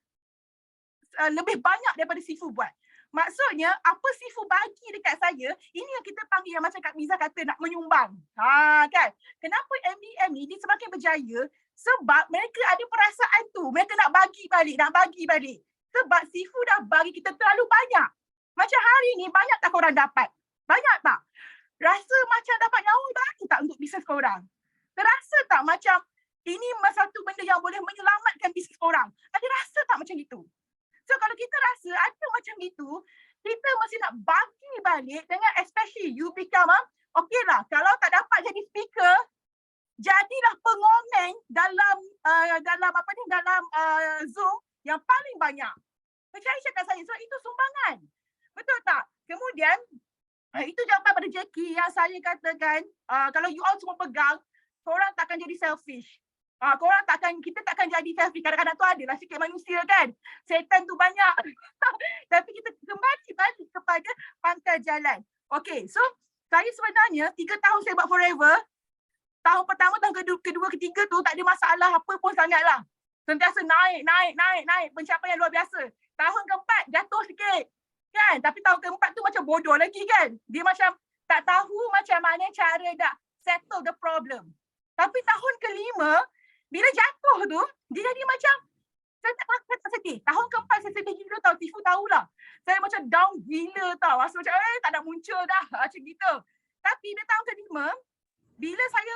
lebih banyak daripada Sifu buat. Maksudnya, apa Sifu bagi dekat saya, ini yang kita panggil yang macam Kak Miza kata nak menyumbang. Kan? Kenapa MDM ni dia semakin berjaya? Sebab mereka ada perasaan tu. Mereka nak bagi balik. Sebab Sifu dah bagi kita terlalu banyak. Macam hari ni, banyak tak korang dapat? Banyak tak? Rasa macam dapat nyawa baru tak untuk bisnes korang? Terasa tak macam ini satu benda yang boleh menyelamatkan bisnes korang? Ada rasa tak macam itu? So kalau kita rasa ada macam itu, kita mesti nak bagi balik dengan especially you become, okeylah, kalau tak dapat jadi speaker, jadilah pengomen dalam Zoom yang paling banyak. Percaya cakap saya, so itu sumbangan. Betul tak? Kemudian, itu jawapan pada Jackie yang saya katakan, kalau you all semua pegang, korang takkan jadi selfish. Kita takkan jadi selfish. Kadang-kadang tu adalah sikit manusia kan. Setan tu banyak. Tapi kita kembali balik kepada pangkal jalan. Okay, so saya sebenarnya 3 tahun saya buat Forever. Tahun pertama, tahun kedua, ketiga tu tak ada masalah apa pun sangatlah. Sentiasa naik. Pencapaian luar biasa. Tahun keempat jatuh sikit. Kan? Tapi tahun keempat tu macam bodoh lagi kan. Dia macam tak tahu macam mana cara nak settle the problem. Tapi tahun kelima, bila jatuh tu, dia jadi macam, saya tak sedih. Tahun keempat saya sedih gila tau, Sifu tahulah. Saya macam down gila tau. Rasa macam, tak nak muncul dah. Macam gitu. Tapi bila tahun kelima, bila saya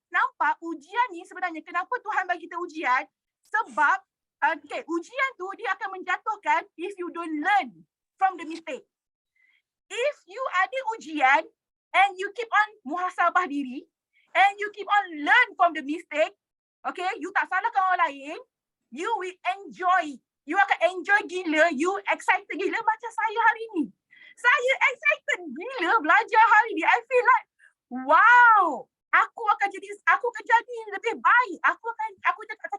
nampak ujian ni sebenarnya, kenapa Tuhan bagi kita ujian? Sebab, ujian tu dia akan menjatuhkan if you don't learn from the mistake. If you ada ujian and you keep on muhasabah diri and you keep on learn from the mistake, okay, you tak salahkan orang lain, you will enjoy. You akan enjoy gila, you excited gila macam saya hari ni. Saya excited gila belajar hari ni. I feel like, wow, aku akan jadi lebih baik. Aku akan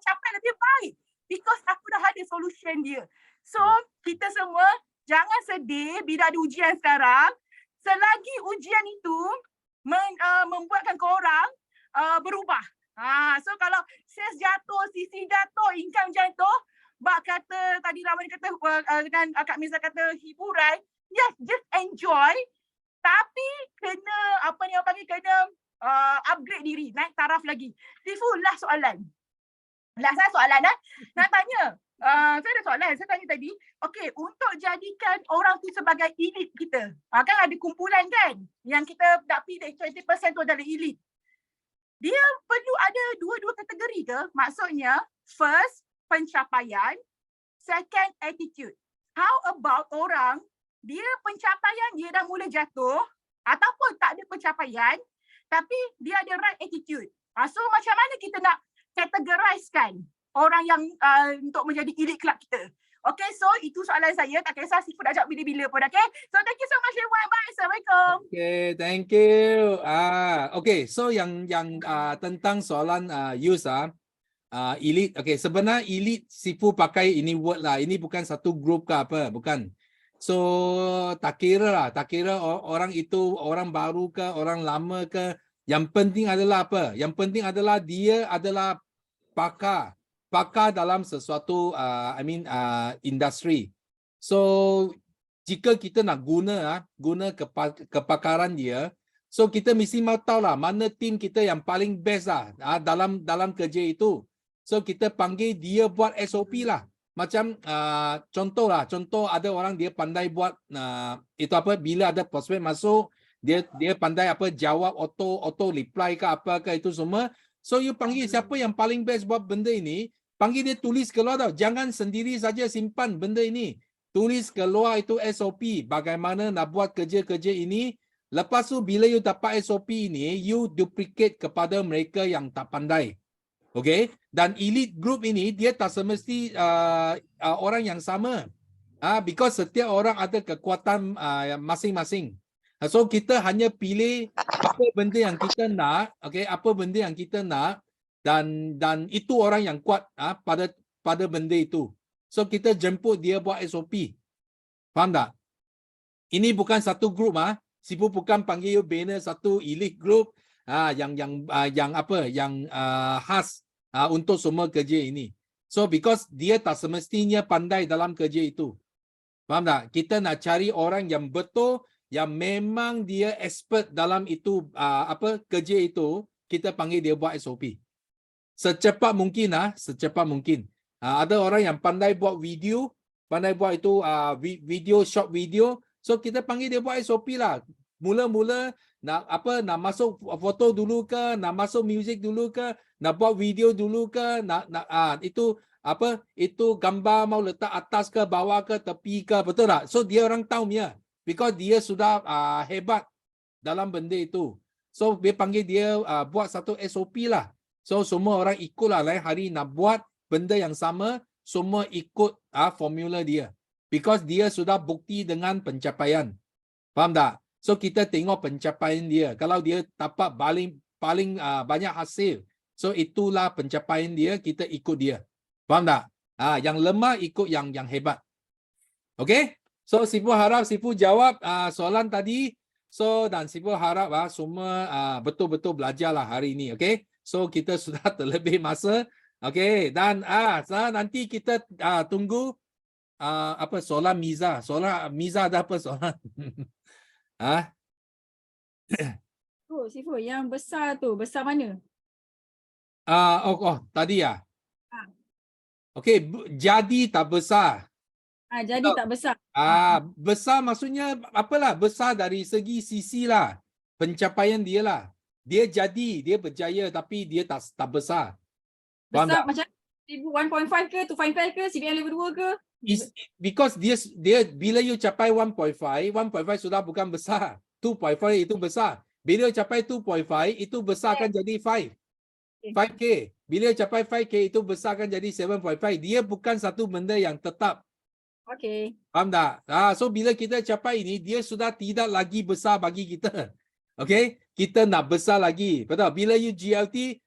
capai lebih baik because aku dah ada solution dia. So, kita semua jangan sedih bila ada ujian sekarang. Selagi ujian itu membuatkan korang berubah. So kalau sales jatuh, CC jatuh, income jatuh, Bak kata tadi Rahman kata dengan Kak Miza kata hiburan, yes, just enjoy. Tapi kena kena upgrade diri, naik taraf lagi. Sifu, last soalan. Last soalan nak tanya. Saya ada soalan, saya tanya tadi, okey, untuk jadikan orang tu sebagai elit kita, kan ada kumpulan kan, yang kita nak pilih 20% tu adalah elit. Dia perlu ada dua kategori ke? Maksudnya, first, pencapaian, second attitude. How about orang, dia pencapaian dia dah mula jatuh ataupun tak ada pencapaian tapi dia ada right attitude. So macam mana kita nak categorizekan orang yang untuk menjadi elite club kita? Okay, so itu soalan saya. Tak kisah Sifu nak jawab bila-bila pun, okay? So thank you so much everyone. Bye. Assalamualaikum. Okay, thank you. Okay, so yang tentang soalan use elite. Okay, sebenarnya elite Sifu pakai ini word lah. Ini bukan satu group ke apa, bukan. So tak kira orang itu orang baru ke, orang lama ke. Yang penting adalah apa? Yang penting adalah dia adalah pakar dalam sesuatu industri. So jika kita nak guna kepakaran dia, so kita mesti mahu tahu lah mana tim kita yang paling best lah dalam kerja itu. So kita panggil dia buat SOP lah. Macam contoh ada orang dia pandai buat itu apa, bila ada prospek masuk dia pandai apa jawab auto reply ke apa ke itu semua. So you panggil siapa yang paling best buat benda ini, panggil dia tulis keluar tau. Jangan sendiri saja simpan benda ini. Tulis keluar itu SOP, bagaimana nak buat kerja-kerja ini. Lepas tu bila you dapat SOP ini, you duplicate kepada mereka yang tak pandai. Okay? Dan elite group ini dia tak semesti orang yang sama. Because setiap orang ada kekuatan masing-masing. So kita hanya pilih apa benda yang kita nak, okay? Apa benda yang kita nak dan itu orang yang kuat pada benda itu. So kita jemput dia buat SOP. Faham tak? Ini bukan satu grup Sifu bukan panggil you bina satu elite group yang khas untuk semua kerja ini. So because dia tak semestinya pandai dalam kerja itu. Faham tak? Kita nak cari orang yang betul, yang memang dia expert dalam itu kerja itu, kita panggil dia buat SOP. Secepat mungkin secepat mungkin. Ada orang yang pandai buat video, pandai buat itu short video. So kita panggil dia buat SOP lah. Mula-mula nak masuk foto dulu ke, nak masuk music dulu ke, nak buat video dulu ke, itu gambar mau letak atas ke, bawah ke, tepi ke, betul tak? So dia orang tahu dia. Because dia sudah hebat dalam benda itu. So dia panggil dia buat satu SOP lah. So semua orang ikut lah, lain hari nak buat benda yang sama, semua ikut formula dia. Because dia sudah bukti dengan pencapaian. Faham tak? So kita tengok pencapaian dia. Kalau dia dapat paling banyak hasil, so itulah pencapaian dia, kita ikut dia. Faham tak? Yang lemah ikut yang hebat. Okay? So Sifu harap Sifu jawab soalan tadi. So dan Sifu harap semua betul-betul belajarlah hari ini. Okay? So kita sudah terlebih masa. Okay? Dan nanti kita tunggu soalan Miza. Soalan Miza ada apa soalan? Sifu yang besar tu, besar mana? Tadi ya. Okay, jadi tak besar. Jadi tak besar. Besar maksudnya apalah? Besar dari segi sisi lah. Pencapaian dia lah. Dia jadi, dia berjaya tapi dia tak besar. Besar macam 1.5 ke, 2.5 ke, CBM level 2 ke? Because dia bila you capai 1.5 sudah bukan besar. 2.5 itu besar. Bila capai 2.5 itu besar akan jadi 5K. Bila capai 5K itu besar akan jadi 7.5. Dia bukan satu benda yang tetap. Okay. Faham tak? So bila kita capai ini, dia sudah tidak lagi besar bagi kita. Okay? Kita nak besar lagi. Betul? Bila you GLT,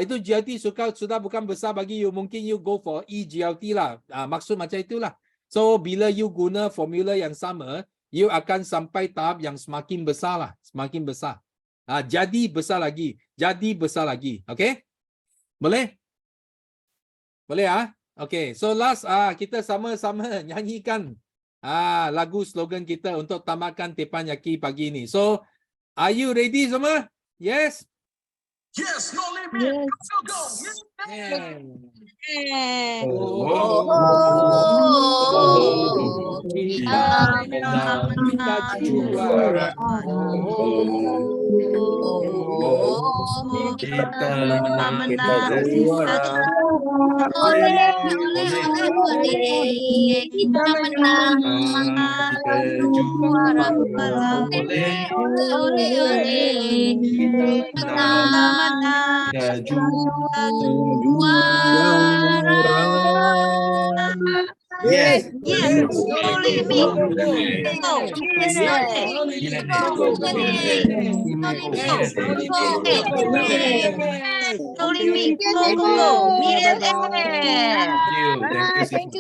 itu GLT sudah bukan besar bagi you. Mungkin you go for EGLT lah. Maksud macam itulah. So bila you guna formula yang sama, you akan sampai tahap yang semakin besar lah. Semakin besar. Jadi besar lagi. Jadi besar lagi. Okay? Boleh? Boleh Okay, so last kita sama-sama nyanyikan lagu slogan kita untuk tamatkan Teppanyaki pagi ini. So, are you ready semua? Yes? Yes, no limit. Go, go, go. Kita menang, kita juara. Kita menang, kita juara. Kita menang. Kita juara. Kita juara. Yes. Yes, no limit. Go. Yes, no limit. Go, go, go. Thank you. Thank you.